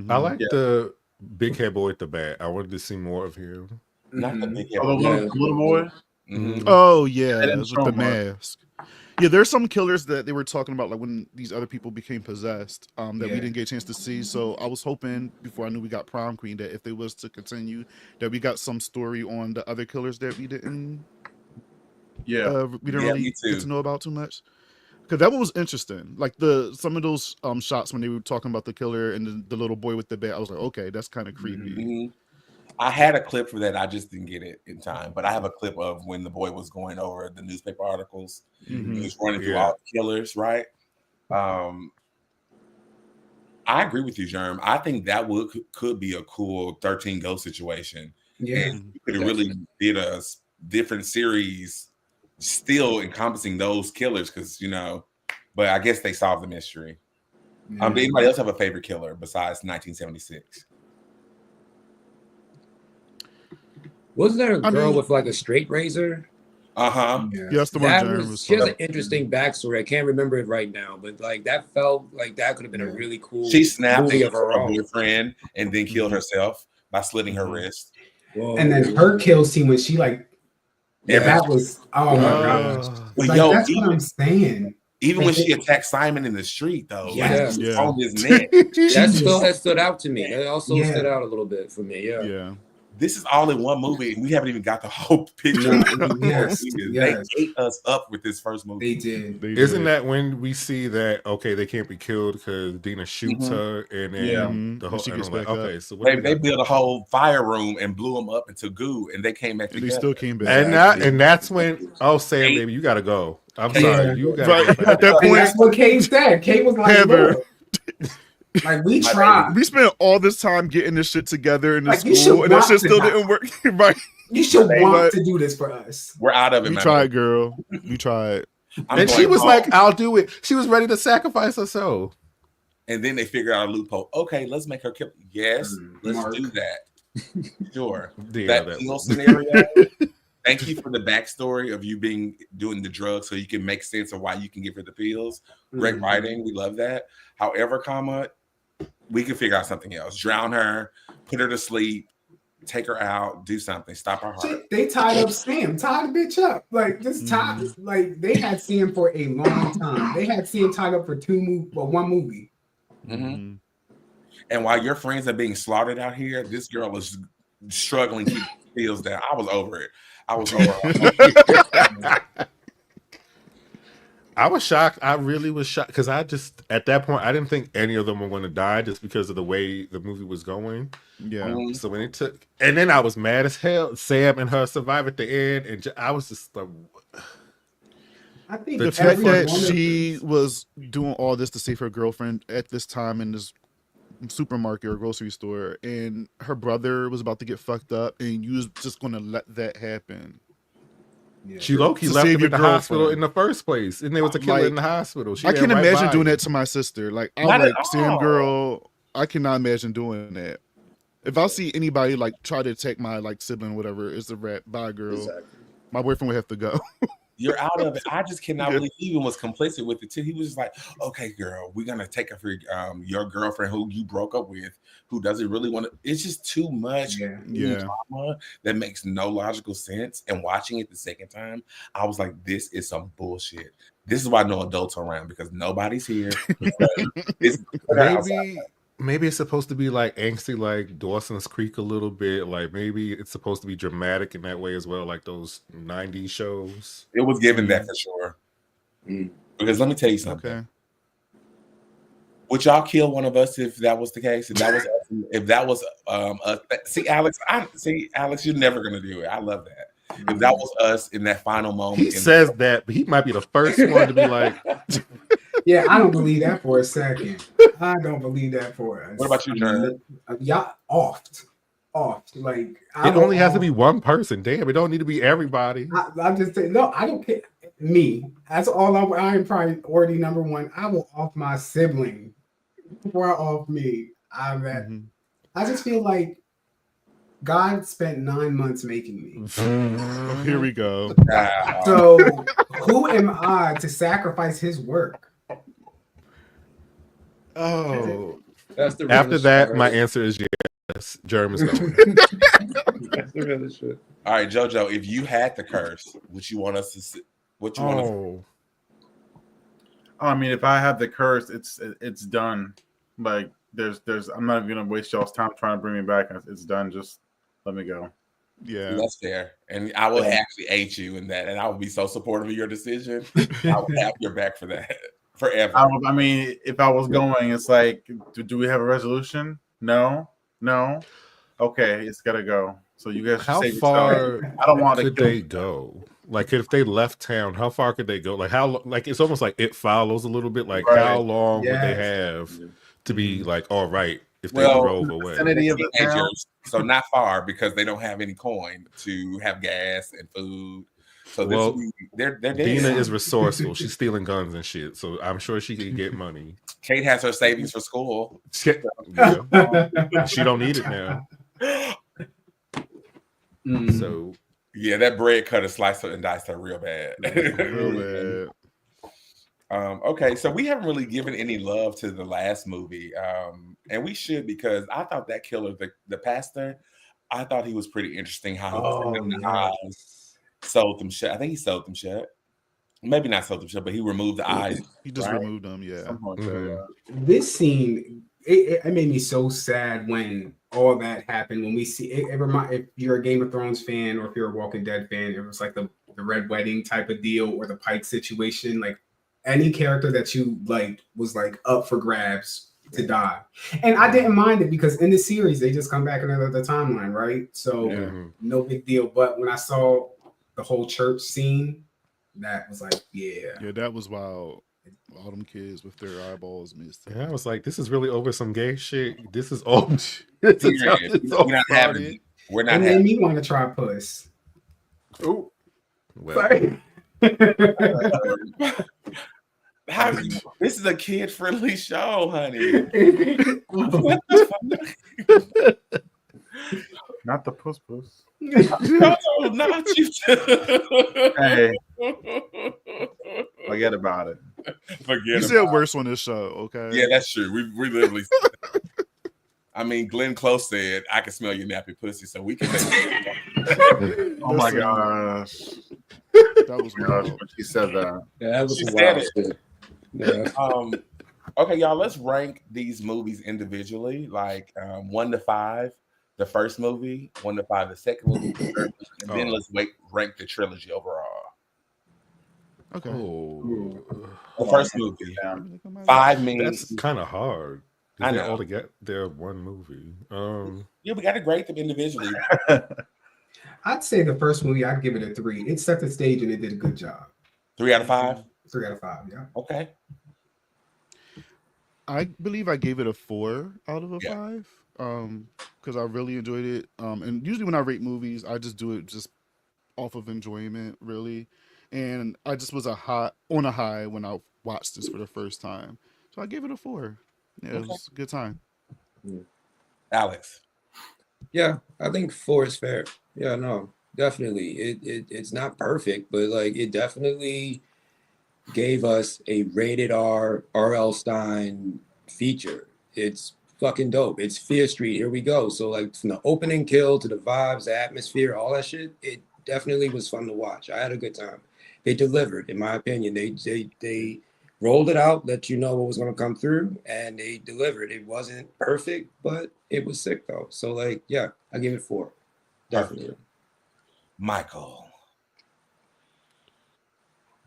I like the big head boy at the bat. I wanted to see more of him. Not the big head boy. Little boy. Oh yeah, with the mask. Yeah, there's some killers that they were talking about, like when these other people became possessed, that we didn't get a chance to see. So I was hoping before I knew we got Prom Queen that if they was to continue, that we got some story on the other killers that we didn't. Yeah, we didn't really get to know about too much. Because that one was interesting. Like some of those shots when they were talking about the killer and the little boy with the bat, I was like, okay, that's kind of creepy. Mm-hmm. I had a clip for that. I just didn't get it in time. But I have a clip of when the boy was going over the newspaper articles. Mm-hmm. He was running through all the killers, right? I agree with you, Germ. I think that could be a cool 13 Ghost situation. Yeah. And you could have really did a different series still encompassing those killers because, but I guess they solved the mystery. Did anybody else have a favorite killer besides 1976? Wasn't there a girl with like a straight razor? Yeah, that's the one. She has an interesting backstory. I can't remember it right now, but like that felt like that could have been a really cool. She snapped of her boyfriend and then killed herself by slitting her wrist. Whoa. And then her kill scene when she that was my gosh. Well, that's what I'm saying. Even when she attacked Simon in the street, though, on his neck, that stood out to me. That also stood out a little bit for me. Yeah. This is all in one movie, and we haven't even got the whole picture. They ate us up with this first movie. They did. Isn't that when we see that they can't be killed because Dina shoots her, and then the whole she gets back up. So they built a whole fire room and blew them up into goo, and they came back together. They still came back, and that's when Sam, baby, you gotta go. I'm sorry, you got at that point. That's what Kate said. Kate was like, Heather. Like we tried. We spent all this time getting this shit together in the Like, school, and that shit still didn't work. Right? You should want to do this for us. We're out of it. We tried, girl. We tried. And she was like, "I'll do it." She was ready to sacrifice herself. And then they figured out a loophole. Okay, let's make her kill. Yes, let's do that. Sure. Yeah, that whole scenario. Thank you for the backstory of you doing the drugs so you can make sense of why you can give her the pills. Great writing. We love that. However, we can figure out something else. Drown her, put her to sleep, take her out, do something, stop her heart. They tied up Sam, tied the bitch up. Like just tied, like they had Sam for a long time. They had Sam tied up for one movie. Mm-hmm. And while your friends are being slaughtered out here, this girl is struggling to keep the pills down. I was over it. I was over it. I was shocked. I really was shocked because at that point, I didn't think any of them were going to die just because of the way the movie was going. Yeah. So when and then I was mad as hell. Sam and her survive at the end, and I was just like, I think the fact that she was doing all this to save her girlfriend at this time in this supermarket or grocery store, and her brother was about to get fucked up, and you was just going to let that happen. Yeah. She low-key left him in the hospital in the first place, and there was a killer in the hospital. I can imagine doing that to my sister. Like, I'm like, Sam, girl, I cannot imagine doing that. If I see anybody like try to attack my like sibling, or whatever, it's a rap. Bye, girl. Exactly. My boyfriend would have to go. You're out of it. I just cannot believe he even was complicit with it too. He was just like, okay, girl, we're gonna take her for your girlfriend who you broke up with, who doesn't really want to. It's just too much drama that makes no logical sense. And watching it the second time, I was like, this is some bullshit. This is why no adults are around, because nobody's here. Maybe it's supposed to be like angsty, like Dawson's Creek a little bit. Like maybe it's supposed to be dramatic in that way as well, like those 90s shows. It was given that for sure. Because let me tell you something. Okay. Would y'all kill one of us if that was the case? If that was see, Alex, you're never gonna do it. I love that. If that was us in that final moment. He says that, but he might be the first one to be like, yeah, I don't believe that for a second. I don't believe that for us. What about you, John? Y'all oft. Like, it only has to be one person. Damn, it don't need to be everybody. I'm just saying, no, I don't care. Me, that's all I am priority number one. I will off my sibling before I off me. I just feel like God spent 9 months making me. Here we go. So who am I to sacrifice his work? Oh, that's the after that, right? my answer is yes. Germ is going. That's the real shit. All right, JoJo, if you had the curse, would you want us to see? What you want to? I mean, if I have the curse, it's done. Like there's I'm not even gonna waste y'all's time trying to bring me back. It's done. Just let me go. Yeah, that's fair. And I will actually aid you in that, and I will be so supportive of your decision. I will have your back for that forever. I mean, if I was going, it's like, do we have a resolution? No. Okay, it's gotta go. So you guys, how far? I don't want to. Could they go? Like if they left town, how far could they go? Like how? Like it's almost like It Follows a little bit. Like how long would they have to be like all right if they drove away? So not far, because they don't have any coin to have gas and food. So they're Dina is resourceful. She's stealing guns and shit. So I'm sure she can get money. Kate has her savings for school. Yeah. She don't need it now. So yeah, that bread cutter sliced her and diced her real bad. Real bad. Okay, so we haven't really given any love to the last movie, and we should, because I thought that killer, the pastor, I thought he was pretty interesting. How he the eyes, sewed them shut. I think he sewed them shut. Maybe not sewed them shut, but he removed the eyes. He just removed them. Yeah. This scene, it made me so sad when all that happened. When we see it, if you're a Game of Thrones fan or if you're a Walking Dead fan, it was like the Red Wedding type of deal, or the Pike situation. Like any character that you liked was like up for grabs to die. And I didn't mind it, because in the series they just come back another timeline, right? So no big deal. But when I saw the whole church scene, that was like, yeah, that was wild. All them kids with their eyeballs missing. And I was like, this is really over some gay shit. This is all. This is how it's all We're not having started. it. We're not It made having me want to try puss. Ooh. Well, Sorry. How, this is a kid-friendly show, honey. Not the puss puss. No, not you. Hey, forget about it. Forget You about said worse on this show, okay? Yeah, that's true. We literally said that. I mean, Glenn Close said, I can smell your nappy pussy, so we can Oh my gosh. That was Gosh, wild. when she said that. Yeah, that was She some said wild it. shit. Yeah. Okay, y'all, let's rank these movies individually, like 1 to 5, the first movie, 1 to 5, the second movie, the third movie, and then let's rank the trilogy overall. Okay. oh, The first movie. Yeah. 5 means that's kind of hard. I They're know. all together. They're one movie. Yeah, we got to grade them individually. I'd say the first movie, I'd give it a 3. It set the stage and it did a good job. 3 out of 5? 3 out of 5, yeah. Okay. I believe I gave it a 4 out of a Yeah. 5. Because I really enjoyed it. And usually when I rate movies, I just do it just off of enjoyment, really. And I just was on a high when I watched this for the first time. So I gave it a 4. Yeah, it was a good time. Alex. Yeah, I think 4 is fair. Yeah, no, definitely. It's not perfect, but like it definitely gave us a rated R R.L. Stein feature. It's fucking dope. It's Fear Street. Here we go. So like from the opening kill to the vibes, the atmosphere, all that shit, it definitely was fun to watch. I had a good time. They delivered, in my opinion. They rolled it out, let you know what was going to come through, and they delivered. It wasn't perfect, but it was sick though. So like, yeah, I give it 4. Definitely. Michael.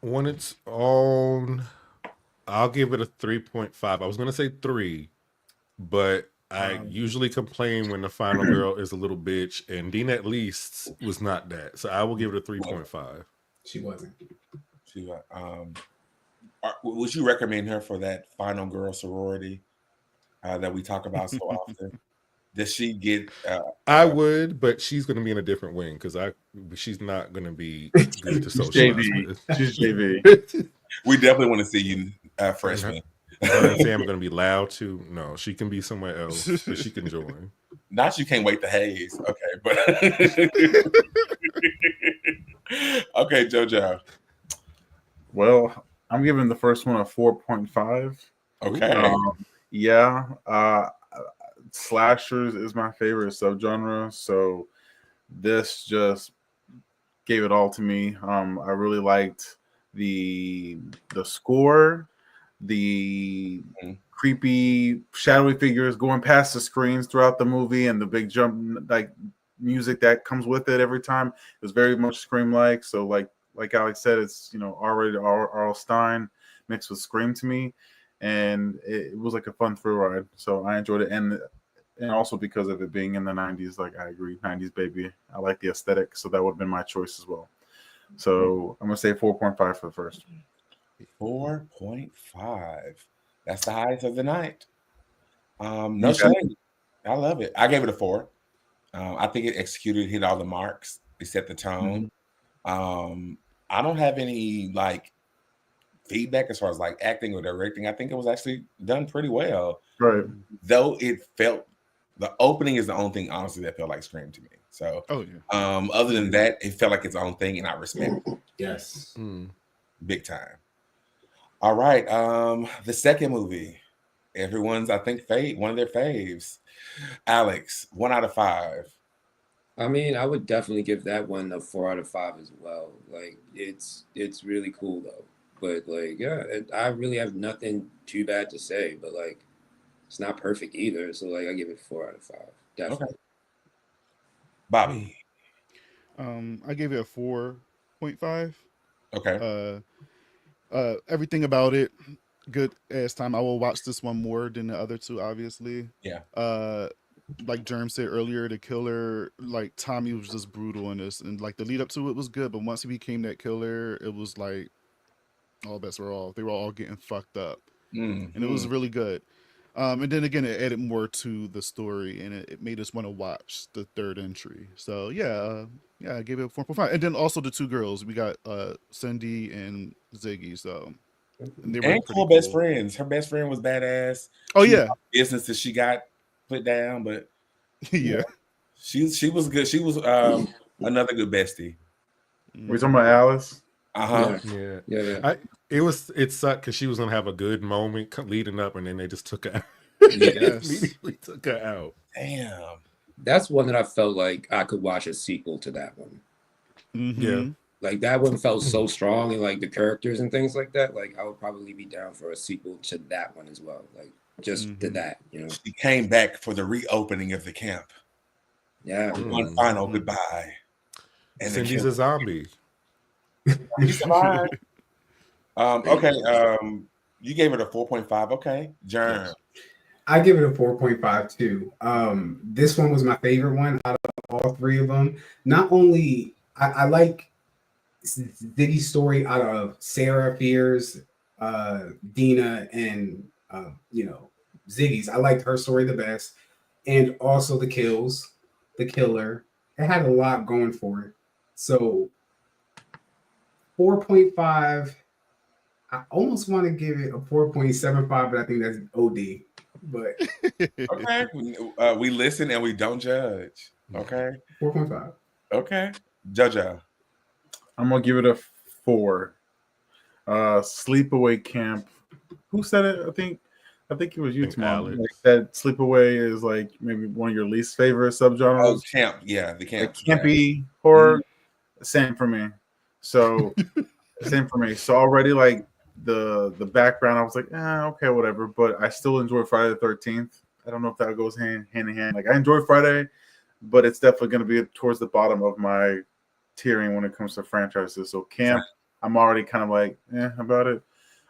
On its own, I'll give it a 3.5. I was going to say 3, but I usually complain when the final girl is a little bitch, and Dean at least was not that. So I will give it a 3.5. She wasn't. Would you recommend her for that final girl sorority that we talk about so often? Does she get? I would, but she's going to be in a different wing because she's not going to be good to socialize with. She's JV. We definitely want to see you, freshman. Her and Sam are going to be loud too. No, she can be somewhere else, but she can join. Not you can't wait the haze. Okay, but okay, JoJo. Well, I'm giving the first one a 4.5. Okay. Yeah. Slashers is my favorite subgenre, so this just gave it all to me. I really liked the score, the creepy shadowy figures going past the screens throughout the movie, and the big jump like music that comes with it every time. It was very much Scream like. So like Alex said, it's R-rated R.L. Stein mixed with Scream to me, and it was like a fun thrill ride. So I enjoyed it, and also because of it being in the 90s, like I agree, 90s baby. I like the aesthetic, so that would have been my choice as well. So I'm gonna say 4.5 for the first. 4.5. That's the highest of the night. No shame. I love it. I gave it a 4. I think it executed, hit all the marks. It set the tone. I don't have any like feedback as far as like acting or directing. I think it was actually done pretty well. Right. Though it felt, the opening is the only thing honestly that felt like Scream to me. So other than that, it felt like its own thing, and I respect it. Yes. Big time. All right. The second movie. Everyone's, I think, one of their faves. Alex, 1 out of 5. I mean, I would definitely give that one a 4 out of 5 as well. Like, it's really cool though. But like, yeah, I really have nothing too bad to say. But like, it's not perfect either. So like, I give it 4 out of 5. Definitely. Okay. Bobby. I gave it a 4.5. Okay. Everything about it, good ass time. I will watch this one more than the other two, obviously. Yeah. Like Germ said earlier, the killer, like Tommy was just brutal in this, and like the lead up to it was good, but once he became that killer, it was like all bets were off. They were all getting fucked up, Mm-hmm. and it was really good. And then again, it added more to the story, and it made us want to watch the third entry. So yeah, I gave it a 4.5. And then also the two girls, we got Cindy and Ziggy. So and they were cool best friends. Her best friend was badass. Oh yeah, business that she got put down, but yeah, she was good. She was another good bestie. We're talking about Alice. Yeah. It sucked because she was gonna have a good moment leading up, and then they just took her out. Immediately took her out. Damn. That's one that I felt like I could watch a sequel to that one. Mm-hmm. Yeah. Like that one felt so strong, and like the characters and things like that. Like I would probably be down for a sequel to that one as well. Like just to that, you know. She came back for the reopening of the camp. Yeah. One final goodbye. And Cindy's a zombie. He survived. Okay. You gave it a 4.5. Okay. Germ. I give it a 4.5 too. This one was my favorite one out of all three of them. Not only I like Ziggy's story out of Sarah Fierce, Dina, and Ziggy's. I liked her story the best, and also the killer. It had a lot going for it. So 4.5. I almost want to give it a 4.75, but I think that's OD. But okay, we listen and we don't judge. Okay, 4.5. Okay, Jojo. I'm gonna give it a 4. Sleepaway Camp. Who said it? I think it was you, Tom. Like that Sleepaway is like maybe one of your least favorite subgenres. Oh, camp. Yeah, the camp. Like campy horror. Same for me. So same for me. So already like the background, I was like, okay, whatever. But I still enjoy Friday the 13th. I don't know if that goes hand in hand. Like I enjoy Friday, but it's definitely going to be towards the bottom of my tiering when it comes to franchises. So camp, I'm already kind of like about it.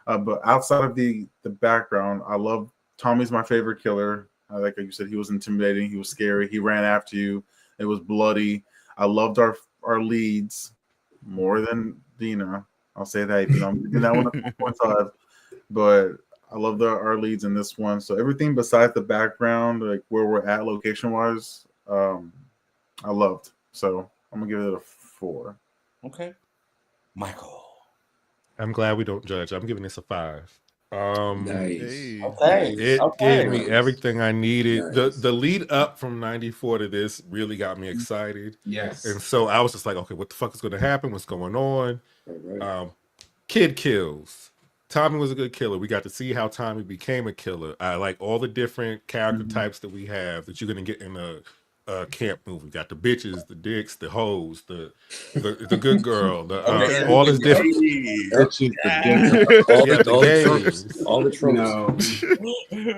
But outside of the background, I love Tommy's my favorite killer. Like you said, he was intimidating. He was scary. He ran after you. It was bloody. I loved our leads more than Dina. I'll say that, even though I'm giving that one a 4.5. But I love our leads in this one. So everything besides the background, like where we're at location wise, I loved. So I'm gonna give it a 4. Okay. Michael. I'm glad we don't judge. I'm giving this a 5. Nice. Okay. It gave me everything I needed. Nice. The lead up from 94 to this really got me excited. Yes. And so I was just like, okay, what the fuck is going to happen? What's going on? Right. Kid kills. Tommy was a good killer. We got to see how Tommy became a killer. I like all the different character types that we have that you're going to get in a camp movie. We got the bitches, the dicks, the hoes, the good girl, all this different all the tropes.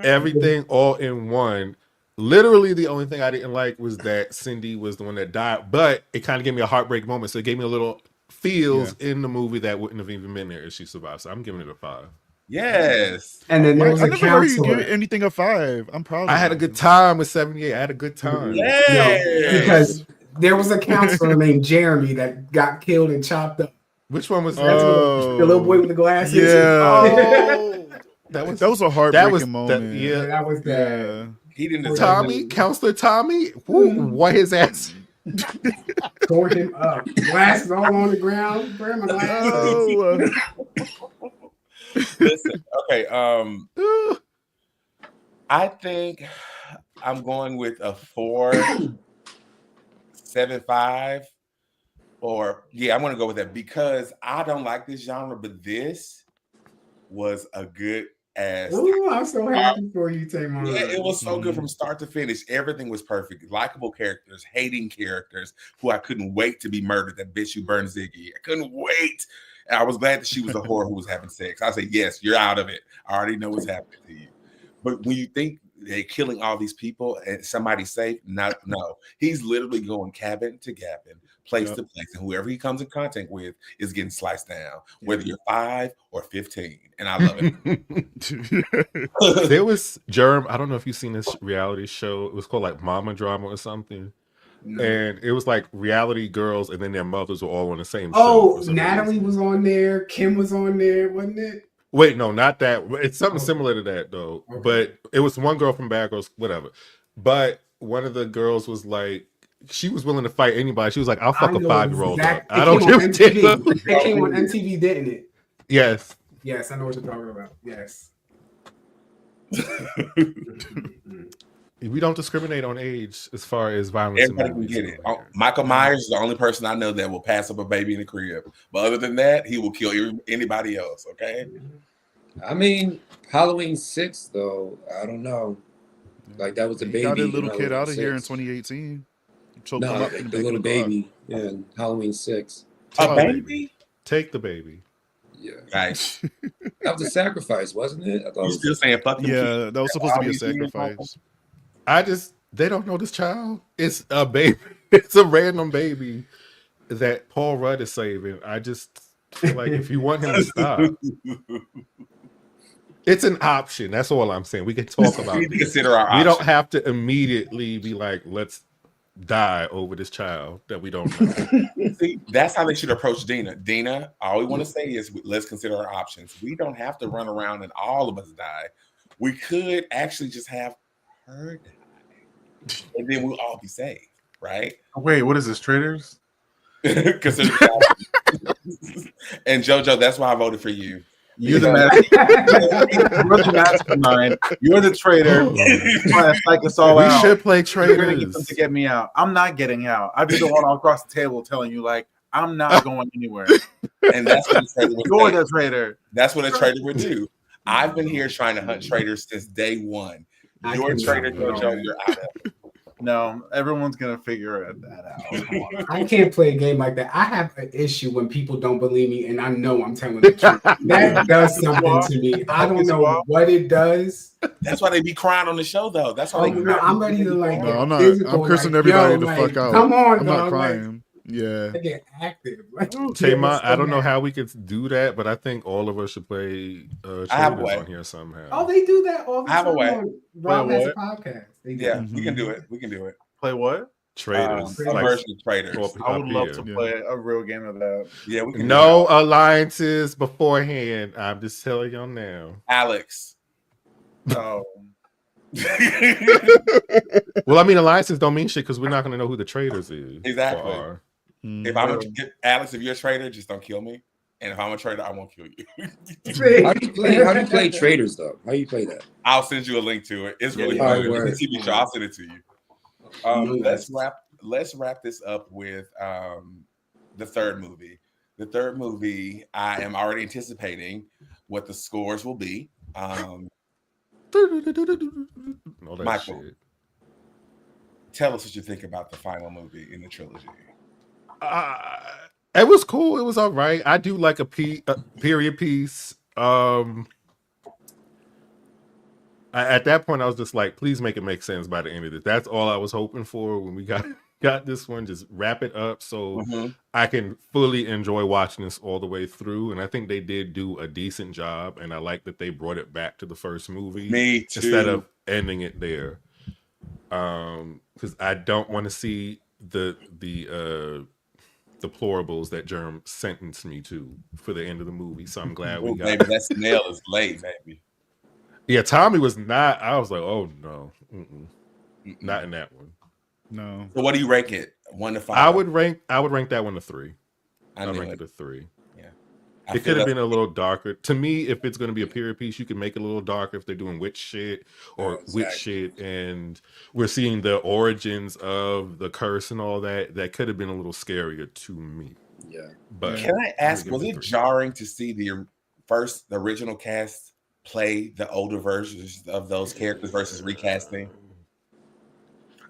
Everything all in one. Literally the only thing I didn't like was that Cindy was the one that died, but it kind of gave me a heartbreak moment. So it gave me a little feels in the movie that wouldn't have even been there if she survived. So I'm giving it a 5. Yes. And then there was I never heard you give anything a 5. I'm proud of I had a good time with 78. I had a good time. Yes. Because there was a counselor named Jeremy that got killed and chopped up. Which one was that? The little boy with the glasses. Yeah. That was a heartbreaking moment. That was that. He didn't. Counselor Tommy, why his ass? Tore him up. Glasses all on the ground. Where are my glasses? Listen, okay. I think I'm going with a 4.75, or I'm gonna go with that because I don't like this genre, but this was a good ass. Ooh, I'm so happy for you, Tamar. Yeah, it was so good from start to finish. Everything was perfect. Likeable characters, hating characters who I couldn't wait to be murdered. That bitch who burned Ziggy. I couldn't wait. And I was glad that she was a whore who was having sex. I said, yes, you're out of it. I already know what's happening to you. But when you think they're killing all these people and somebody's safe, no. He's literally going cabin to cabin, place to place, and whoever he comes in contact with is getting sliced down, whether you're 5 or 15. And I love it. There was Germ. I don't know if you've seen this reality show. It was called like Mama Drama or something. And it was like reality girls, and then their mothers were all on the same show. Oh, Natalie was on there. Kim was on there, wasn't it? Wait, no, not that. It's something similar to that though. Okay. But it was one girl from Bad Girls, whatever. But one of the girls was like, she was willing to fight anybody. She was like, "I'll fuck a 5-year-old up. I don't give a damn." It came on MTV, didn't it? Yes. Yes, I know what you're talking about. Yes. We don't discriminate on age as far as violence. Everybody can get it. Michael Myers is the only person I know that will pass up a baby in the crib. But other than that, he will kill anybody else. Okay. I mean, Halloween 6 though. I don't know. Like that was a baby. Got a little kid out of here in 2018. No, like the little baby. Yeah, Halloween 6. A baby? Take the baby. Yeah. Nice. That was a sacrifice, wasn't it? I thought You still saying fuck them Yeah, kids. that was supposed to be a sacrifice. They don't know this child. It's a baby. It's a random baby that Paul Rudd is saving. I just feel like if you want him to stop, it's an option. That's all I'm saying. We can talk about We consider our We don't options. have to immediately be like, let's die over this child that we don't know. See, that's how they should approach Dina. Dina, all we want to say is let's consider our options. We don't have to run around and all of us die. We could actually just have her die. And then we'll all be saved, right? Wait, what is this, traitors? Consider and JoJo, that's why I voted for you. You're the mastermind. You're the traitor. Trying to psych us all We out. should play You're gonna get them traitors. to get me out. I'm not getting out. I'd be the one all across the table telling you, like, I'm not going anywhere. And that's what a traitor would You're say. the traitor. That's what a traitor would do. I've been here trying to hunt traitors since day one. You're a traitor, JoJo. You're out of it. No, everyone's gonna figure that out. Come on. I can't play a game like that. I have an issue when people don't believe me and I know I'm telling the truth. That does something to me. I don't know what it does. That's why they be crying on the show, though. That's why they I'm ready to like. No, I'm not. Physical, I'm cursing like, everybody yo, the like, fuck out. Come on, I'm dog, not crying. Yeah. I get active. Like, Tamar, I don't know how we could do that, but I think all of us should play I have a traitors way. on here somehow. Oh, they do that all the I have a time. way. On Rob has a what? podcast. They do. Yeah, we can do it. We can do it. Play what? Traitors. A Like- version of traitors. I would love here. to play a real game of that. Yeah, we can. No alliances beforehand. I'm just telling y'all now. Alex. Oh, Well, I mean, alliances don't mean shit because we're not going to know who the traitors is. Exactly. Are. If I'm Alex, if you're a traitor, just don't kill me. And if I'm a traitor, I won't kill you. How do you play traitors though? How do you play that? I'll send you a link to it. It's really Yeah, good. word. It's a TV show. I'll send it to you. Let's wrap this up with the third movie. The third movie, I am already anticipating what the scores will be. All that Michael. shit. Tell us what you think about the final movie in the trilogy. It was cool. It was all right. I do like a period piece. At that point, I was just like, please make it make sense by the end of this. That's all I was hoping for when we got this one. Just wrap it up so I can fully enjoy watching this all the way through. And I think they did do a decent job. And I like that they brought it back to the first movie. Me too. Instead of ending it there. Because I don't want to see the deplorables that Germ sentenced me to for the end of the movie. So I'm glad we got baby, that smell is late, baby. Yeah, Tommy was not. I was like, oh no, not in that one. No. So what do you rank it? 1 to 5? I would rank that one a 3. I I'd knew rank it. it a 3. Yeah. It could have been a little darker. To me, if it's going to be a period piece, you can make it a little darker if they're doing witch shit or witch shit, and we're seeing the origins of the curse and all that. That could have been a little scarier to me. Yeah. But Can I ask, I'm was gonna it give it a 3. jarring to see the original cast play the older versions of those characters versus recasting?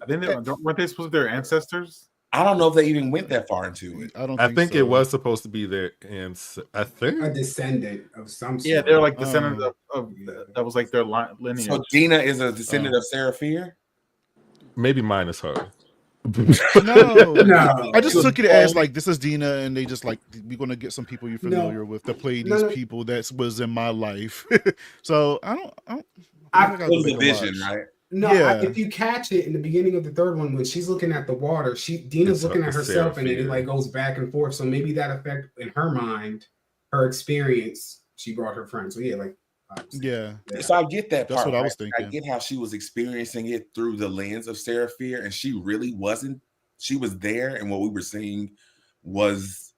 I think weren't they supposed to be their ancestors? I don't know if they even went that far into it. I think so. it was supposed to be there, and I think A descendant of some sort. Yeah, they're like descendants of that was like their lineage. So Dina is a descendant of Sarah Fear? maybe minus her. No. I just took it as like this is Dina, and they just like we're gonna get some people you're familiar with to play these people that was in my life. So I don't It was a vision, right? No, if you catch it in the beginning of the third one, when she's looking at the water, Dina's looking at herself, and then it like goes back and forth. So maybe that effect in her mind, her experience, she brought her friend. So yeah, like So I get that part. That's what I was thinking. I get how she was experiencing it through the lens of Sarah Fear, and she really wasn't. She was there, and what we were seeing was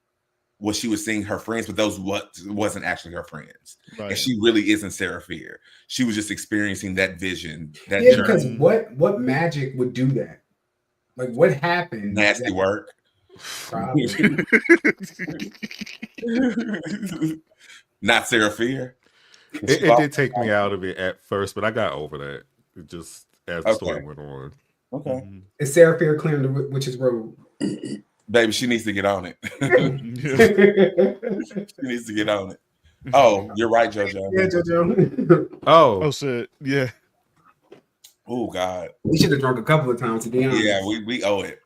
what she was seeing her friends, but those wasn't actually her friends. Right. And she really isn't Sarah Fear. She was just experiencing that vision. That journey. Because what magic would do that? Like what happened? Nasty work. Not Sarah Fear. It did take me out of it at first, but I got over that. It just as the story went on. Okay. Mm-hmm. Is Sarah Fear clearing the witch's road? Baby, she needs to get on it. She needs to get on it. Oh, you're right, JoJo. Yeah, JoJo. Oh shit. Yeah. Oh God. We should have drunk a couple of times, to be honest. Yeah, we owe it.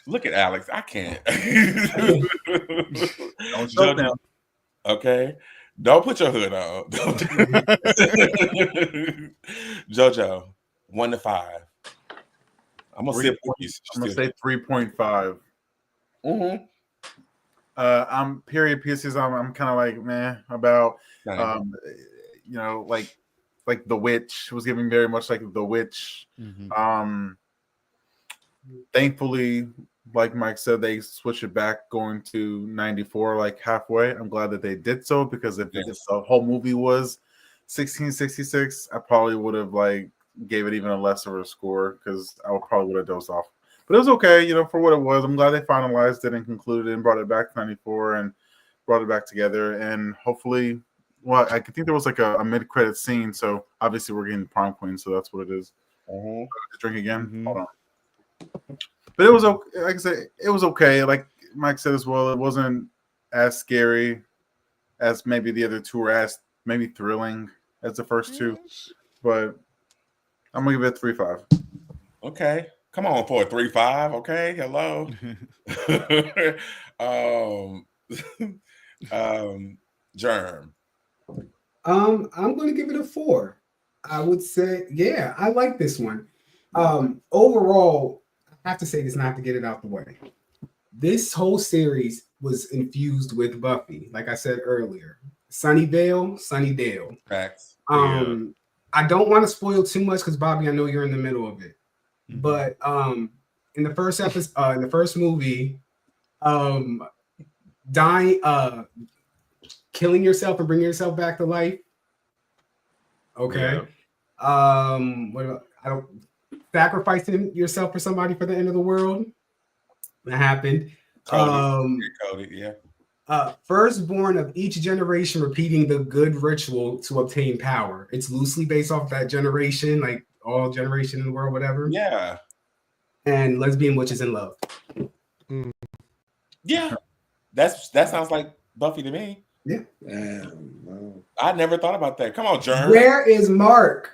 Look at Alex. I can't. Don't shut down. Okay. Don't put your hood on. JoJo, 1 to 5. I'm gonna say 3.5. Mm-hmm. I'm period pieces. I'm kind of like meh about you know, like The Witch was giving very much like The Witch. Mm-hmm. Thankfully, like Mike said, they switched it back going to 94 like halfway. I'm glad that they did so, because if the whole movie was 1666, I probably would have like gave it even a lesser of a score, because I probably would have dozed off. But it was okay, you know, for what it was. I'm glad they finalized it and concluded it and brought it back to 94 and brought it back together. And hopefully, well, I think there was like a mid-credit scene, so obviously we're getting Prom Queen, so that's what it is. Drink again. Mm-hmm. Hold on. But it was okay. Like I said, it was okay. Like Mike said as well, it wasn't as scary as maybe the other two, or as maybe thrilling as the first two. But I'm gonna give it a 3.5. Okay, come on for a 3.5. Okay, hello. Germ. I'm gonna give it a 4. I would say, yeah, I like this one. Overall, I have to say this, not to get it out the way. This whole series was infused with Buffy, like I said earlier. Sunnyvale, Sunnydale. Facts. I don't want to spoil too much, because Bobby, I know you're in the middle of it. Mm-hmm. But in the first episode, in the first movie, killing yourself and bringing yourself back to life. Okay. Yeah. What about, sacrificing yourself for somebody for the end of the world. That happened. Coded, yeah. Firstborn of each generation repeating the good ritual to obtain power. It's loosely based off that generation, like all generation in the world, whatever. Yeah. And lesbian witches in love. Yeah. That sounds like Buffy to me. Yeah. I never thought about that. Come on, Germ. Where is Mark?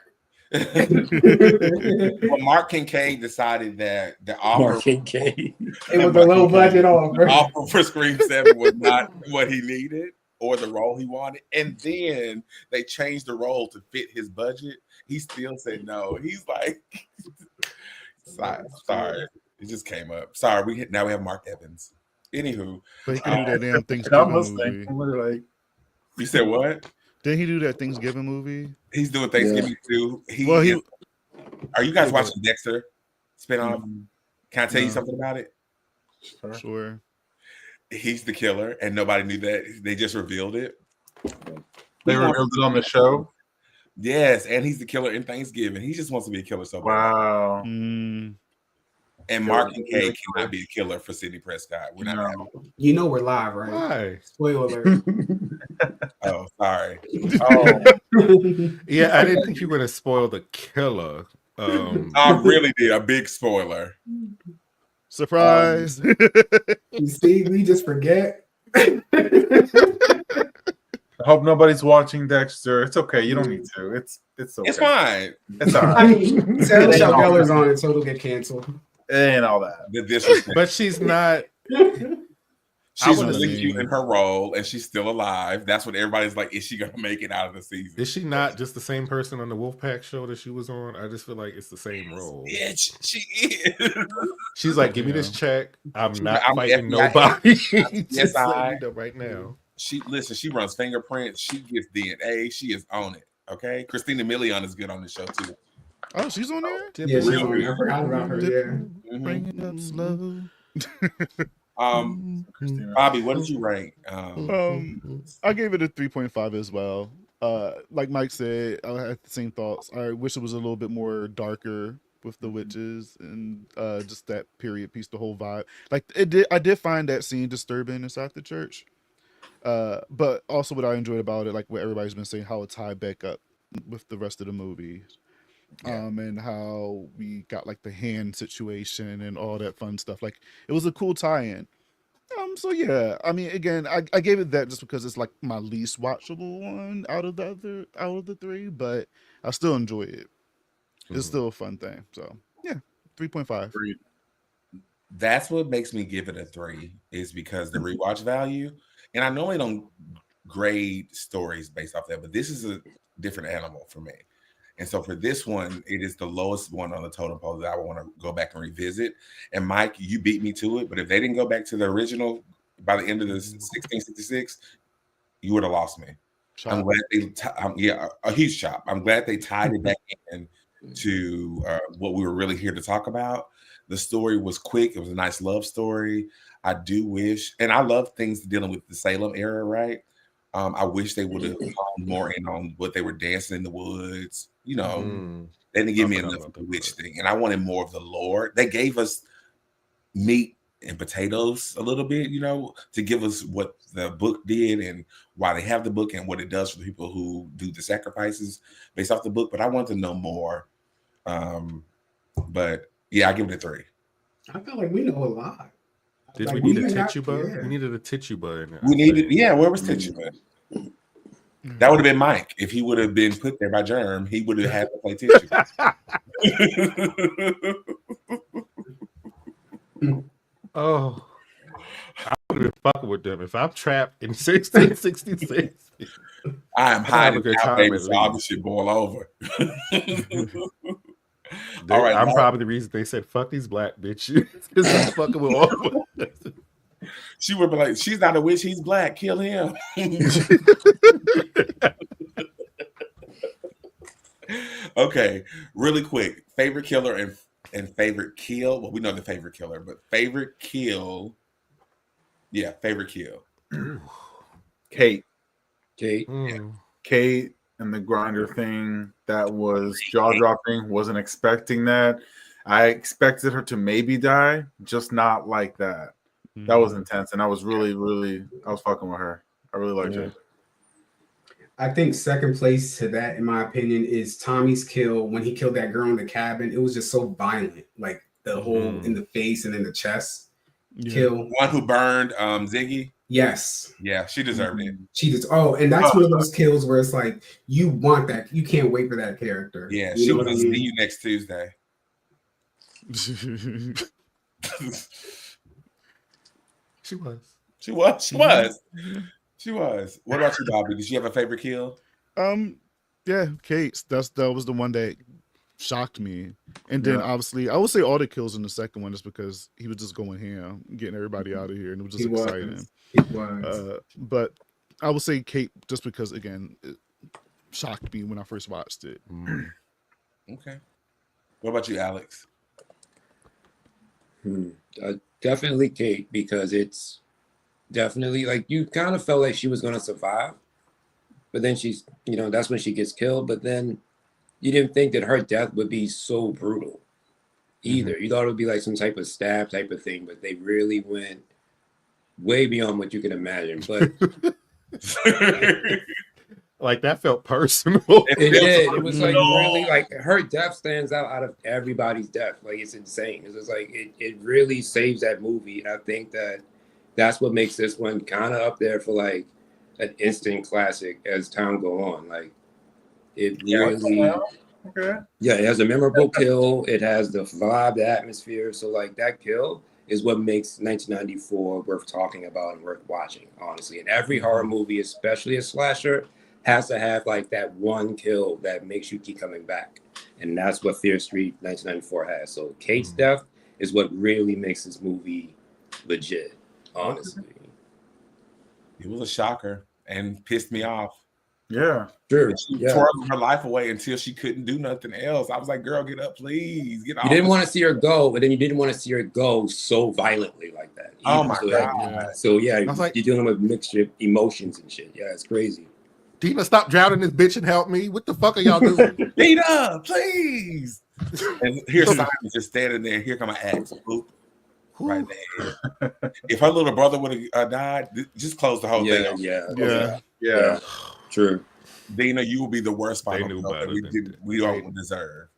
Well, Mark Kincaid decided that the offer it was a low budget offer for Scream 7 was not what he needed or the role he wanted, and then they changed the role to fit his budget. He still said no. He's like, sorry, it just came up. Sorry, now we have Mark Evans. Anywho, but he can do that damn Thanksgiving movie. You said what? Did he do that Thanksgiving movie? He's doing Thanksgiving too. Are you guys watching Dexter spinoff? Can I tell you something about it? Sure. He's the killer, and nobody knew that. They just revealed it. They revealed it on the show? Yes, and he's the killer in Thanksgiving. He just wants to be a killer so bad. Wow. And Mark Kincaid cannot be a killer for Sidney Prescott. We're not having it. You know we're live, right? Why? Spoiler alert. Oh, sorry. Yeah, I didn't think you were going to spoil the killer. I really did. A big spoiler. Surprise. You see, we just forget. I hope nobody's watching Dexter. It's okay. You don't need to. It's okay. It's fine. It's all right. I mean, Sarah Michelle Gellar's on it, so it'll get canceled. And all that. The disrespect. But she's not. She's really cute in her role, and she's still alive. That's what everybody's like. Is she gonna make it out of the season? Is she not just the same person on the Wolfpack show that she was on? I just feel like it's the same role. Yeah, she is. She's like, give me this check. I'm not fighting nobody. Yes, I right now. She runs fingerprints. She gets DNA. She is on it. Okay, Christina Milian is good on the show too. Oh, she's on there. Yeah, she's on there. I forgot about her. Yeah. Bring it up slow. Bobby, what did you rank? I gave it a 3.5 as well. Like Mike said, I had the same thoughts. I wish it was a little bit more darker with the witches and just that period piece, the whole vibe. Like I did find that scene disturbing inside the church. But also what I enjoyed about it, like what everybody's been saying, how it tied back up with the rest of the movie. And how we got like the hand situation and all that fun stuff. Like it was a cool tie-in. So yeah, I mean, again, I gave it that just because it's like my least watchable one out of the three, but I still enjoy it. It's still a fun thing. So yeah, 3.5. That's what makes me give it a 3 is because the rewatch value. And I normally don't grade stories based off that, but this is a different animal for me. And so for this one, it is the lowest one on the totem pole that I want to go back and revisit. And Mike, you beat me to it, but if they didn't go back to the original by the end of the 1666, you would have lost me. Chop. I'm glad they, a huge chop. I'm glad they tied it back in to what we were really here to talk about. The story was quick. It was a nice love story. I do wish, and I love things dealing with the Salem era, right? I wish they would have honed more in on what they were dancing in the woods. You know, they didn't give me enough of the witch thing, and I wanted more of the lore. They gave us meat and potatoes a little bit, you know, to give us what the book did and why they have the book and what it does for the people who do the sacrifices based off the book. But I wanted to know more. But yeah, I give it a 3. I feel like we know a lot. Did we need a Tituba? Yeah. We needed a Tituba. We needed, where was Tituba? That would have been Mike. If he would have been put there by Germ, he would have had to play Tituba. Oh, I would have been fucking with them if I'm trapped in 1666. I am hiding out, baby, so all this shit boil over. All right, I'm probably the reason they said fuck these black bitches because I'm fucking with all of them. She would be like, she's not a witch, he's black, kill him. Okay, really quick. Favorite killer and favorite kill. Well, we know the favorite killer, but favorite kill. Yeah, favorite kill. Kate. Yeah. Kate and the grinder thing, that was jaw-dropping. Wasn't expecting that. I expected her to maybe die, just not like that. That was intense, and I was really, I was fucking with her. I really liked her. I think second place to that, in my opinion, is Tommy's kill when he killed that girl in the cabin. It was just so violent, like the hole in the face and in the chest kill. One who burned Ziggy. Yes. Yeah, she deserved it. She just and that's one of those kills where it's like you want that, you can't wait for that character. Yeah, she will see you next Tuesday. She was. What about you, Bobby? Did you have a favorite kill? Yeah, Kate. That was the one that shocked me. And then obviously I would say all the kills in the second one just because he was just going ham, getting everybody out of here, and it was just exciting. But I would say Kate just because again it shocked me when I first watched it. Okay. What about you, Alex? Definitely Kate, because it's definitely like you kind of felt like she was going to survive, but then she's, that's when she gets killed. But then you didn't think that her death would be so brutal either. You thought it would be like some type of stab type of thing, but they really went way beyond what you could imagine. But like that felt personal. It did. It was like really like her death stands out of everybody's death. Like it's insane. It's just like it really saves that movie. And I think that's what makes this one kind of up there for like an instant classic as time go on. Like it really, it has a memorable kill. It has the vibe, the atmosphere. So like that kill is what makes 1994 worth talking about and worth watching, honestly. And every horror movie, especially a slasher, has to have like that one kill that makes you keep coming back. And that's what Fear Street 1994 has. So Kate's death is what really makes this movie legit, honestly. It was a shocker and pissed me off. Yeah. Sure. She tore her life away until she couldn't do nothing else. I was like, girl, get up, please. Get off. You didn't want to see her go, but then you didn't want to see her go so violently like that. Oh my God. So yeah, you're dealing with mixture emotions and shit. Yeah, it's crazy. Dina, stop drowning this bitch and help me. What the fuck are y'all doing? Dina, please. And here's Simon just standing there. Here come my axe. Boop. Right there. If her little brother would have died, just close the whole thing. Yeah. True. Dina, you will be the worst final kill that we don't deserve.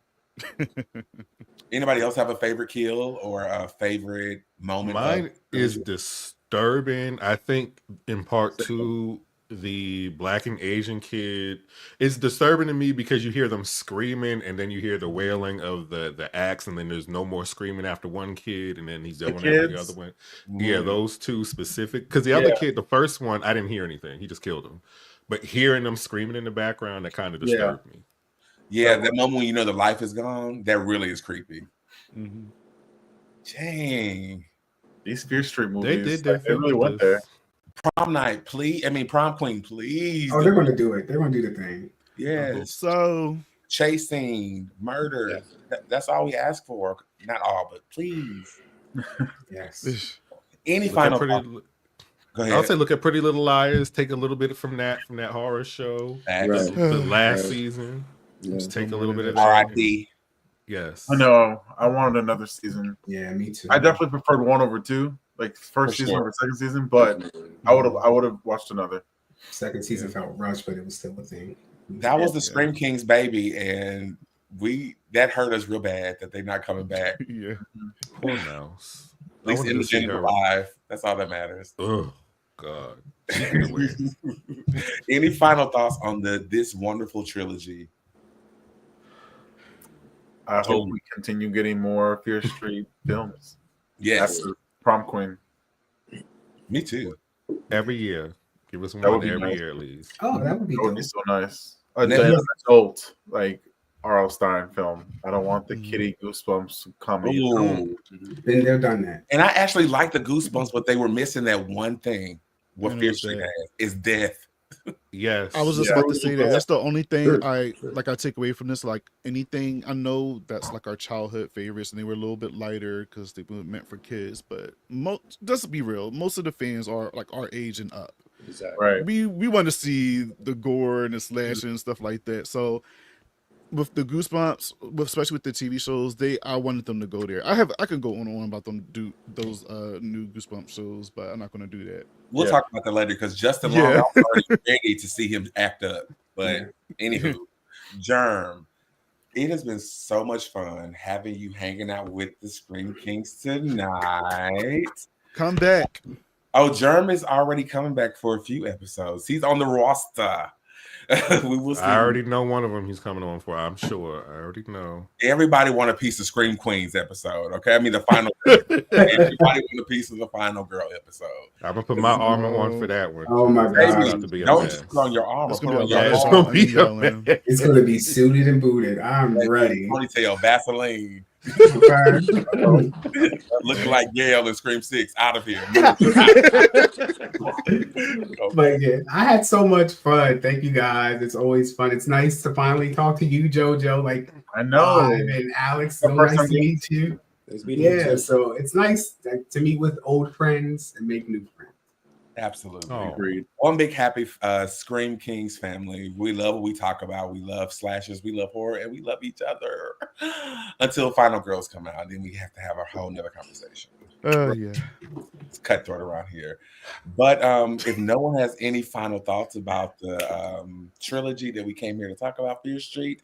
Anybody else have a favorite kill or a favorite moment? Mine is disturbing. I think in part 2, the Black and Asian kid is disturbing to me because you hear them screaming and then you hear the wailing of the axe, and then there's no more screaming after one kid, and then he's going after the other one. Yeah, those two specific. Because the other kid, the first one, I didn't hear anything. He just killed him. But hearing them screaming in the background, that kind of disturbed me. Yeah, that moment when you know the life is gone, that really is creepy. Dang. These Fear Street movies, they really went there. Prom night, please. I mean, prom queen, please. Oh, they're going to do it. They're going to do the thing. Yes. So chasing, murder. That's all we ask for. Not all, but please. Yes. Any final thought? Go ahead. I'll say look at Pretty Little Liars. Take a little bit from that horror show. The last season. Just take a little bit of that. R.I.P. Yes. I know. I wanted another season. Yeah, me too. I definitely preferred 1 over 2, like first season over second season, but I would have watched another. Second season felt rushed, but it was still a thing. That was the Scream Kingz baby, and that hurt us real bad that they're not coming back. Yeah. Poor Mouse. At least Independent alive. That's all that matters. Oh God. Any final thoughts on this wonderful trilogy? I hope we continue getting more Fear Street films. Yes. After Prom Queen. Me too. Every year. Give us one every year at least. Oh, that would be so nice. An adult, like R.L. Stein film. I don't want the kitty Goosebumps coming. Then they've done that. And I actually like the Goosebumps, but they were missing that one thing. What Fear Street has is death. Yes. I was just about to say that. That's the only thing I take away from this. Like anything, I know that's like our childhood favorites, and they were a little bit lighter because they were meant for kids. But let's be real, most of the fans are like our age and up. Exactly. Right. We want to see the gore and the slashing and stuff like that. So with the Goosebumps, especially with the TV shows, I wanted them to go there. I could go on and on about them do those new Goosebumps shows, but I'm not going to do that. We'll talk about that later because Justin Long, I was already ready to see him act up. But anywho, Germ, it has been so much fun having you hanging out with the Scream Kingz tonight. Come back. Oh, Germ is already coming back for a few episodes. He's on the roster. We will see. I already know one of them he's coming on for. I'm sure. I already know. Everybody want a piece of Scream Queens episode. Okay, I mean the final. Everybody want a piece of the final girl episode. I'm gonna put my armor on for that one. Oh my God! Don't just put on your armor. It's gonna be suited and booted. I'm ready. Ponytail, Vaseline. Looking like Gail in Scream 6, out of here. But yeah, I had so much fun. Thank you guys. It's always fun. It's nice to finally talk to you, JoJo. Like I know, and Alex. So nice to meet you. So it's nice to meet with old friends and make new friends. Absolutely. Agreed. One big happy Scream Kingz family. We love what we talk about. We love slashers. We love horror, and we love each other until Final Girls come out. Then we have to have a whole nother conversation. Yeah. It's cutthroat around here. But if no one has any final thoughts about the trilogy that we came here to talk about, Fear Street,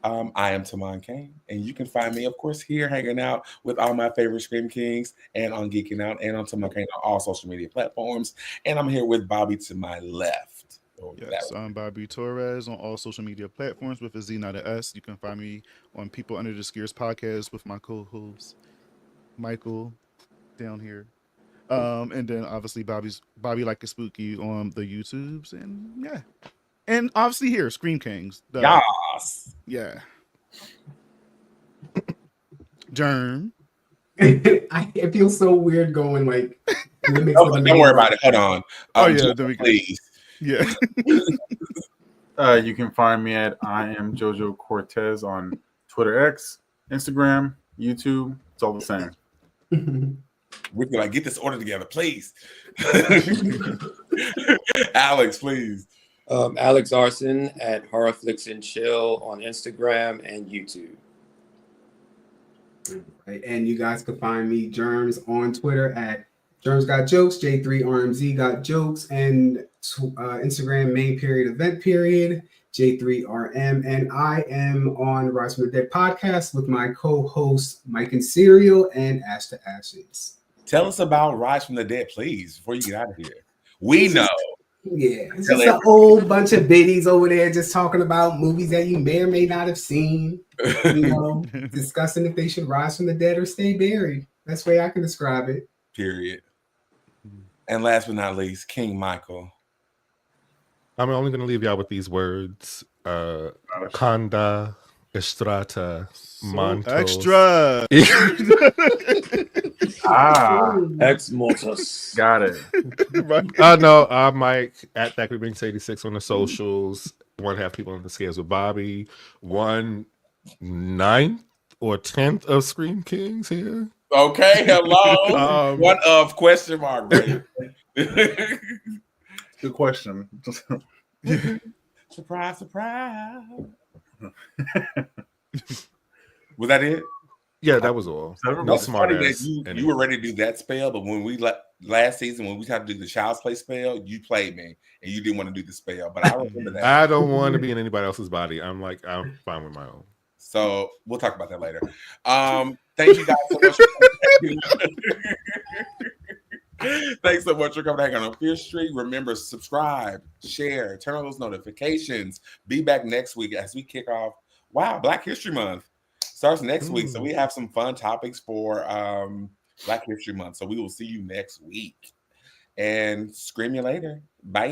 I am Tamon Kane, and you can find me, of course, here hanging out with all my favorite Scream Kingz and on Geeking Out and on Tamon Kane on all social media platforms. And I'm here with Bobby to my left. Yes, I'm Bobby Torres on all social media platforms with a Z, not a S. You can find me on People Under the Scares podcast with my co-hosts, Michael down here. And then obviously Bobby Like a Spooky on the YouTubes, and yeah. And obviously here, Scream Kingz. Yes. Yeah. Germ. It feels so weird going like in the mix Don't worry about it. Hold on. There we go. Please. Yeah. You can find me at I am Jojo Cortez on Twitter X, Instagram, YouTube. It's all the same. We're gonna get this order together, please. Alex, please. Alex Arson at Horror Flicks and Chill on Instagram and YouTube. And you guys can find me, Germs, on Twitter at Germs Got Jokes, J3RMZ Got Jokes, and Instagram main period event period, J3RM. And I am on Rise from the Dead podcast with my co-hosts Mike and Serial and Ash to Ashes. Tell us about Rise from the Dead, please, before you get out of here. We know. Yeah, it's just an old bunch of biddies over there just talking about movies that you may or may not have seen. You know, discussing if they should rise from the dead or stay buried. That's the way I can describe it. Period. And last but not least, King Michael. I'm only going to leave y'all with these words. Kanda, Estrata, Mantos. Extra. Ex Mortis. Got it. No, Mike at ThackerBinks86 on the socials. 1/2 people on the scales with Bobby. 1/9 or 10th of Scream Kingz here. Okay, hello. What of question mark? Good question. Surprise, surprise. Was that it? Yeah, that was all. No smart ass. You were ready to do that spell, but when we last season when we tried to do the Child's Play spell, you played me and you didn't want to do the spell. But I remember that. I don't want to be in anybody else's body. I'm fine with my own. So we'll talk about that later. Thank you guys so much. Thanks so much for coming back on Fear Street. Remember, subscribe, share, turn on those notifications. Be back next week as we kick off. Wow, Black History Month starts next week. So we have some fun topics for Black History Month. So we will see you next week. And scream you later. Bye.